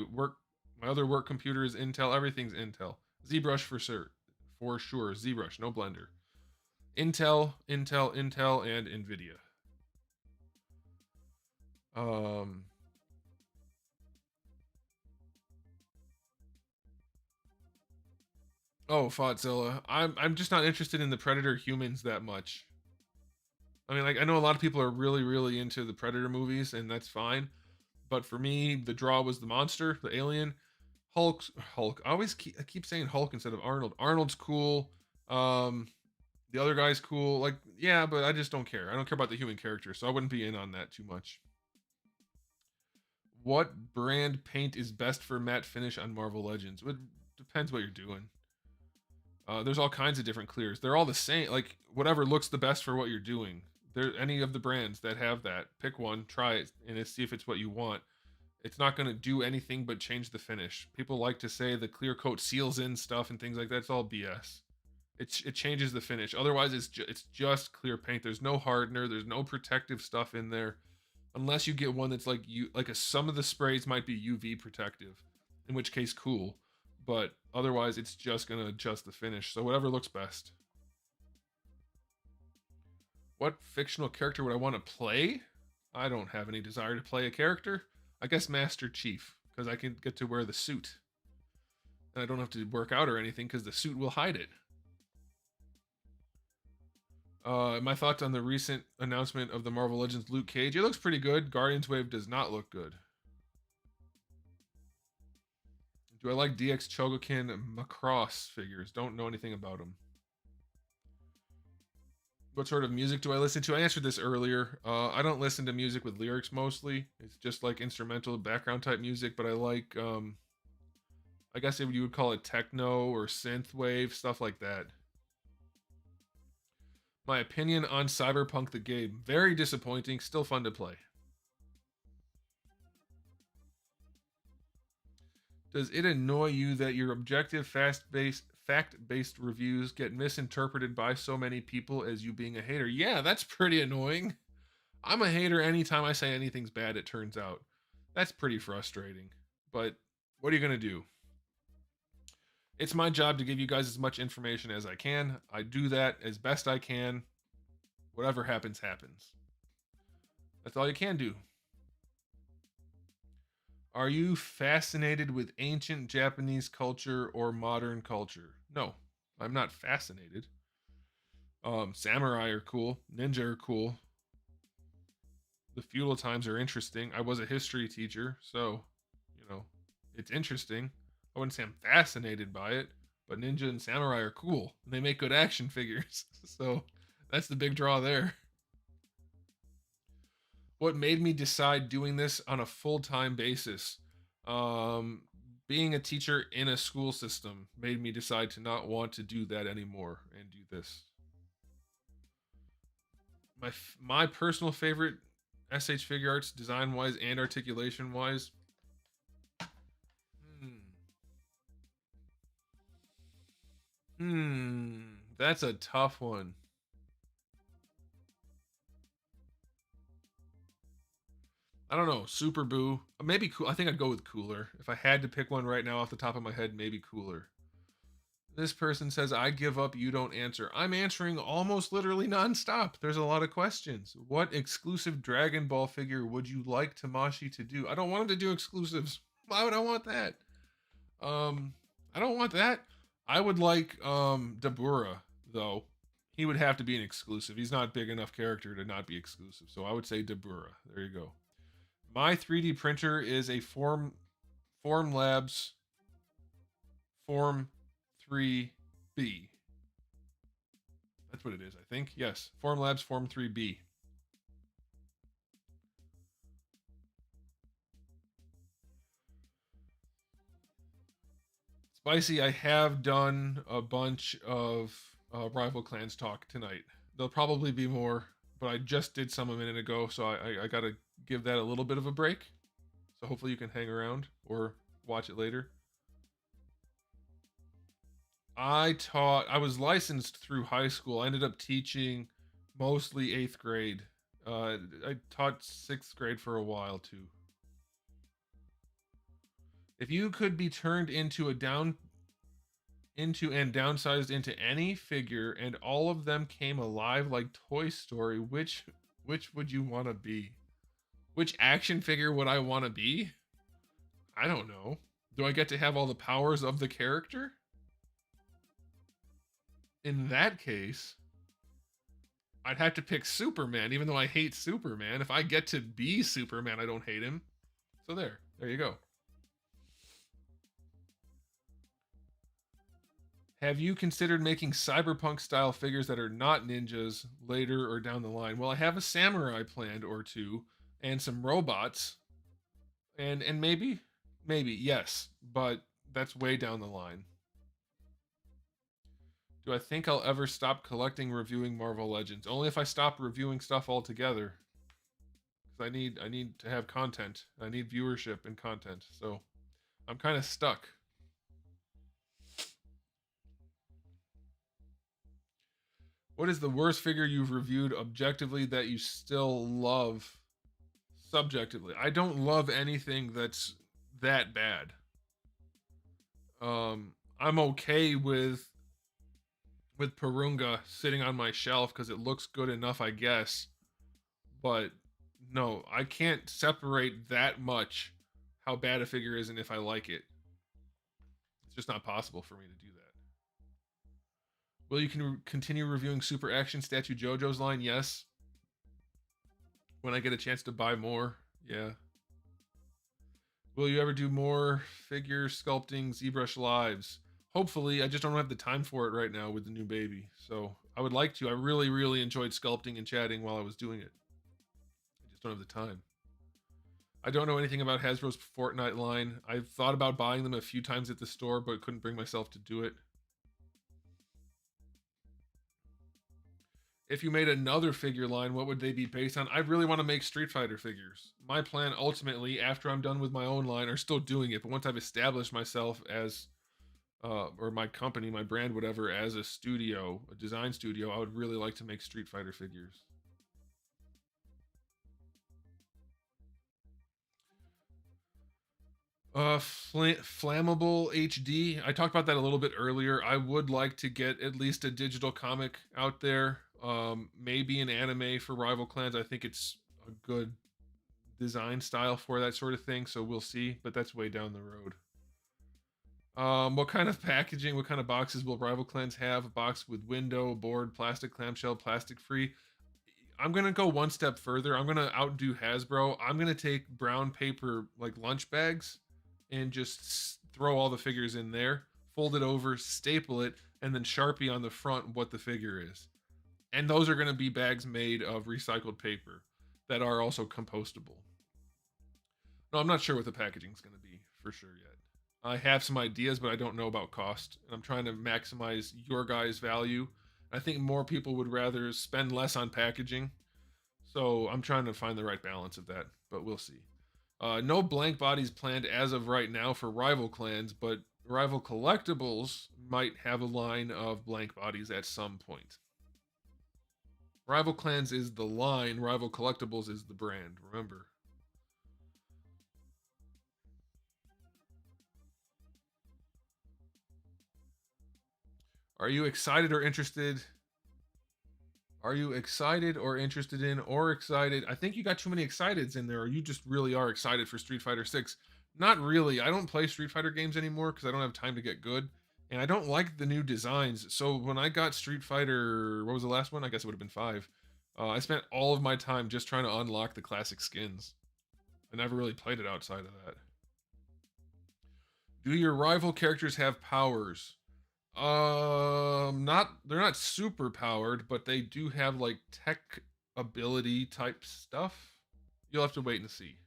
other work computer is Intel. Everything's Intel. ZBrush for sure. ZBrush, no Blender. Intel, Intel, Intel, and Nvidia. Oh, Fodzilla. I'm just not interested in the Predator humans that much. I mean, like, I know a lot of people are really, really into the Predator movies, and that's fine. But for me, the draw was the monster, the alien. Hulk. I keep saying Hulk instead of Arnold. Arnold's cool. Um, the other guy's cool. Like, yeah, but I just don't care. I don't care about the human character, so I wouldn't be in on that too much. What brand paint is best for matte finish on Marvel Legends? It depends what you're doing. There's all kinds of different clears. They're all the same. Like, whatever looks the best for what you're doing. There, any of the brands that have that, pick one, try it, and see if it's what you want. It's not going to do anything but change the finish. People like to say the clear coat seals in stuff and things like that. It's all BS. It changes the finish. Otherwise, it's just clear paint. There's no hardener. There's no protective stuff in there, unless you get one that's like some of the sprays might be UV protective, in which case cool. But otherwise, it's just gonna adjust the finish. So whatever looks best. What fictional character would I want to play? I don't have any desire to play a character. I guess Master Chief, because I can get to wear the suit. And I don't have to work out or anything, because the suit will hide it. My thoughts on the recent announcement of the Marvel Legends Luke Cage. It looks pretty good. Guardians Wave does not look good. Do I like DX Chogokin Macross figures? Don't know anything about them. What sort of music do I listen to? I answered this earlier. I don't listen to music with lyrics mostly. It's just like instrumental background type music, but I like, I guess you would call it techno or synthwave, stuff like that. My opinion on Cyberpunk the game. Very disappointing, still fun to play. Does it annoy you that your objective, fact-based reviews get misinterpreted by so many people as you being a hater? Yeah, that's pretty annoying. I'm a hater anytime I say anything's bad, it turns out. That's pretty frustrating. But what are you going to do? It's my job to give you guys as much information as I can. I do that as best I can. Whatever happens, happens. That's all you can do. Are you fascinated with ancient Japanese culture or modern culture? No, I'm not fascinated. Samurai are cool. Ninja are cool. The feudal times are interesting. I was a history teacher, so, it's interesting. I wouldn't say I'm fascinated by it, but ninja and samurai are cool. They make good action figures. So that's the big draw there. What made me decide doing this on a full-time basis? Being a teacher in a school system made me decide to not want to do that anymore and do this. My personal favorite SH Figure Arts, design-wise and articulation-wise. That's a tough one. I don't know. Super Boo. Maybe cool. I think I'd go with Cooler. If I had to pick one right now off the top of my head, maybe Cooler. This person says, I give up, you don't answer. I'm answering almost literally nonstop. There's a lot of questions. What exclusive Dragon Ball figure would you like Tamashi to do? I don't want him to do exclusives. Why would I want that? I don't want that. I would like Dabura, though. He would have to be an exclusive. He's not big enough character to not be exclusive. So I would say Dabura. There you go. My 3D printer is a Formlabs Form 3B. That's what it is, I think. Yes, Formlabs Form 3B. Spicy, I have done a bunch of Rival Clans talk tonight. There'll probably be more, but I just did some a minute ago, so I gotta give that a little bit of a break. So hopefully you can hang around or watch it later. I was licensed through high school. I ended up teaching mostly 8th grade. I taught 6th grade for a while too. If you could be turned into and downsized into any figure and all of them came alive like Toy Story, which would you want to be? Which action figure would I want to be? I don't know. Do I get to have all the powers of the character? In that case, I'd have to pick Superman, even though I hate Superman. If I get to be Superman, I don't hate him. So there you go. Have you considered making cyberpunk style figures that are not ninjas later or down the line? Well, I have a samurai planned or two and some robots and maybe yes, but that's way down the line. Do I think I'll ever stop collecting reviewing Marvel Legends? Only if I stop reviewing stuff altogether. Cuz I need to have content. I need viewership and content. So, I'm kind of stuck. What is the worst figure you've reviewed objectively that you still love subjectively? I don't love anything that's that bad. I'm okay with Purunga sitting on my shelf because it looks good enough, I guess. But no, I can't separate that much how bad a figure is and if I like it. It's just not possible for me to do that. Will you continue reviewing Super Action Statue JoJo's line? Yes. When I get a chance to buy more, yeah. Will you ever do more figure sculpting ZBrush lives? Hopefully, I just don't have the time for it right now with the new baby. So I would like to. I really, really enjoyed sculpting and chatting while I was doing it. I just don't have the time. I don't know anything about Hasbro's Fortnite line. I've thought about buying them a few times at the store, but couldn't bring myself to do it. If you made another figure line, what would they be based on? I really want to make Street Fighter figures. My plan ultimately, after I'm done with my own line, or still doing it, but once I've established myself as, or my company, my brand, whatever, as a studio, a design studio, I would really like to make Street Fighter figures. Flammable HD. I talked about that a little bit earlier. I would like to get at least a digital comic out there. Maybe an anime for Rival Clans. I think it's a good design style for that sort of thing. So we'll see, but that's way down the road. What kind of packaging, what kind of boxes will Rival Clans have? A box with window, board, plastic clamshell, plastic free. I'm gonna go one step further. I'm gonna outdo Hasbro. I'm gonna take brown paper like lunch bags and just throw all the figures in there, fold it over, staple it, and then Sharpie on the front what the figure is. And those are going to be bags made of recycled paper that are also compostable. No, I'm not sure what the packaging is going to be for sure yet. I have some ideas, but I don't know about cost. And I'm trying to maximize your guys' value. I think more people would rather spend less on packaging. So I'm trying to find the right balance of that, but we'll see. No blank bodies planned as of right now for Rival Clans, but Rival Collectibles might have a line of blank bodies at some point. Rival Clans is the line, Rival Collectibles is the brand, remember. Are you excited or interested? Are you excited or interested in or excited? I think you got too many exciteds in there, or you just really are excited for Street Fighter 6. Not really. I don't play Street Fighter games anymore because I don't have time to get good. And I don't like the new designs. So when I got Street Fighter, what was the last one? I guess it would have been 5. I spent all of my time just trying to unlock the classic skins. I never really played it outside of that. Do your rival characters have powers? Not they're not super powered, but they do have like tech ability type stuff. You'll have to wait and see.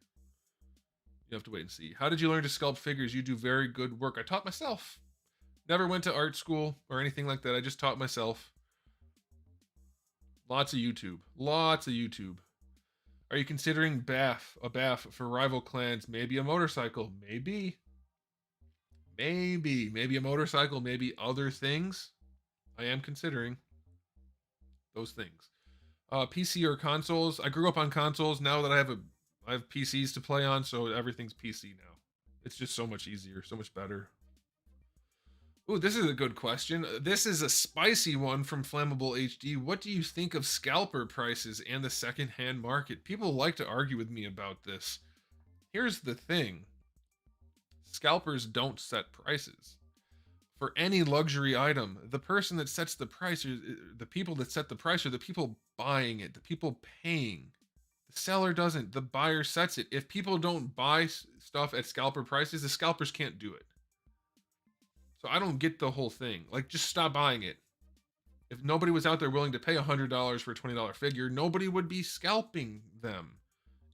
You have to wait and see. How did you learn to sculpt figures? You do very good work. I taught myself. Never went to art school or anything like that. I just taught myself. Lots of YouTube. Lots of YouTube. Are you considering a BAF for rival clans? Maybe a motorcycle. Maybe. Maybe a motorcycle, maybe other things. I am considering those things. PC or consoles. I grew up on consoles. Now that I have PCs to play on, so everything's PC now. It's just so much easier, so much better. Ooh, this is a good question. This is a spicy one from Flammable HD. What do you think of scalper prices and the secondhand market? People like to argue with me about this. Here's the thing. Scalpers don't set prices. For any luxury item, the person that sets the price, or the people that set the price, are the people buying it, the people paying. The seller doesn't. The buyer sets it. If people don't buy stuff at scalper prices, the scalpers can't do it. So I don't get the whole thing. Like, just stop buying it. If nobody was out there willing to pay $100 for a $20 figure, nobody would be scalping them.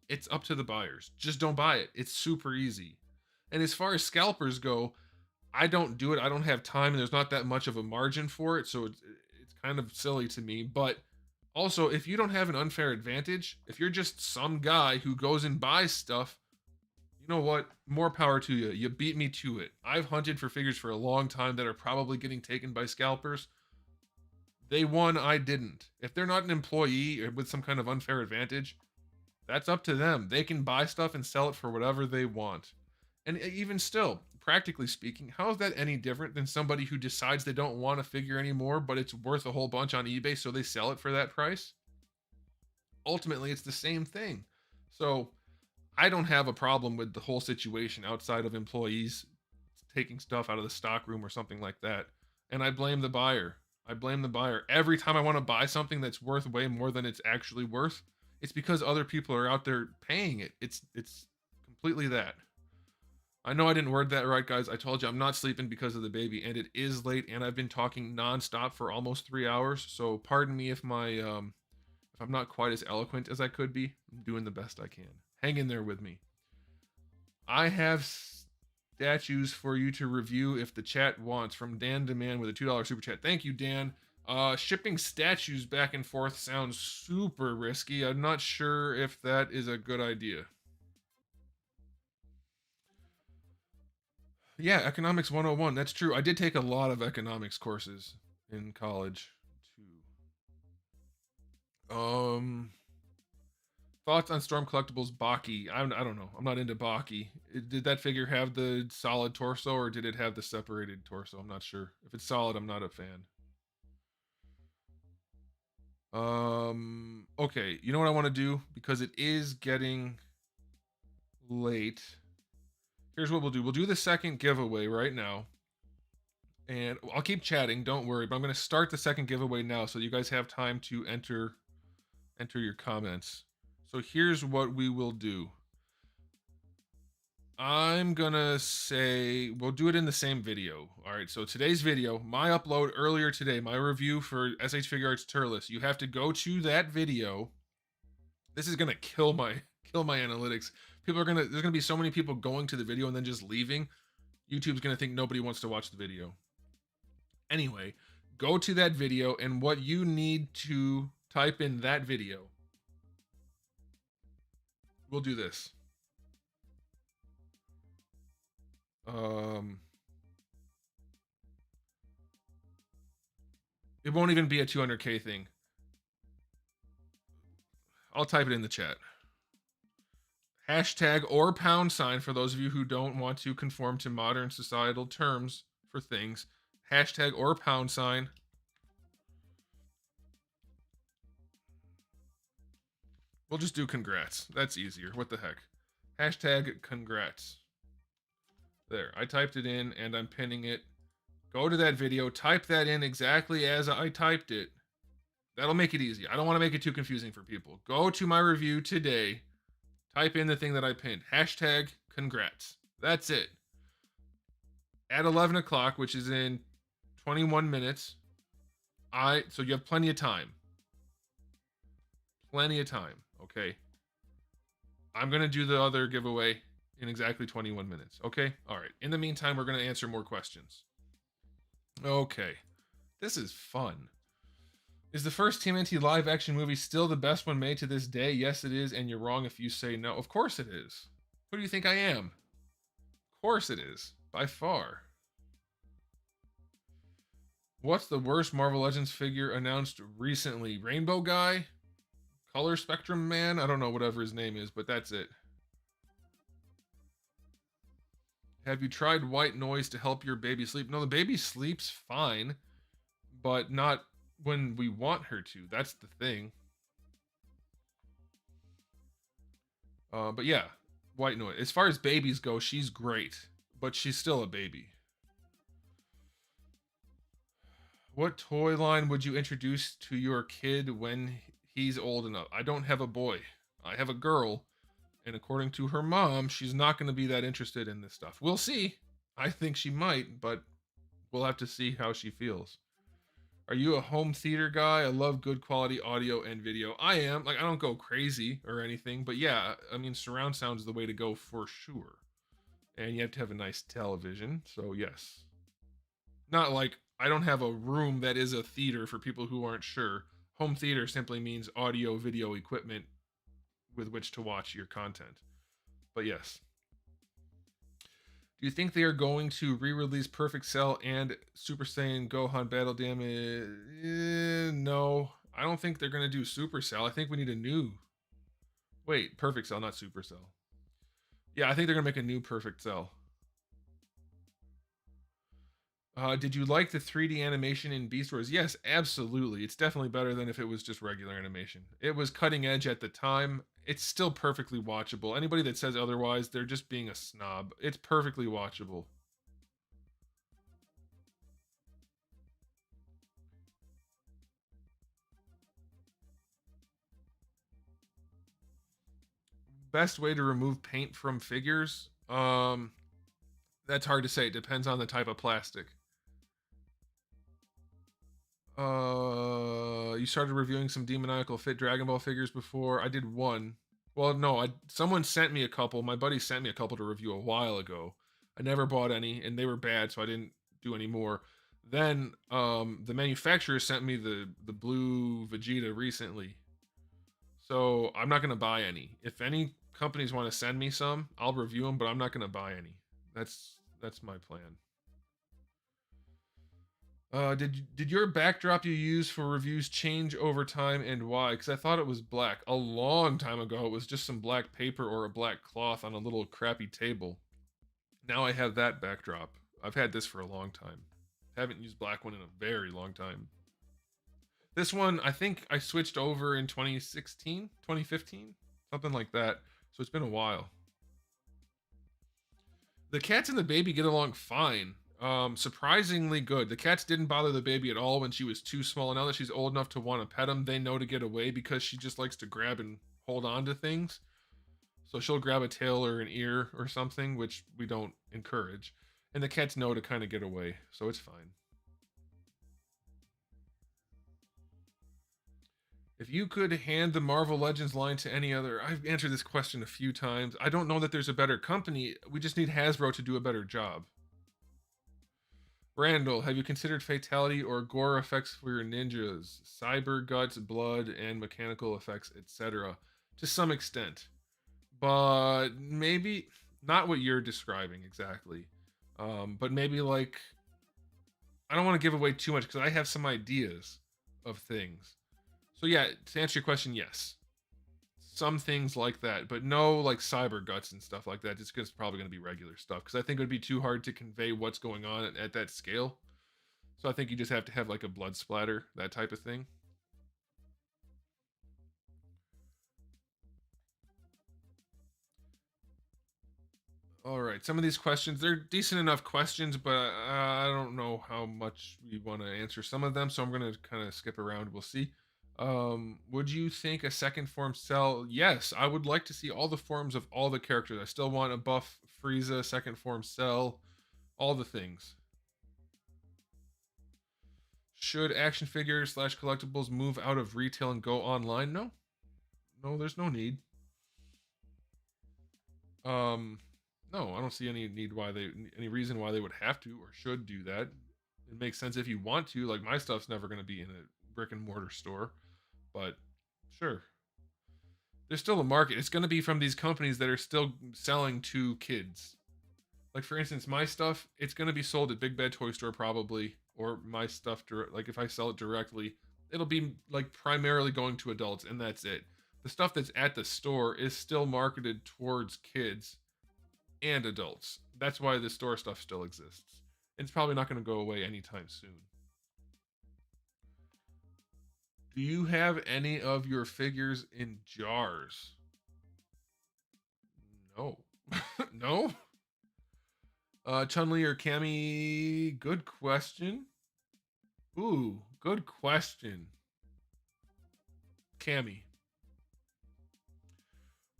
It's up to the buyers. Just don't buy it. It's super easy. And as far as scalpers go, I don't do it. I don't have time, and there's not that much of a margin for it, so it's kind of silly to me. But also, if you don't have an unfair advantage, if you're just some guy who goes and buys stuff, you know what? More power to you. You beat me to it. I've hunted for figures for a long time that are probably getting taken by scalpers. They won, I didn't. If they're not an employee or with some kind of unfair advantage, that's up to them. They can buy stuff and sell it for whatever they want. And even still, practically speaking, how is that any different than somebody who decides they don't want a figure anymore, but it's worth a whole bunch on eBay, so they sell it for that price? Ultimately, it's the same thing. So I don't have a problem with the whole situation outside of employees taking stuff out of the stock room or something like that. And I blame the buyer. I blame the buyer. Every time I want to buy something that's worth way more than it's actually worth, it's because other people are out there paying it. It's completely that. I know I didn't word that right, guys. I told you I'm not sleeping because of the baby, and it is late, and I've been talking nonstop for almost 3 hours. So pardon me if if I'm not quite as eloquent as I could be. I'm doing the best I can. Hang in there with me. I have statues for you to review if the chat wants, from Dan Demand with a $2 super chat. Thank you, Dan. Shipping statues back and forth sounds super risky. I'm not sure if that is a good idea. Yeah, economics 101. That's true. I did take a lot of economics courses in college too. Thoughts on Storm Collectibles Baki? I don't know. I'm not into Baki. Did that figure have the solid torso, or did it have the separated torso? I'm not sure. If it's solid, I'm not a fan. Okay. You know what I want to do? Because it is getting late. Here's what we'll do. We'll do the second giveaway right now. And I'll keep chatting, don't worry, but I'm going to start the second giveaway now so you guys have time to enter your comments. So here's what we will do. I'm going to say we'll do it in the same video. All right, so today's video, my upload earlier today, my review for SH Figuarts Turles, you have to go to that video. This is going to kill my analytics. There's going to be so many people going to the video and then just leaving. YouTube's going to think nobody wants to watch the video. Anyway, go to that video, and what you need to type in that video. We'll do this. It won't even be a 200K thing. I'll type it in the chat. Hashtag or pound sign for those of you who don't want to conform to modern societal terms for things. Hashtag or pound sign. We'll just do congrats. That's easier. What the heck? Hashtag congrats. There. I typed it in and I'm pinning it. Go to that video. Type that in exactly as I typed it. That'll make it easy. I don't want to make it too confusing for people. Go to my review today. Type in the thing that I pinned. Hashtag congrats. That's it. At 11 o'clock, which is in 21 minutes. So you have plenty of time. Plenty of time. Okay. I'm going to do the other giveaway in exactly 21 minutes. Okay. All right. In the meantime, we're going to answer more questions. Okay. This is fun. Is the first TMNT live action movie still the best one made to this day? Yes, it is, and you're wrong if you say no. Of course it is. Who do you think I am? Of course it is. By far. What's the worst Marvel Legends figure announced recently? Rainbow Guy? Color Spectrum Man? I don't know, whatever his name is, but that's it. Have you tried white noise to help your baby sleep? No, the baby sleeps fine, but not when we want her to. That's the thing. But yeah, white noise. As far as babies go, she's great, but she's still a baby. What toy line would you introduce to your kid when he's old enough? I don't have a boy. I have a girl, and according to her mom, she's not going to be that interested in this stuff. We'll see. I think she might, but we'll have to see how she feels. Are you a home theater guy? I love good quality audio and video. I am. Like, I don't go crazy or anything, but yeah, I mean, surround sound is the way to go for sure. And you have to have a nice television, so yes. Not like I don't have a room that is a theater for people who aren't sure. Home theater simply means audio video equipment with which to watch your content. But yes. Do you think they are going to re-release Perfect Cell and Super Saiyan Gohan Battle Damage? No, I don't think they're going to do Super Cell. I think we need a new. Wait, Perfect Cell, not Super Cell. Yeah, I think they're going to make a new Perfect Cell. Did you like the 3D animation in Beast Wars? Yes, absolutely. It's definitely better than if it was just regular animation. It was cutting edge at the time. It's still perfectly watchable. Anybody that says otherwise, they're just being a snob. It's perfectly watchable. Best way to remove paint from figures? That's hard to say. It depends on the type of plastic. You started reviewing some Demoniacal Fit Dragon Ball figures before. I did one. Well, no, someone sent me a couple. My buddy sent me a couple to review a while ago. I never bought any, and they were bad, so I didn't do any more. Then the manufacturer sent me the blue Vegeta recently, so I'm not gonna buy any. If any companies want to send me some, I'll review them, but I'm not gonna buy any. That's my plan. Did your backdrop you use for reviews change over time and why? Because I thought it was black a long time ago. It was just some black paper or a black cloth on a little crappy table. Now I have that backdrop. I've had this for a long time. Haven't used black one in a very long time. This one, I think I switched over in 2016, 2015, something like that. So it's been a while. The cats and the baby get along fine. Surprisingly good. The cats didn't bother the baby at all when she was too small. And now that she's old enough to want to pet them, they know to get away because she just likes to grab and hold on to things. So she'll grab a tail or an ear or something, which we don't encourage. And the cats know to kind of get away, so it's fine. If you could hand the Marvel Legends line to any other, I've answered this question a few times. I don't know that there's a better company. We just need Hasbro to do a better job. Randall, have you considered fatality or gore effects for your ninjas? Cyber guts, blood, and mechanical effects, etc. To some extent. But maybe not what you're describing exactly. But maybe like, I don't want to give away too much because I have some ideas of things. So yeah, to answer your question, yes. Some things like that, but no like cyber guts and stuff like that. It's probably going to be regular stuff because I think it would be too hard to convey what's going on at that scale. So I think you just have to have like a blood splatter, that type of thing. All right, some of these questions, they're decent enough questions, but I don't know how much we want to answer some of them, so I'm going to kind of skip around. We'll see. Would you think a second form cell? Yes, I would like to see all the forms of all the characters. I still want a buff Frieza, second form cell, all the things. Should action figures slash collectibles move out of retail and go online? No, no, there's no need. No, I don't see any reason why they would have to or should do that. It makes sense if you want to. Like my stuff's never going to be in a brick and mortar store, but sure. There's still a market. It's going to be from these companies that are still selling to kids. Like for instance, my stuff, it's going to be sold at Big Bad Toy Store probably. or my stuff direct. Like if I sell it directly, it'll be like primarily going to adults, and that's it. The stuff that's at the store is still marketed towards kids and adults. That's why the store stuff still exists. It's probably not going to go away anytime soon. Do you have any of your figures in jars? No. No? Chun-Li or Cammy? Good question. Ooh, good question. Cammy.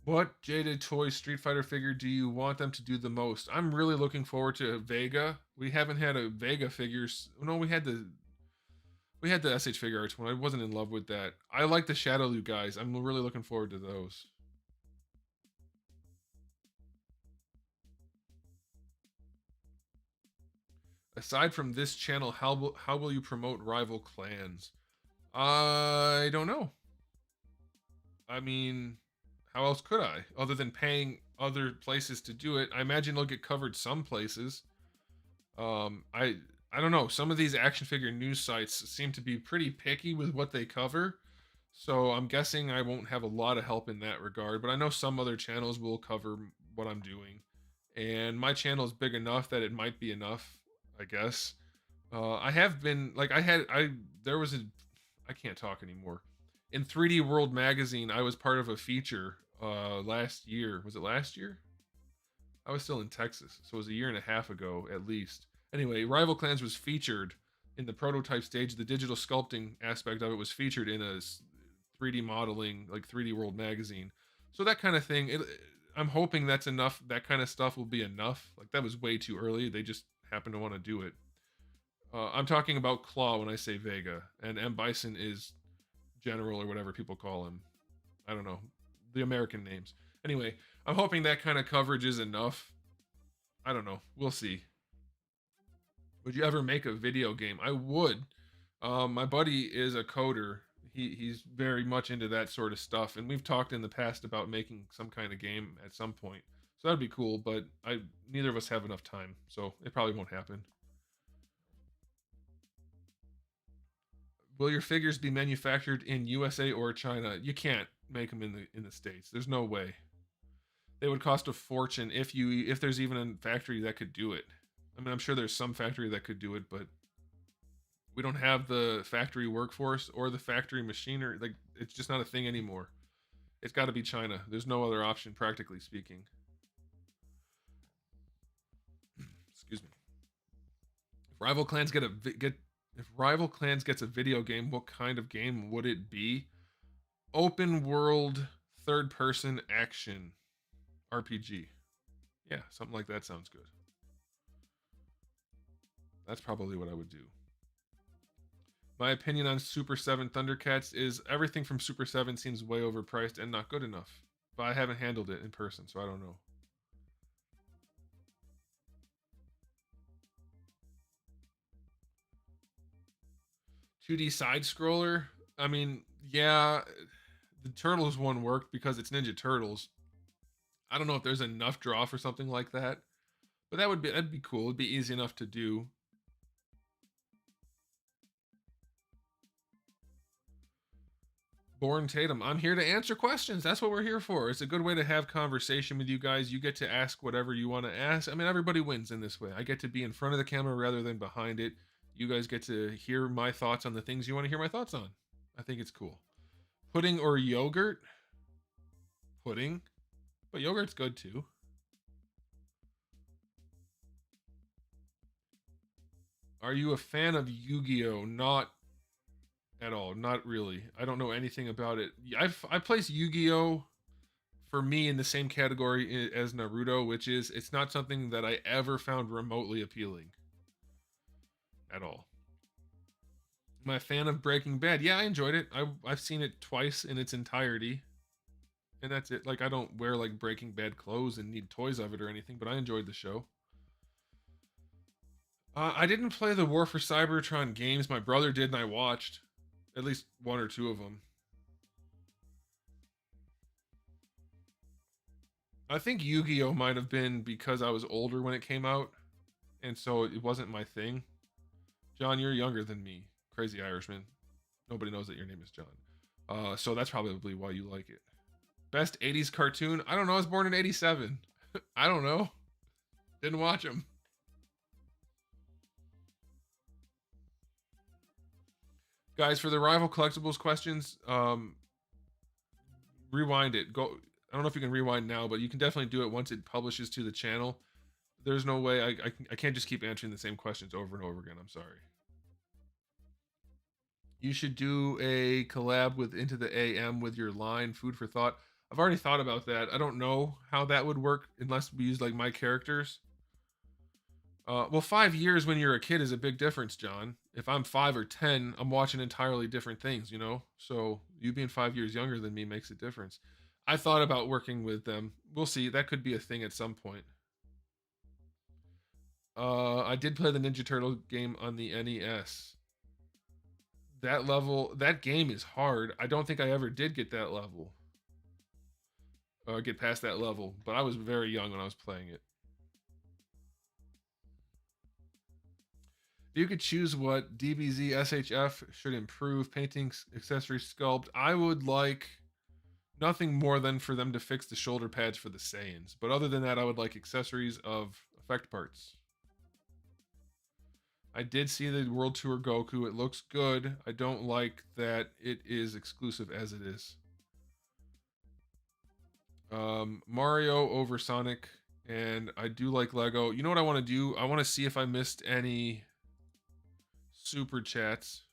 What Jaded Toy Street Fighter figure do you want them to do the most? I'm really looking forward to Vega. We haven't had a Vega figure. No, we had the SH Figure Arts one. I wasn't in love with that. I like the Shadowloo guys. I'm really looking forward to those. Aside from this channel, how will you promote rival clans? I don't know. I mean, how else could I? Other than paying other places to do it. I imagine they'll get covered some places. I don't know. Some of these action figure news sites seem to be pretty picky with what they cover. So I'm guessing I won't have a lot of help in that regard, but I know some other channels will cover what I'm doing. And my channel is big enough that it might be enough, I guess. I have been like there was a I can't talk anymore. In 3D World magazine, I was part of a feature last year. Was it last year? I was still in Texas, so it was a year and a half ago at least. Anyway, Rival Clans was featured in the prototype stage. The digital sculpting aspect of it was featured in a 3D modeling, like 3D World magazine. So that kind of thing, I'm hoping that's enough. That kind of stuff will be enough. Like that was way too early. They just happen to want to do it. I'm talking about Claw when I say Vega, and M. Bison is General or whatever people call him. I don't know. The American names. Anyway, I'm hoping that kind of coverage is enough. I don't know. We'll see. Would you ever make a video game? I would. My buddy is a coder. He's very much into that sort of stuff, and we've talked in the past about making some kind of game at some point. So that'd be cool, but neither of us have enough time, so it probably won't happen. Will your figures be manufactured in USA or China? You can't make them in the States. There's no way. They would cost a fortune if there's even a factory that could do it. I mean, I'm sure there's some factory that could do it, but we don't have the factory workforce or the factory machinery. Like, it's just not a thing anymore. It's got to be China. There's no other option, practically speaking. Excuse me. If Rival Clans if Rival Clans gets a video game, what kind of game would it be? Open world, third person action RPG. Yeah, something like that sounds good. That's probably what I would do. My opinion on Super 7 Thundercats is everything from Super 7 seems way overpriced and not good enough. But I haven't handled it in person, so I don't know. "2D side scroller? I mean, yeah, the Turtles one worked because it's Ninja Turtles. I don't know if there's enough draw for something like that, but that'd be cool. It'd be easy enough to do. Born Tatum, I'm here to answer questions. That's what we're here for. It's a good way to have conversation with you guys. You get to ask whatever you want to ask. I mean, everybody wins in this way. I get to be in front of the camera rather than behind it. You guys get to hear my thoughts on the things you want to hear my thoughts on. I think it's cool. Pudding or yogurt? Pudding. But yogurt's good too. Are you a fan of Yu-Gi-Oh? Not at all. Not really. I don't know anything about it. I place Yu-Gi-Oh for me in the same category as Naruto, which is it's not something that I ever found remotely appealing at all. Am I a fan of Breaking Bad? Yeah, I enjoyed it. I've seen it twice in its entirety, and that's it. Like I don't wear like Breaking Bad clothes and need toys of it or anything, but I enjoyed the show. I didn't play the War for Cybertron games. My brother did, and I watched at least one or two of them. I think Yu-Gi-Oh might have been because I was older when it came out, and so it wasn't my thing. John, you're younger than me. Crazy Irishman. Nobody knows that your name is John. So that's probably why you like it. Best 80s cartoon? I don't know. I was born in 87. I don't know. Didn't watch them. Guys, for the rival collectibles questions, rewind it. Go. I don't know if you can rewind now, but you can definitely do it once it publishes to the channel. There's no way I can't just keep answering the same questions over and over again. I'm sorry. You should do a collab with Into the AM with your line, food for thought. I've already thought about that. I don't know how that would work unless we use like my characters. Well, 5 years when you're a kid is a big difference, John. If I'm 5 or 10, I'm watching entirely different things, you know? So you being 5 years younger than me makes a difference. I thought about working with them. We'll see. That could be a thing at some point. I did play the Ninja Turtle game on the NES. That level, that game is hard. I don't think I ever did get that level. Get past that level, but I was very young when I was playing it. If you could choose what DBZ SHF should improve, painting, accessory, sculpt, I would like nothing more than for them to fix the shoulder pads for the Saiyans. But other than that, I would like accessories of effect parts. I did see the World Tour Goku. It looks good. I don't like that it is exclusive as it is. Mario over Sonic, and I do like Lego. You know what I want to do? I want to see if I missed any super chats.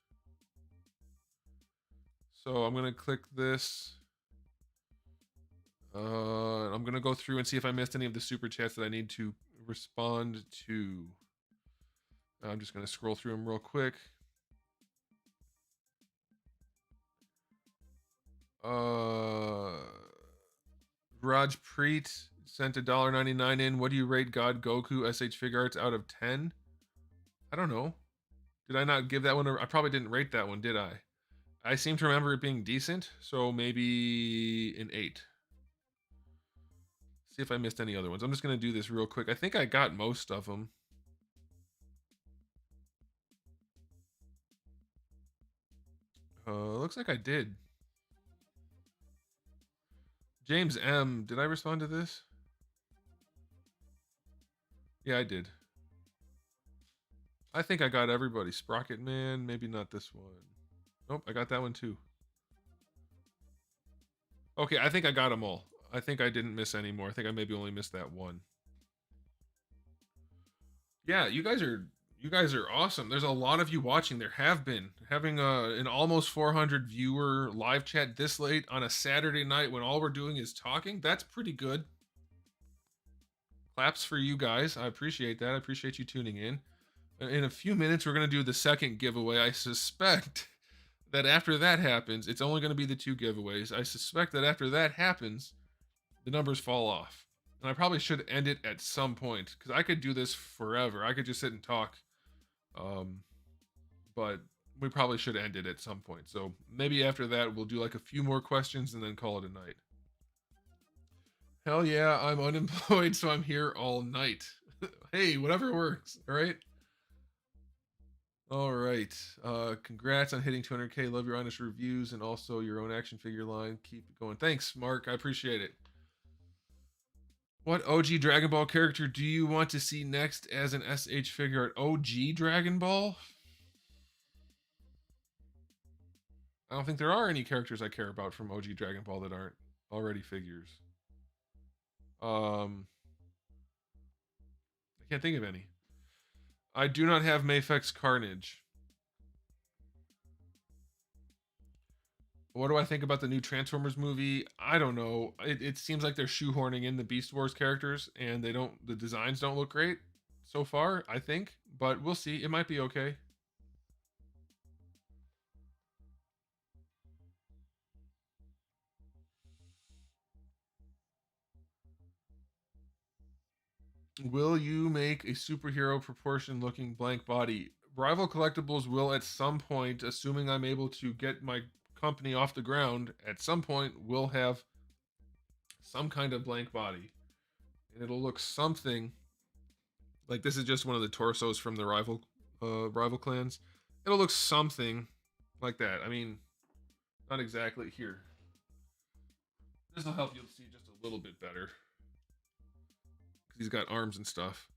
So I'm going to click this. I'm going to go through and see if I missed any of the super chats that I need to respond to. I'm just going to scroll through them real quick. Raj Preet sent $1.99 in. What do you rate God Goku SH Figure Arts out of 10? I don't know. Did I not give that one? I probably didn't rate that one, did I? I seem to remember it being decent, so maybe an 8. See if I missed any other ones. I'm just going to do this real quick. I think I got most of them. Looks like I did. James M. Did I respond to this? Yeah, I did. I think I got everybody. Sprocket Man, maybe not this one. Nope, I got that one too. Okay, I think I got them all. I think I didn't miss any more. I think I maybe only missed that one. Yeah, you guys are awesome. There's a lot of you watching. There have been having an almost 400 viewer live chat this late on a Saturday night when all we're doing is talking. That's pretty good. Claps for you guys. I appreciate that. I appreciate you tuning in. In a few minutes, we're going to do the second giveaway. I suspect that after that happens, it's only going to be the 2 giveaways. I suspect that after that happens, the numbers fall off. And I probably should end it at some point, because I could do this forever. I could just sit and talk. But we probably should end it at some point. So maybe after that, we'll do like a few more questions and then call it a night. Hell yeah, I'm unemployed, so I'm here all night. Hey, whatever works, all right? All right. Congrats on hitting 200K. Love your honest reviews and also your own action figure line. Keep it going. Thanks, Mark. I appreciate it. What OG Dragon Ball character do you want to see next as an SH figure art? OG Dragon Ball? I don't think there are any characters I care about from OG Dragon Ball that aren't already figures. I can't think of any. I do not have Mafex Carnage. What do I think about the new Transformers movie? I don't know. It seems like they're shoehorning in the Beast Wars characters, and the designs don't look great so far, I think. But we'll see. It might be okay. Will you make a superhero proportion looking blank body? Rival Collectibles will at some point, assuming I'm able to get my company off the ground, at some point will have some kind of blank body. And it'll look something like this is just one of the torsos from the Rival rival clans, it'll look something like that. I mean, not exactly here. This will help you see just a little bit better because he's got arms and stuff.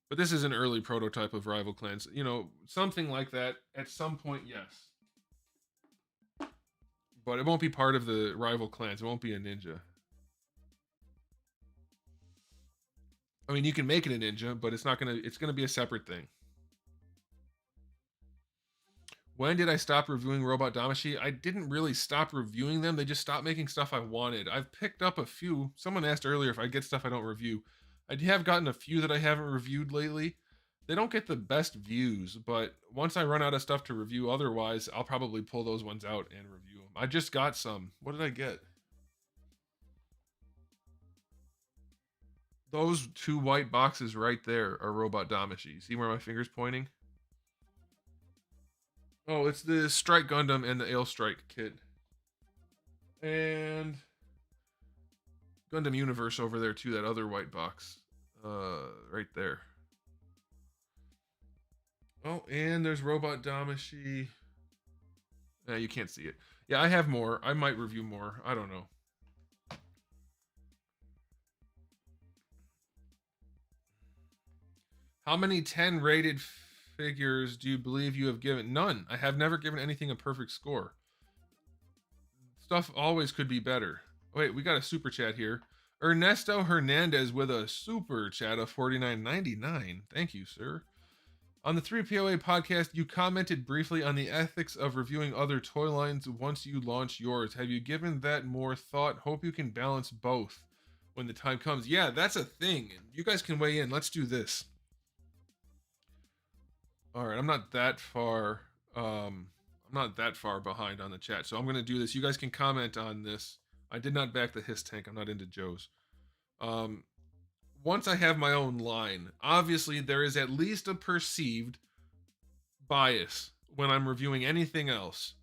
But this is an early prototype of rival clans. You know, something like that at some point, yes. But it won't be part of the rival clans. It won't be a ninja. I mean, you can make it a ninja, but it's gonna be a separate thing. When did I stop reviewing Robot Damashi? I didn't really stop reviewing them. They just stopped making stuff I wanted. I've picked up a few. Someone asked earlier if I get stuff I don't review. I have gotten a few that I haven't reviewed lately. They don't get the best views, but once I run out of stuff to review otherwise, I'll probably pull those ones out and review them. I just got some. What did I get? Those two white boxes right there are Robot Damashi. See where my finger's pointing? Oh, it's the Strike Gundam and the Ale Strike kit. And Gundam Universe over there too, that other white box. Right there. Oh, and there's Robot Damashi. You can't see it. Yeah, I have more. I might review more. I don't know. How many 10 rated figures do you believe you have given? None. I have never given anything a perfect score. Stuff always could be better. Wait, we got a super chat here. Ernesto Hernandez with a super chat of $49.99. Thank you, sir. On the 3POA podcast, you commented briefly on the ethics of reviewing other toy lines once you launch yours. Have you given that more thought? Hope you can balance both when the time comes. Yeah, that's a thing. You guys can weigh in. Let's do this. All right, I'm not that far. I'm not that far behind on the chat, so I'm going to do this. You guys can comment on this. I did not back the Hiss tank. I'm not into Joe's. Once I have my own line, obviously there is at least a perceived bias when I'm reviewing anything else.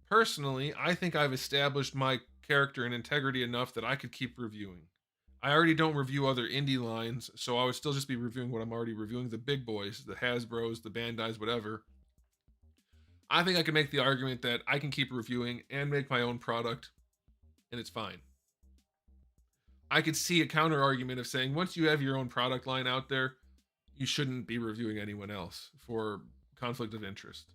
Personally, I think I've established my character and integrity enough that I could keep reviewing. I already don't review other indie lines, so I would still just be reviewing what I'm already reviewing, the big boys, the Hasbros, the Bandais, whatever. I think I can make the argument that I can keep reviewing and make my own product, and it's fine. I could see a counter argument of saying once you have your own product line out there, you shouldn't be reviewing anyone else for conflict of interest.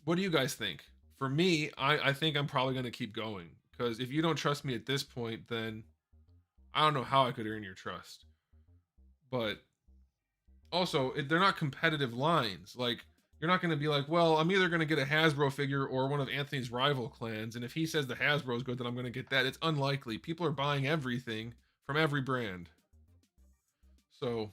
What do you guys think? For me, I think I'm probably going to keep going, because if you don't trust me at this point, then I don't know how I could earn your trust. But also, they're not competitive lines. Like, you're not going to be like, well, I'm either going to get a Hasbro figure or one of Anthony's rival clans, and if he says the Hasbro's good, then I'm going to get that. It's unlikely. People are buying everything from every brand. So,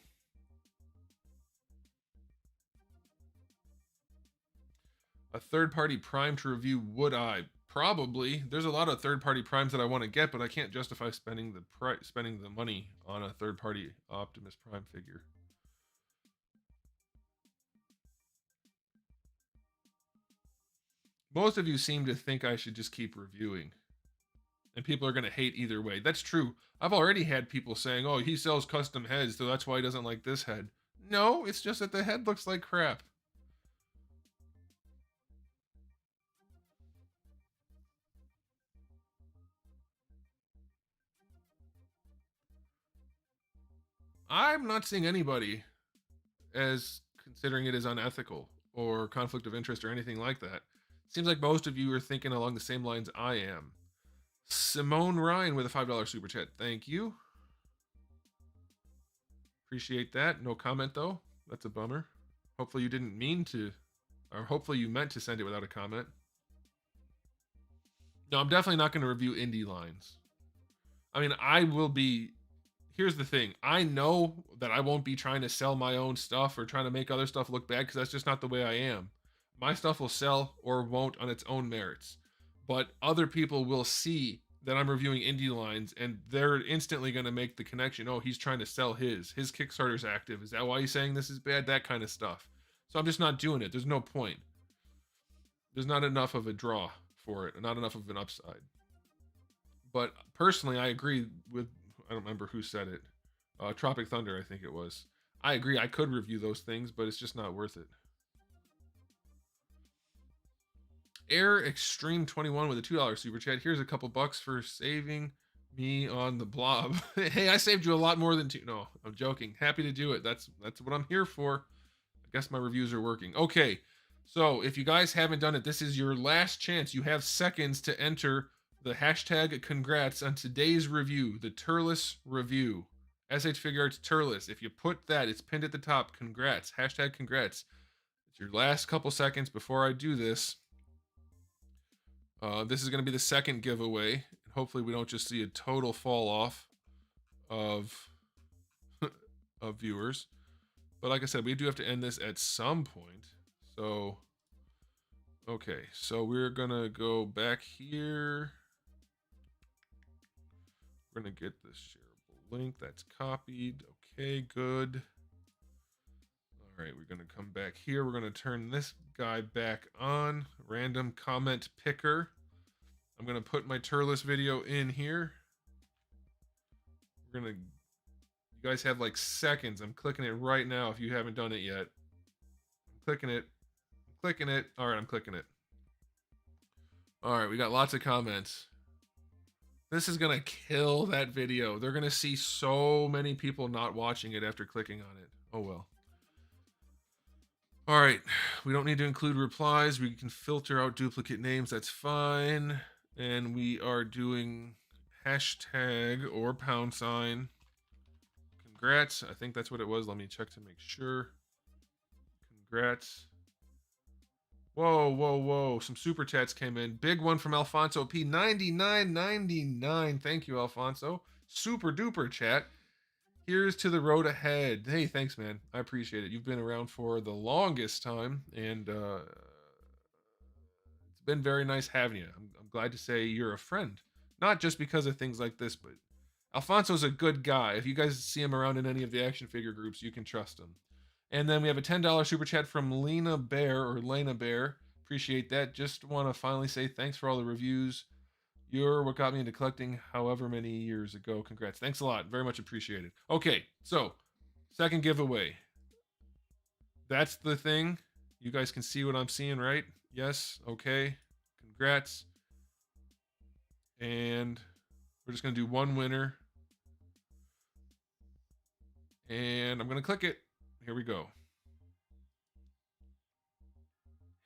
a third-party prime to review, would I? Probably. There's a lot of third-party primes that I want to get, but I can't justify spending the money on a third-party Optimus Prime figure. Most of you seem to think I should just keep reviewing. And people are going to hate either way. That's true. I've already had people saying, oh, he sells custom heads, so that's why he doesn't like this head. No, it's just that the head looks like crap. I'm not seeing anybody as considering it as unethical or conflict of interest or anything like that. Seems like most of you are thinking along the same lines I am. Simone Ryan with a $5 super chat. Thank you. Appreciate that. No comment though. That's a bummer. Hopefully you didn't mean to, or hopefully you meant to send it without a comment. No, I'm definitely not going to review indie lines. I mean, I will be. Here's the thing. I know that I won't be trying to sell my own stuff or trying to make other stuff look bad because that's just not the way I am. My stuff will sell or won't on its own merits. But other people will see that I'm reviewing indie lines and they're instantly going to make the connection. Oh, he's trying to sell his. His Kickstarter's active. Is that why he's saying this is bad? That kind of stuff. So I'm just not doing it. There's no point. There's not enough of a draw for it, not enough of an upside. But personally, I agree with, I don't remember who said it. Tropic Thunder, I think it was. I agree. I could review those things, but it's just not worth it. Air Extreme 21 with a $2 super chat. Here's a couple bucks for saving me on the blob. Hey, I saved you a lot more than two. No, I'm joking. Happy to do it. That's what I'm here for. I guess my reviews are working. Okay, so if you guys haven't done it, this is your last chance. You have seconds to enter the hashtag congrats on today's review, the Turles review. SH Figure Arts Turles. If you put that, it's pinned at the top. Congrats. Hashtag congrats. It's your last couple seconds before I do this. This is going to be the second giveaway. Hopefully we don't just see a total fall off of of viewers. But like I said, we do have to end this at some point. So, okay. So we're going to go back here. We're going to get the shareable link. That's copied. Okay, good. All right, we're going to come back here. We're going to turn this guy back on. Random comment picker. I'm going to put my Turles video in here. We're going to, you guys have like seconds. I'm clicking it right now if you haven't done it yet. I'm clicking it. I'm clicking it. All right, I'm clicking it. All right, we got lots of comments. This is going to kill that video. They're going to see so many people not watching it after clicking on it. Oh, well. All right, we don't need to include replies. We can filter out duplicate names. That's fine. And we are doing hashtag or £. Congrats. I think that's what it was. Let me check to make sure. Congrats. Whoa, whoa, whoa. Some super chats came in. Big one from Alfonso P. 99.99. Thank you, Alfonso. Super duper chat. Here's to the road ahead. Hey, thanks, man. I appreciate it. You've been around for the longest time, and it's been very nice having you. I'm glad to say you're a friend. Not just because of things like this, but Alfonso's a good guy. If you guys see him around in any of the action figure groups, you can trust him. And then we have a $10 super chat from Lena Bear. Appreciate that. Just want to finally say thanks for all the reviews. You're what got me into collecting however many years ago. Congrats. Thanks a lot. Very much appreciated. Okay, so second giveaway. That's the thing. You guys can see what I'm seeing, right? Yes. Okay. Congrats. And we're just going to do one winner. And I'm going to click it. Here we go.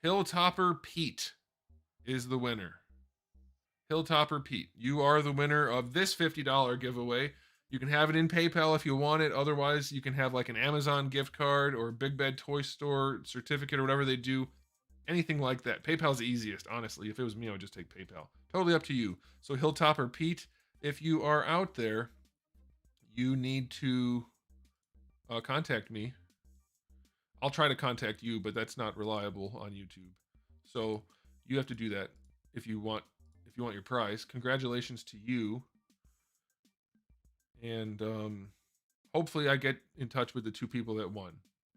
Hilltopper Pete is the winner. Hilltopper Pete, you are the winner of this $50 giveaway. You can have it in PayPal if you want it. Otherwise, you can have like an Amazon gift card or Big Bad Toy Store certificate or whatever they do. Anything like that. PayPal's the easiest, honestly. If it was me, I would just take PayPal. Totally up to you. So Hilltopper Pete, if you are out there, you need to contact me. I'll try to contact you, but that's not reliable on YouTube. So you have to do that if you want your prize. Congratulations to you. And hopefully I get in touch with the two people that won.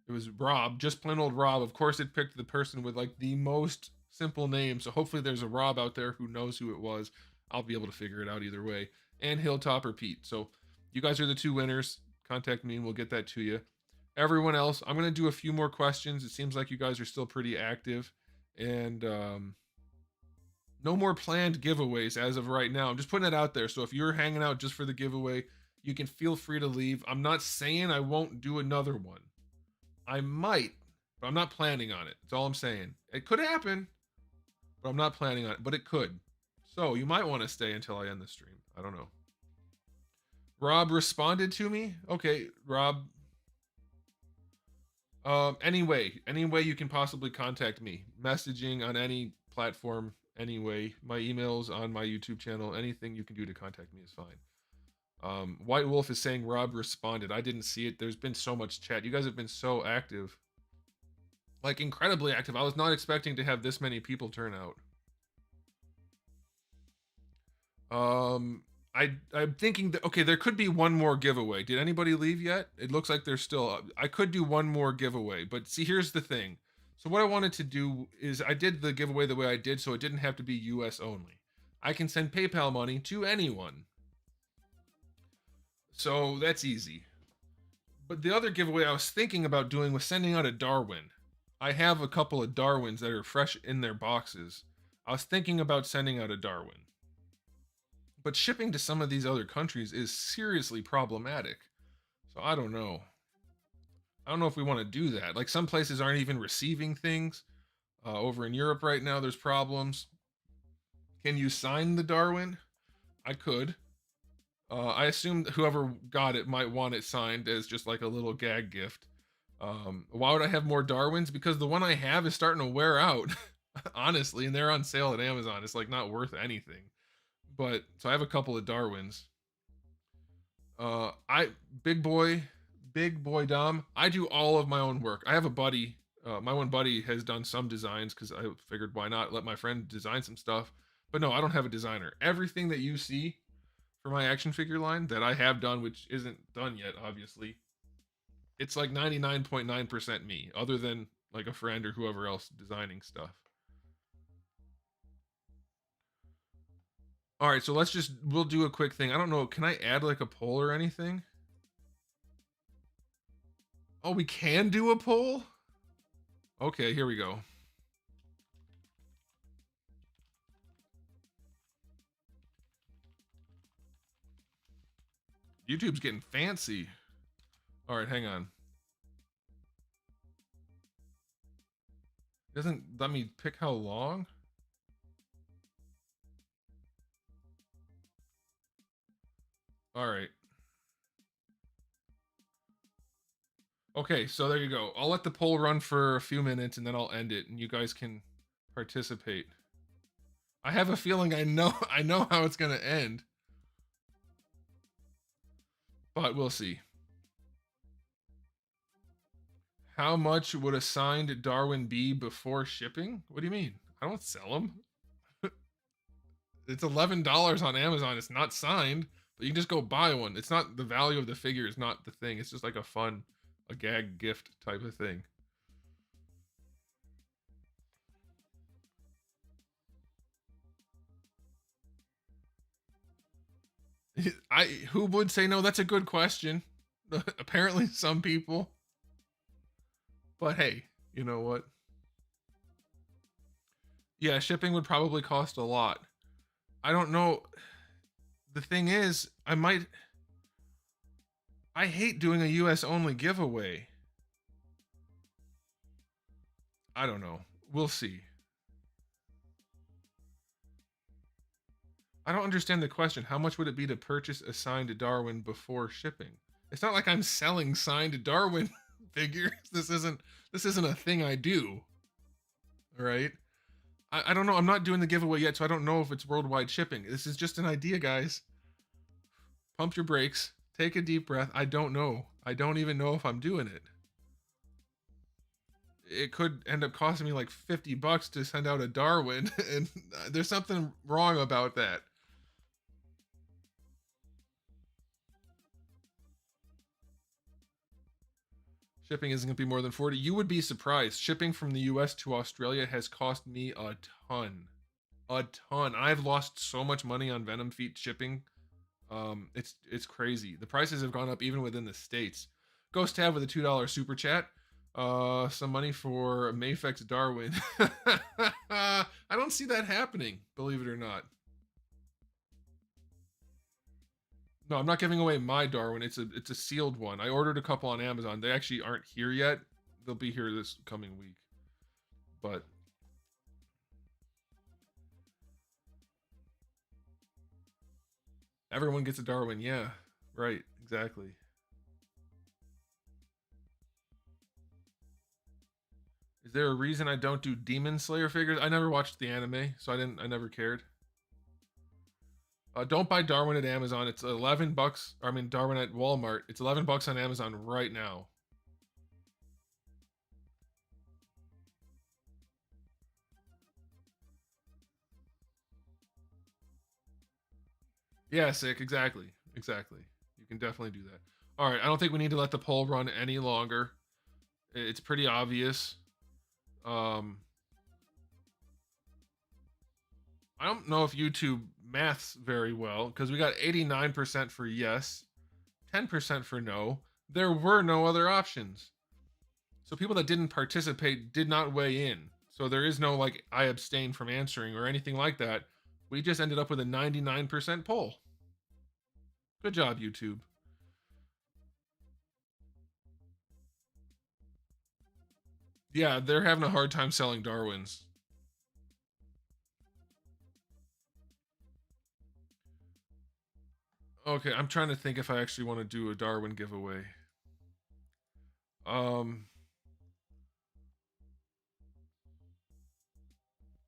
It was Rob, just plain old Rob. Of course it picked the person with like the most simple name. So hopefully there's a Rob out there who knows who it was. I'll be able to figure it out either way. And Hilltopper Pete. So you guys are the two winners. Contact me and we'll get that to you. Everyone else, I'm going to do a few more questions. It seems like you guys are still pretty active. And no more planned giveaways as of right now. I'm just putting it out there. So if you're hanging out just for the giveaway, you can feel free to leave. I'm not saying I won't do another one. I might, but I'm not planning on it. That's all I'm saying. It could happen, but I'm not planning on it, but it could. So you might want to stay until I end the stream. I don't know. Rob responded to me. Okay, Rob. Any way you can possibly contact me. Messaging on any platform. Anyway, my emails on my YouTube channel, anything you can do to contact me is fine. White Wolf is saying Rob responded. I didn't see it. There's been so much chat. You guys have been so active. Like incredibly active. I was not expecting to have this many people turn out. I'm thinking that, okay, there could be one more giveaway. Did anybody leave yet? It looks like there's still, I could do one more giveaway, but see, here's the thing. So what I wanted to do is I did the giveaway the way I did, so it didn't have to be US only. I can send PayPal money to anyone. So that's easy. But the other giveaway I was thinking about doing was sending out a Darwin. I have a couple of Darwins that are fresh in their boxes. I was thinking about sending out a Darwin, but shipping to some of these other countries is seriously problematic. So I don't know. I don't know if we want to do that. Like some places aren't even receiving things. Over in Europe right now, there's problems. Can you sign the Darwin? I could. I assume whoever got it might want it signed as just like a little gag gift. Why would I have more Darwins? Because the one I have is starting to wear out, honestly, and they're on sale at Amazon. It's like not worth anything. But so I have a couple of Darwins. I big boy Dom. I do all of my own work. I have a buddy. My one buddy has done some designs because I figured why not let my friend design some stuff. But no, I don't have a designer. Everything that you see for my action figure line that I have done, which isn't done yet, obviously, it's like 99.9% me, other than like a friend or whoever else designing stuff. All right, so we'll do a quick thing. I don't know, can I add like a poll or anything? Oh, we can do a poll? Okay, here we go. YouTube's getting fancy. All right, hang on. Doesn't let me pick how long? All right. Okay, so there you go. I'll let the poll run for a few minutes and then I'll end it and you guys can participate. I have a feeling I know how it's going to end. But we'll see. How much would a signed Darwin be before shipping? What do you mean? I don't sell them. It's $11 on Amazon. It's not signed, but you can just go buy one. It's not the value of the figure is not the thing. It's just like a gag gift type of thing. Who would say no? That's a good question. Apparently some people. But hey, you know what? Yeah, shipping would probably cost a lot. I don't know. The thing is, I hate doing a US only giveaway. I don't know. We'll see. I don't understand the question. How much would it be to purchase a signed Darwin before shipping? It's not like I'm selling signed Darwin figures. This isn't a thing I do. All right. I don't know. I'm not doing the giveaway yet, so I don't know if it's worldwide shipping. This is just an idea, guys. Pump your brakes. Take a deep breath. I don't know. I don't even know if I'm doing it. It could end up costing me like $50 to send out a Darwin, and there's something wrong about that. Shipping isn't going to be more than 40. You would be surprised. Shipping from the US to Australia has cost me a ton. A ton. I've lost so much money on Venom Feet shipping. It's crazy. The prices have gone up even within the states. Ghost Tab with a $2 super chat. Some money for Mayfex Darwin. I don't see that happening, believe it or not. No, I'm not giving away my Darwin. It's a sealed one. I ordered a couple on Amazon. They actually aren't here yet. They'll be here this coming week. But everyone gets a Darwin. Yeah, right. Exactly. Is there a reason I don't do Demon Slayer figures? I never watched the anime, so I never cared. Don't buy Darwin at Amazon. It's $11. I mean Darwin at Walmart. It's $11 on Amazon right now. Yeah, sick. Exactly. Exactly. You can definitely do that. All right. I don't think we need to let the poll run any longer. It's pretty obvious. Um, I don't know if YouTube maths very well because we got 89% for yes, 10% for no. There were no other options. So people that didn't participate did not weigh in. So there is no like I abstain from answering or anything like that. We just ended up with a 99% poll. Good job, YouTube. Yeah, they're having a hard time selling Darwins. Okay, I'm trying to think if I actually want to do a Darwin giveaway.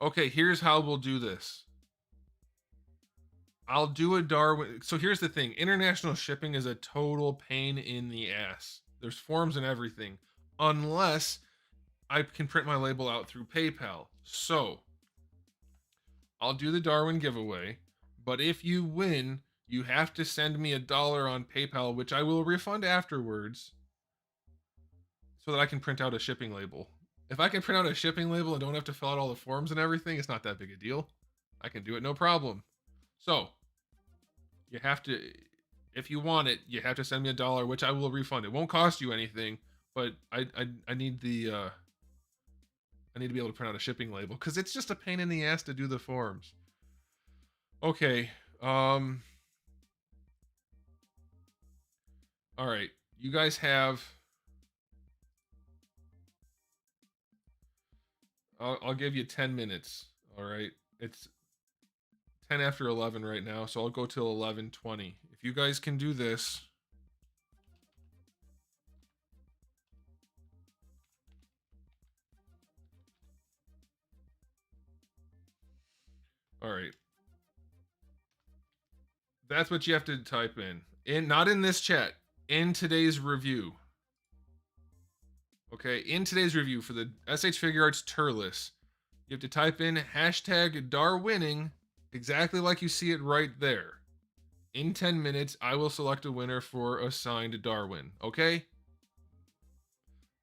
Okay, here's how we'll do this. I'll do a Darwin. So here's the thing: international shipping is a total pain in the ass. There's forms and everything, unless I can print my label out through PayPal. So I'll do the Darwin giveaway, but if you win, you have to send me $1 on PayPal, which I will refund afterwards, so that I can print out a shipping label. If I can print out a shipping label and don't have to fill out all the forms and everything, it's not that big a deal. I can do it no problem. So you have to, if you want it, you have to send me $1, which I will refund. It won't cost you anything, but I need the I need to be able to print out a shipping label because it's just a pain in the ass to do the forms. Okay. All right. You guys have. I'll give you 10 minutes. All right. It's 10 after 11 right now, so I'll go till 11:20. If you guys can do this. All right. That's what you have to type in not in this chat, in today's review. Okay, in today's review for the SH Figure Arts Turles, you have to type in hashtag Darwinning, exactly like you see it right there. In 10 minutes, I will select a winner for a signed Darwin, okay?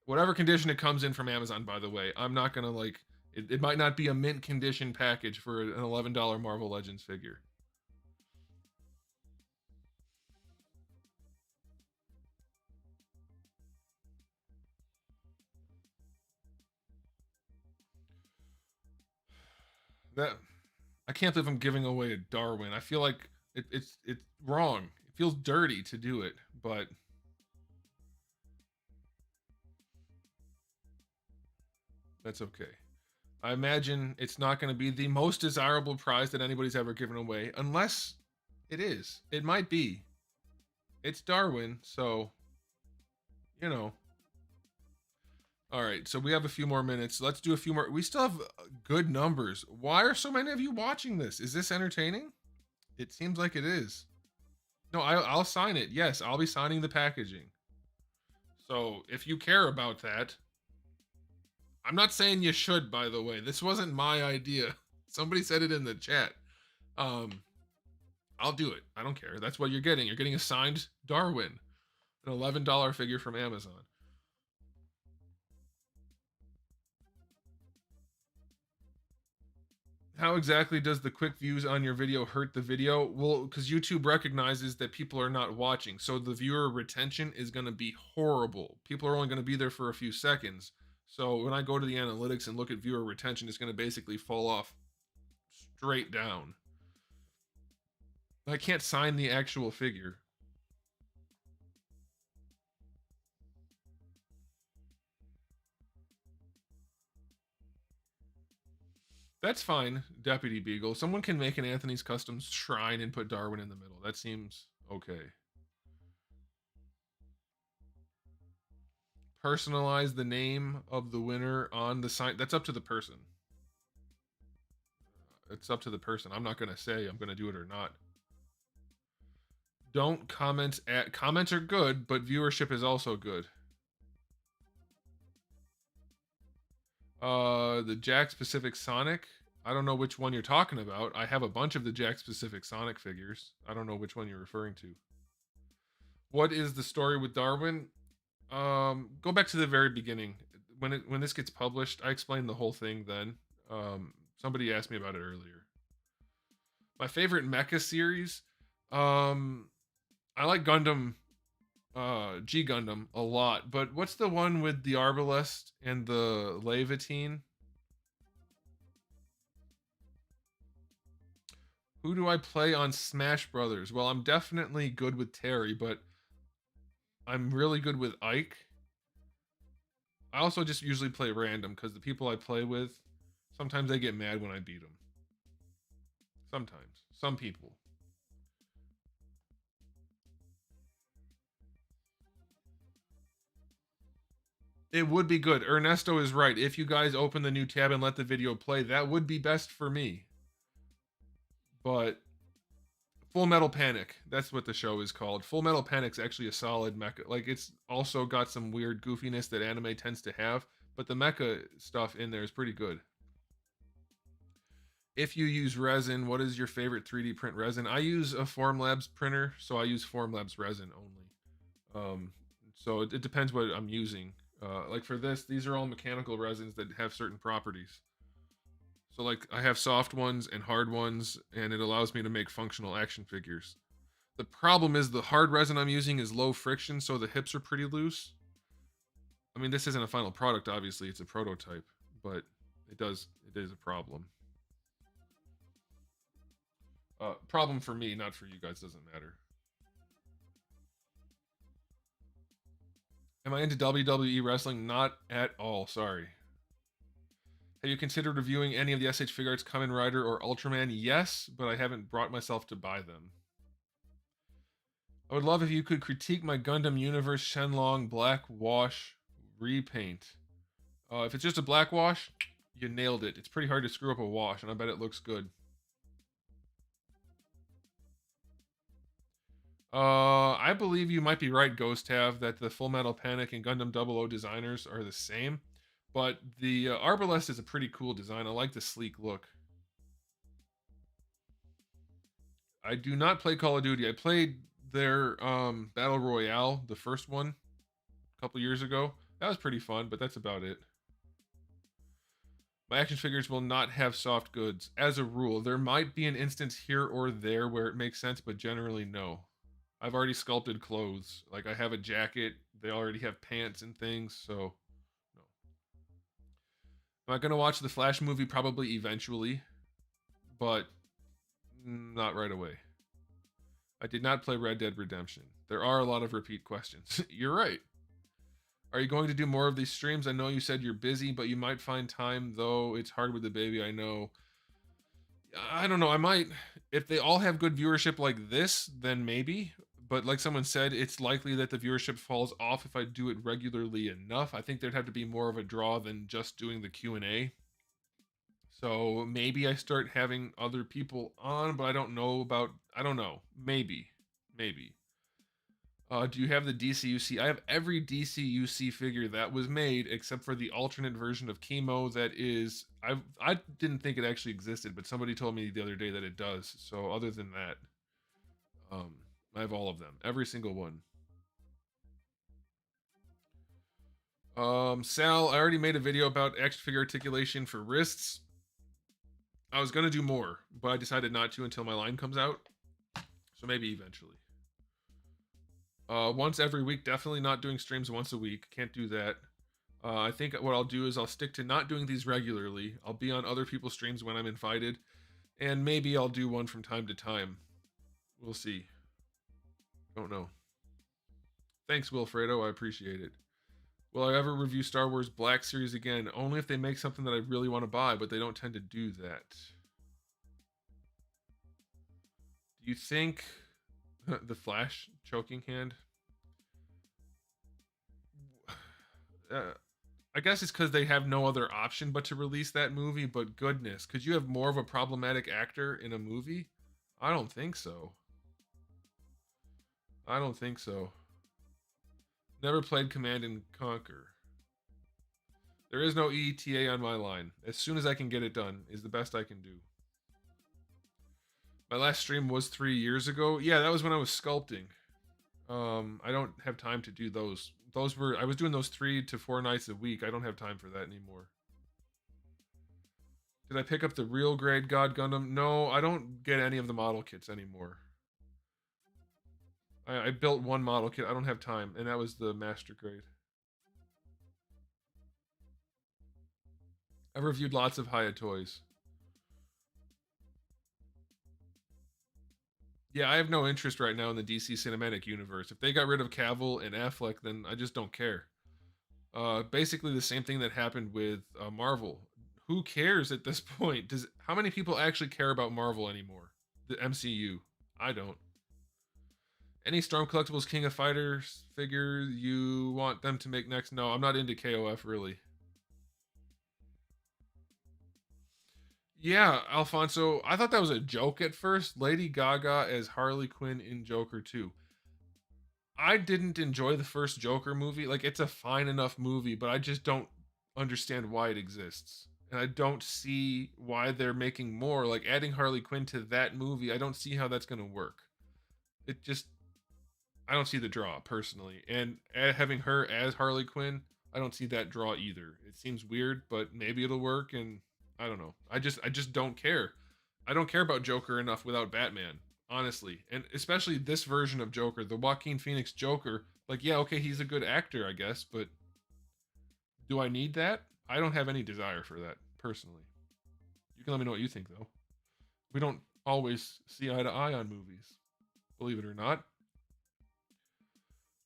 Whatever condition it comes in from Amazon, by the way. I'm not gonna like, it might not be a mint condition package for an $11 Marvel Legends figure. That I can't believe I'm giving away a Darwin. I feel like it's wrong. It feels dirty to do it, but that's okay. I imagine it's not going to be the most desirable prize that anybody's ever given away, unless it is. It might be. It's Darwin, so you know. All right, so we have a few more minutes. Let's do a few more. We still have good numbers. Why are so many of you watching this? Is this entertaining? It seems like it is. No, I'll sign it. Yes, I'll be signing the packaging. So if you care about that, I'm not saying you should, by the way. This wasn't my idea. Somebody said it in the chat. I'll do it. I don't care. That's what you're getting. You're getting a signed Darwin, an $11 figure from Amazon. How exactly does the quick views on your video hurt the video? Well, because YouTube recognizes that people are not watching. So the viewer retention is going to be horrible. People are only going to be there for a few seconds. So when I go to the analytics and look at viewer retention, it's going to basically fall off straight down. I can't sign the actual figure. That's fine, Deputy Beagle. Someone can make an Anthony's Customs shrine and put Darwin in the middle. That seems okay. Personalize the name of the winner on the sign. That's up to the person. It's up to the person. I'm not going to say I'm going to do it or not. Don't comment at. Comments are good, but viewership is also good. The Jakks Pacific Sonic. I don't know which one you're talking about. I have a bunch of the Jakks Pacific Sonic figures. I don't know which one you're referring to. What is the story with Darwin? Go back to the very beginning. When this gets published, I explained the whole thing then. Somebody asked me about it earlier. My favorite mecha series. I like Gundam, G Gundam a lot. But what's the one with the Arbalest and the Levatine? Who do I play on Smash Brothers? Well, I'm definitely good with Terry, but I'm really good with Ike. I also just usually play random because the people I play with, sometimes they get mad when I beat them. Sometimes. Some people. It would be good. Ernesto is right. If you guys open the new tab and let the video play, that would be best for me. But Full Metal Panic, that's what the show is called. Full Metal Panic's actually a solid mecha. Like, it's also got some weird goofiness that anime tends to have, but the mecha stuff in there is pretty good. If you use resin, what is your favorite 3D print resin? I use a Formlabs printer, so I use Formlabs resin only. So it depends what I'm using. Like for this, these are all mechanical resins that have certain properties. So like I have soft ones and hard ones, and it allows me to make functional action figures. The problem is the hard resin I'm using is low friction, so the hips are pretty loose. I mean, this isn't a final product, obviously, it's a prototype, but it is a problem. Problem for me, not for you guys, doesn't matter. Am I into WWE wrestling? Not at all, sorry. Have you considered reviewing any of the SH Figuarts Kamen Rider or Ultraman? Yes, but I haven't brought myself to buy them. I would love if you could critique my Gundam Universe Shenlong Black Wash repaint. If it's just a black wash, you nailed it. It's pretty hard to screw up a wash, and I bet it looks good. I believe you might be right, Ghost Have, that the Full Metal Panic and Gundam 00 designers are the same. But the Arbalest is a pretty cool design. I like the sleek look. I do not play Call of Duty. I played their Battle Royale, the first one, a couple years ago. That was pretty fun, but that's about it. My action figures will not have soft goods. As a rule, there might be an instance here or there where it makes sense, but generally no. I've already sculpted clothes. Like I have a jacket, they already have pants and things, so no. Am I going to watch the Flash movie? Probably eventually, but not right away. I did not play Red Dead Redemption. There are a lot of repeat questions. You're right. Are you going to do more of these streams? I know you said you're busy, but you might find time, though it's hard with the baby, I know. I don't know. I might. If they all have good viewership like this, then maybe. But like someone said, it's likely that the viewership falls off if I do it regularly enough. I think there'd have to be more of a draw than just doing the Q&A. So maybe I start having other people on, but I don't know. Maybe. Maybe. Do you have the DCUC? I have every DCUC figure that was made except for the alternate version of Chemo that is. I didn't think it actually existed, but somebody told me the other day that it does. So other than that, I have all of them, every single one. Sal, I already made a video about action figure articulation for wrists. I was gonna do more, but I decided not to until my line comes out. So maybe eventually. Once every week, definitely not doing streams once a week. Can't do that. I think what I'll do is I'll stick to not doing these regularly. I'll be on other people's streams when I'm invited, and maybe I'll do one from time to time. We'll see. Don't know. Thanks, Wilfredo. I appreciate it. Will I ever review Star Wars Black Series again? Only if they make something that I really want to buy, but they don't tend to do that. Do you think the Flash choking hand? I guess it's because they have no other option but to release that movie, but goodness, could you have more of a problematic actor in a movie? I don't think so. I don't think so. Never played Command and Conquer. There is no ETA on my line. As soon as I can get it done is the best I can do. My last stream was 3 years ago. Yeah, that was when I was sculpting. I don't have time to do those. I was doing those 3 to 4 nights a week. I don't have time for that anymore. Did I pick up the real grade God Gundam? No, I don't get any of the model kits anymore. I built one model kit. I don't have time, and that was the master grade. I've reviewed lots of Hiya toys. Yeah, I have no interest right now in the DC cinematic universe. If they got rid of Cavill and Affleck, then I just don't care. Basically the same thing that happened with Marvel. Who cares at this point? Does how many people actually care about Marvel anymore? The MCU. I don't. Any Storm Collectibles King of Fighters figure you want them to make next? No, I'm not into KOF really. Yeah, Alfonso, I thought that was a joke at first. Lady Gaga as Harley Quinn in Joker 2. I didn't enjoy the first Joker movie. Like, it's a fine enough movie, but I just don't understand why it exists. And I don't see why they're making more. Like, adding Harley Quinn to that movie, I don't see how that's going to work. It just, I don't see the draw personally. And having her as Harley Quinn, I don't see that draw either. It seems weird, but maybe it'll work. And I don't know. I just don't care. I don't care about Joker enough without Batman, honestly. And especially this version of Joker, the Joaquin Phoenix Joker. Like, yeah, okay, he's a good actor, I guess, but do I need that? I don't have any desire for that personally. You can let me know what you think, though. We don't always see eye to eye on movies, believe it or not.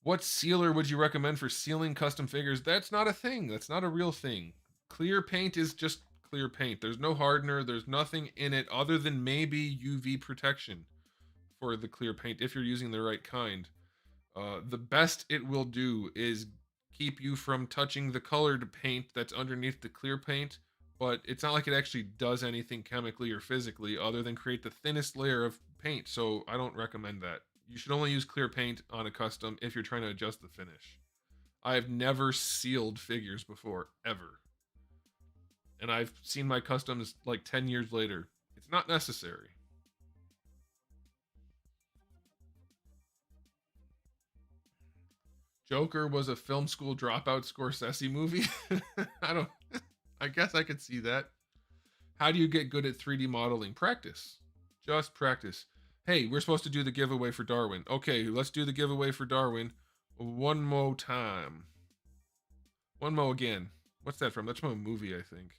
What sealer would you recommend for sealing custom figures? That's not a thing. That's not a real thing. Clear paint is just clear paint. There's no hardener. There's nothing in it other than maybe UV protection for the clear paint if you're using the right kind. The best it will do is keep you from touching the colored paint that's underneath the clear paint, but it's not like it actually does anything chemically or physically other than create the thinnest layer of paint. So I don't recommend that. You should only use clear paint on a custom if you're trying to adjust the finish. I have never sealed figures before, ever. And I've seen my customs like 10 years later. It's not necessary. Joker was a film school dropout Scorsese movie. I don't. I guess I could see that. How do you get good at 3D modeling? Practice. Just practice. Hey, we're supposed to do the giveaway for Darwin. Okay, let's do the giveaway for Darwin one more time. One more again. What's that from? That's from a movie, I think.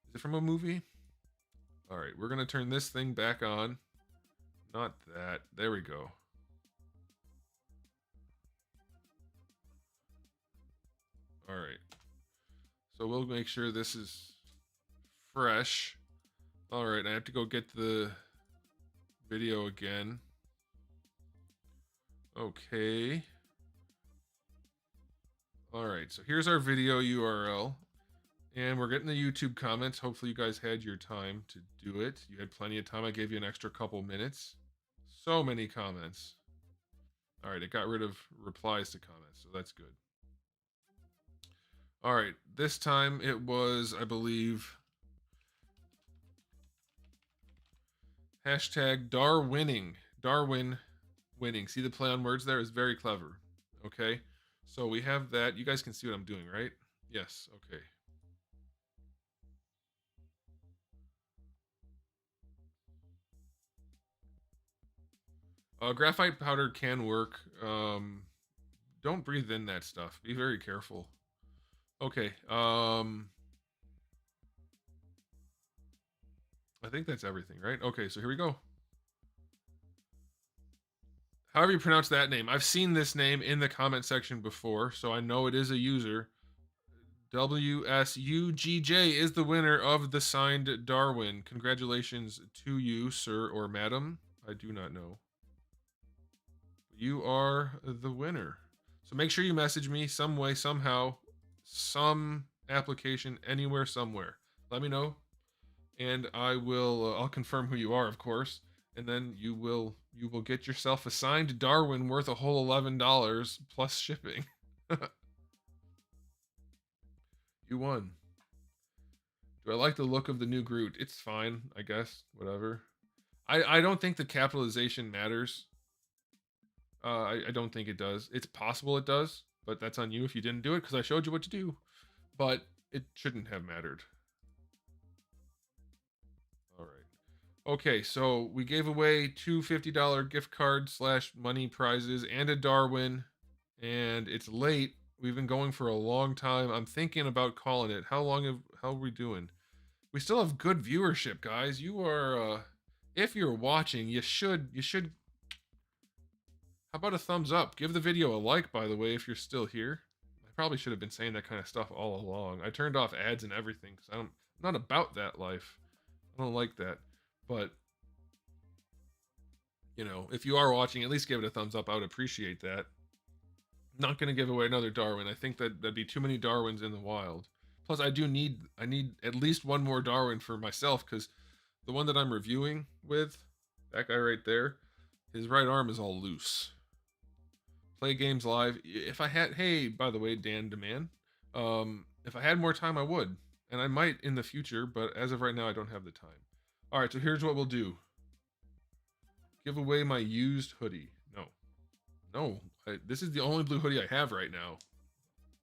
Is it from a movie? All right, we're going to turn this thing back on. Not that. There we go. All right. So we'll make sure this is fresh. All right, I have to go get the video again. Okay. All right, so here's our video URL. And we're getting the YouTube comments. Hopefully you guys had your time to do it. You had plenty of time. I gave you an extra couple minutes. So many comments. All right, it got rid of replies to comments, so that's good. All right, this time it was, I believe, hashtag Darwinning. Darwin winning. See the play on words there is very clever. Okay, so we have that. You guys can see what I'm doing, right? Yes, okay. Graphite powder can work. Don't breathe in that stuff. Be very careful. Okay. I think that's everything, right? Okay, so here we go. However you pronounce that name. I've seen this name in the comment section before, so I know it is a user. WSUGJ is the winner of the signed Darwin. Congratulations to you, sir or madam. I do not know. You are the winner. So make sure you message me some way, somehow, some application, anywhere, somewhere. Let me know, and I will. I'll confirm who you are, of course, and then you will get yourself a signed Darwin worth a whole $11 plus shipping. You won. Do I like the look of the new Groot? It's fine, I guess. Whatever. I don't think the capitalization matters. I don't think it does. It's possible it does, but that's on you if you didn't do it because I showed you what to do. But it shouldn't have mattered. All right. Okay, so we gave away two $50 gift cards / money prizes and a Darwin, and it's late. We've been going for a long time. I'm thinking about calling it. How are we doing? We still have good viewership, guys. You are if you're watching, you should. How about a thumbs up? Give the video a like, by the way, if you're still here. I probably should have been saying that kind of stuff all along. I turned off ads and everything because I'm not about that life. I don't like that. But you know, if you are watching, at least give it a thumbs up. I would appreciate that. Not going to give away another Darwin. I think that'd be too many Darwins in the wild. Plus, I need at least one more Darwin for myself because the one that I'm reviewing with, that guy right there, his right arm is all loose. Play games live. If I had, hey, by the way, Dan Demand, if I had more time, I would, and I might in the future. But as of right now, I don't have the time. All right, so here's what we'll do. Give away my used hoodie. No, this is the only blue hoodie I have right now.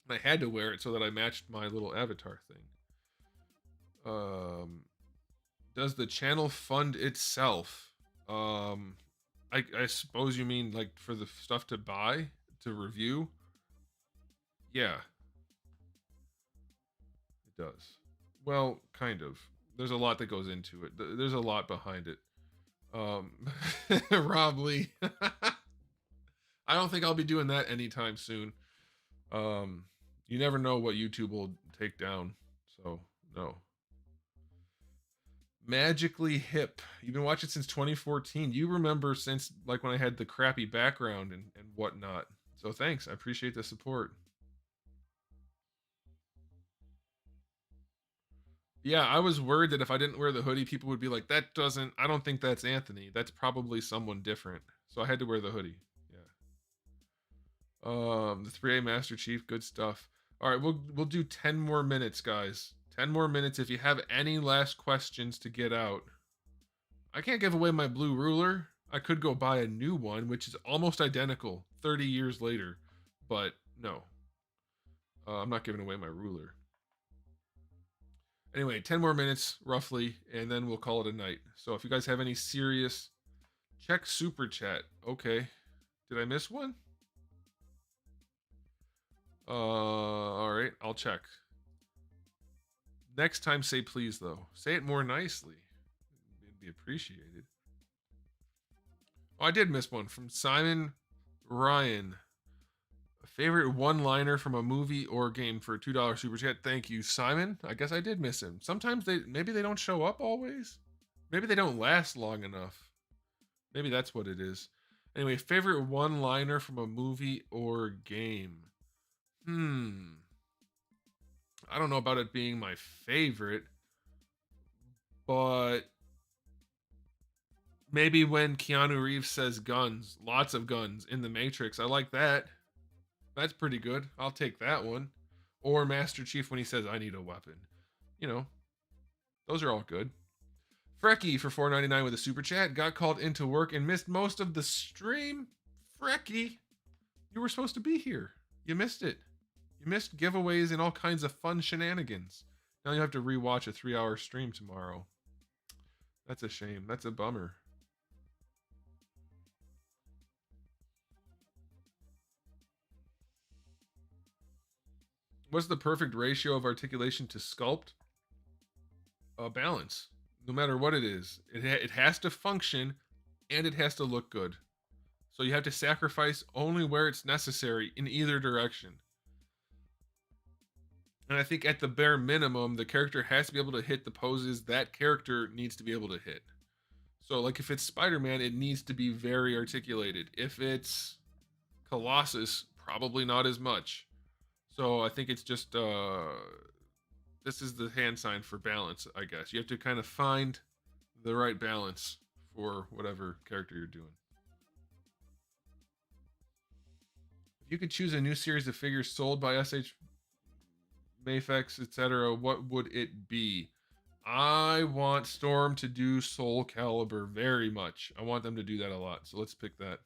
And I had to wear it so that I matched my little avatar thing. Does the channel fund itself? I suppose you mean like for the stuff to buy, to review? Yeah. It does. Well, kind of. There's a lot that goes into it. There's a lot behind it. Rob Lee. I don't think I'll be doing that anytime soon. You never know what YouTube will take down. So, no. Magically Hip. You've been watching since 2014. You remember since like when I had the crappy background and whatnot. So thanks. I appreciate the support. Yeah, I was worried that if I didn't wear the hoodie, people would be like, I don't think that's Anthony. That's probably someone different. So I had to wear the hoodie. The 3A Master Chief, good stuff. All right, we'll do 10 more minutes, guys. 10 more minutes. If you have any last questions to get out, I can't give away my blue ruler. I could go buy a new one, which is almost identical 30 years later, but no, I'm not giving away my ruler. Anyway, 10 more minutes roughly, and then we'll call it a night. So if you guys have any serious, check super chat. Okay, did I miss one? All right, I'll check. Next time, say please, though. Say it more nicely. It'd be appreciated. Oh, I did miss one from Simon Ryan. A favorite one-liner from a movie or game for a $2 super chat. Thank you, Simon. I guess I did miss him. Sometimes maybe they don't show up always. Maybe they don't last long enough. Maybe that's what it is. Anyway, favorite one-liner from a movie or game. I don't know about it being my favorite, but maybe when Keanu Reeves says guns, lots of guns in The Matrix. I like that. That's pretty good. I'll take that one. Or Master Chief when he says, I need a weapon. You know, those are all good. Frecky for $4.99 with a super chat. Got called into work and missed most of the stream. Frecky, you were supposed to be here. You missed it. You missed giveaways and all kinds of fun shenanigans. Now you have to rewatch a 3-hour stream tomorrow. That's a shame. That's a bummer. What's the perfect ratio of articulation to sculpt? Balance. No matter what it is. It has to function and it has to look good. So you have to sacrifice only where it's necessary in either direction. And I think at the bare minimum, the character has to be able to hit the poses that character needs to be able to hit. So, like, if it's Spider-Man, it needs to be very articulated. If it's Colossus, probably not as much. So I think it's just, this is the hand sign for balance, I guess. You have to kind of find the right balance for whatever character you're doing. If you could choose a new series of figures sold by SH Mafex, etc., what would it be? I want Storm to do Soul Calibur very much. I want them to do that a lot. So let's pick that.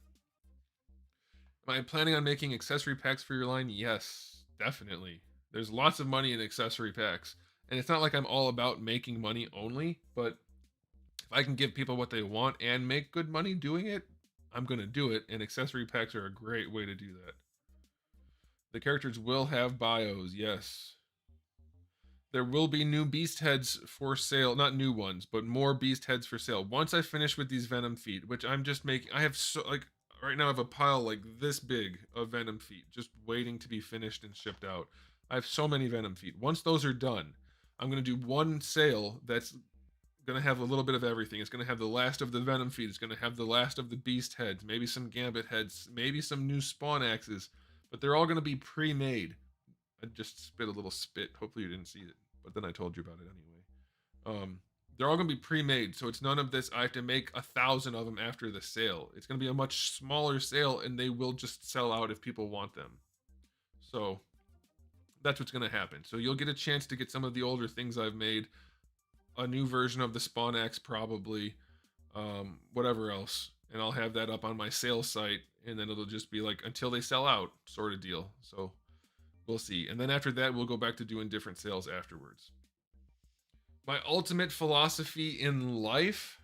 Am I planning on making accessory packs for your line? Yes, definitely. There's lots of money in accessory packs. And it's not like I'm all about making money only, but if I can give people what they want and make good money doing it, I'm going to do it. And accessory packs are a great way to do that. The characters will have bios, yes. There will be new beast heads for sale. Not new ones, but more beast heads for sale. Once I finish with these venom feet, which I'm just making, I have so, like, right now I have a pile like this big of venom feet just waiting to be finished and shipped out. I have so many venom feet. Once those are done, I'm going to do one sale that's going to have a little bit of everything. It's going to have the last of the venom feet. It's going to have the last of the beast heads, maybe some gambit heads, maybe some new spawn axes, but they're all going to be pre-made. I just spit a little spit. Hopefully you didn't see it, but then I told you about it anyway. They're all going to be pre-made, so it's none of this. I have to make 1,000 of them after the sale. It's going to be a much smaller sale, and they will just sell out if people want them. So that's what's going to happen. So you'll get a chance to get some of the older things I've made, a new version of the Spawn Axe probably, whatever else, and I'll have that up on my sales site, and then it'll just be like until they sell out sort of deal. So we'll see. And then after that, we'll go back to doing different sales afterwards. My ultimate philosophy in life.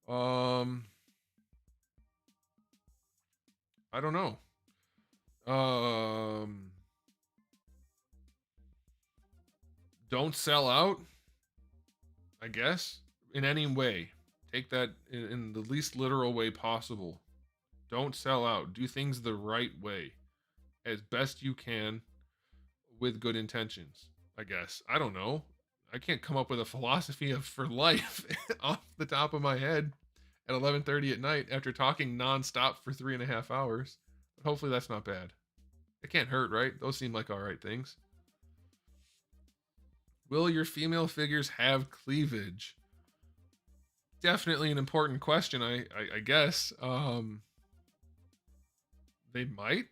I don't know. Don't sell out, I guess, in any way. Take that in the least literal way possible. Don't sell out. Do things the right way as best you can with good intentions, I guess. I don't know. I can't come up with a philosophy of for life off the top of my head at 11:30 at night after talking nonstop for 3.5 hours. But hopefully that's not bad. It can't hurt, right? Those seem like all right things. Will your female figures have cleavage? Definitely an important question, I guess. They might.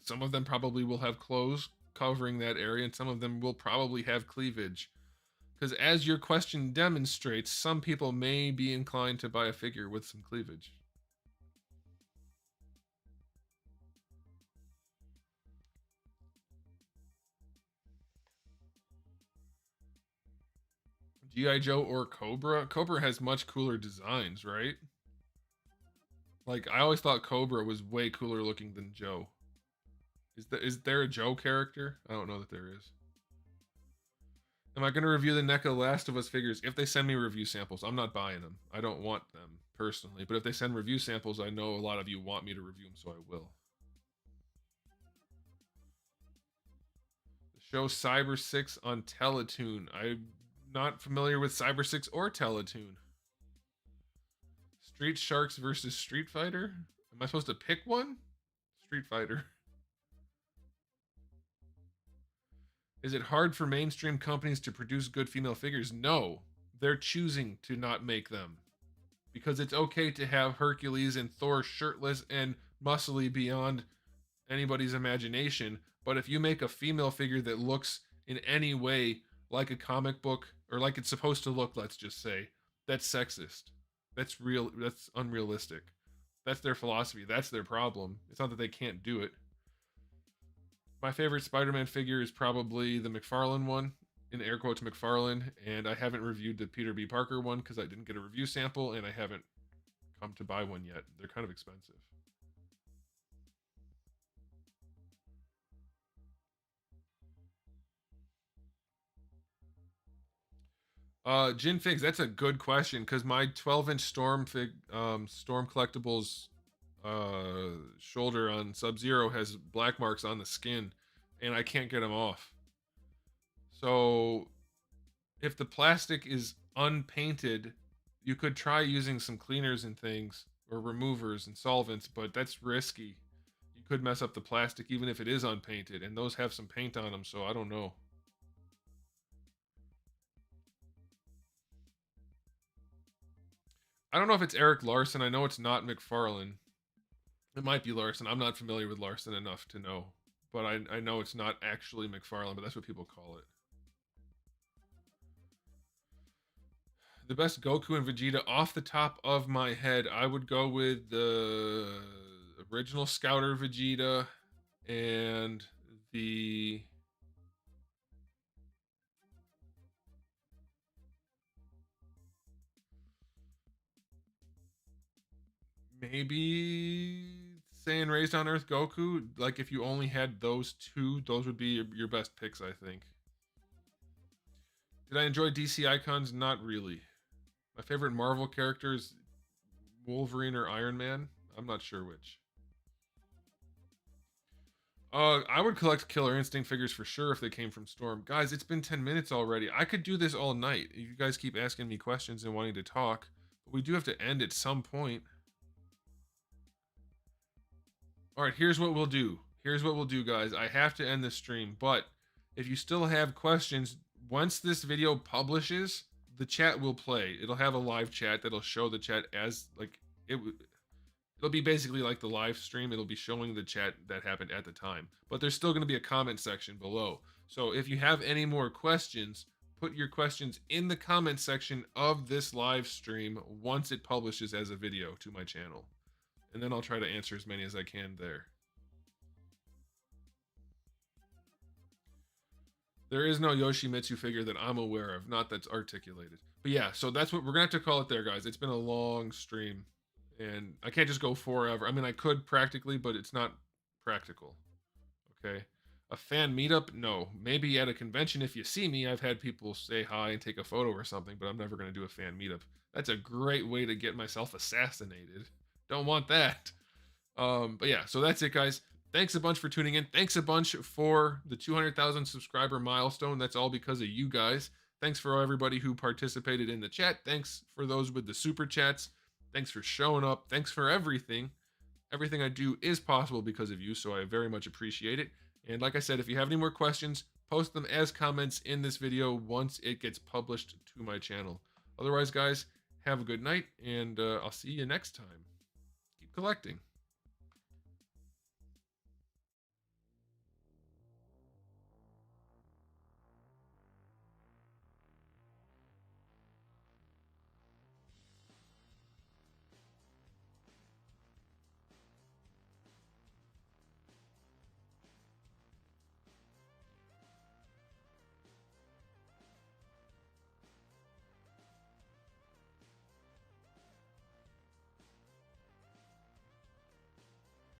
Some of them probably will have clothes covering that area, and some of them will probably have cleavage. Because as your question demonstrates, some people may be inclined to buy a figure with some cleavage. G.I. Joe or Cobra? Cobra has much cooler designs, right? Like, I always thought Cobra was way cooler looking than Joe. Is there a Joe character? I don't know that there is. Am I going to review the NECA Last of Us figures? If they send me review samples, I'm not buying them. I don't want them personally. But if they send review samples, I know a lot of you want me to review them, so I will. The show Cyber 6 on Teletoon. I'm not familiar with Cyber 6 or Teletoon. Street Sharks versus Street Fighter? Am I supposed to pick one? Street Fighter. Is it hard for mainstream companies to produce good female figures? No. They're choosing to not make them. Because it's okay to have Hercules and Thor shirtless and muscly beyond anybody's imagination. But if you make a female figure that looks in any way like a comic book, or like it's supposed to look, let's just say, that's sexist. That's unrealistic. That's their philosophy. That's their problem. It's not that they can't do it. My favorite Spider-Man figure is probably the McFarlane one, in air quotes McFarlane, and I haven't reviewed the Peter B. Parker one because I didn't get a review sample and I haven't come to buy one yet. They're kind of expensive. Gin Figs, that's a good question because my 12-inch Storm Collectibles shoulder on Sub-Zero has black marks on the skin, and I can't get them off. So if the plastic is unpainted, you could try using some cleaners and things, or removers and solvents, but that's risky. You could mess up the plastic even if it is unpainted, and those have some paint on them, so I don't know. I don't know if it's Eric Larson. I know it's not McFarlane. It might be Larson. I'm not familiar with Larson enough to know. But I know it's not actually McFarlane, but that's what people call it. The best Goku and Vegeta off the top of my head, I would go with the original Scouter Vegeta and the maybe Saiyan Raised on Earth Goku, like if you only had those two, those would be your best picks, I think. Did I enjoy DC icons? Not really. My favorite Marvel character is Wolverine or Iron Man. I'm not sure which. I would collect Killer Instinct figures for sure if they came from Storm. Guys, it's been 10 minutes already. I could do this all night if you guys keep asking me questions and wanting to talk. But we do have to end at some point. All right, here's what we'll do. Here's what we'll do, guys. I have to end this stream, but if you still have questions, once this video publishes, the chat will play. It'll have a live chat that'll show the chat as like it'll be basically like the live stream. It'll be showing the chat that happened at the time. But there's still going to be a comment section below. So if you have any more questions, put your questions in the comment section of this live stream once it publishes as a video to my channel. And then I'll try to answer as many as I can there. There is no Yoshimitsu figure that I'm aware of, not that's articulated. But yeah, so that's what we're gonna have to call it there, guys. It's been a long stream, and I can't just go forever. I mean, I could practically, but it's not practical. Okay, a fan meetup? No. Maybe at a convention if you see me. I've had people say hi and take a photo or something, but I'm never gonna do a fan meetup. That's a great way to get myself assassinated. Don't want that. But yeah, so that's it, guys. Thanks a bunch for tuning in. Thanks a bunch for the 200,000 subscriber milestone. That's all because of you guys. Thanks for everybody who participated in the chat. Thanks for those with the super chats. Thanks for showing up. Thanks for everything. Everything I do is possible because of you, so I very much appreciate it. And like I said, if you have any more questions, post them as comments in this video once it gets published to my channel. Otherwise, guys, have a good night, and I'll see you next time. Keep collecting.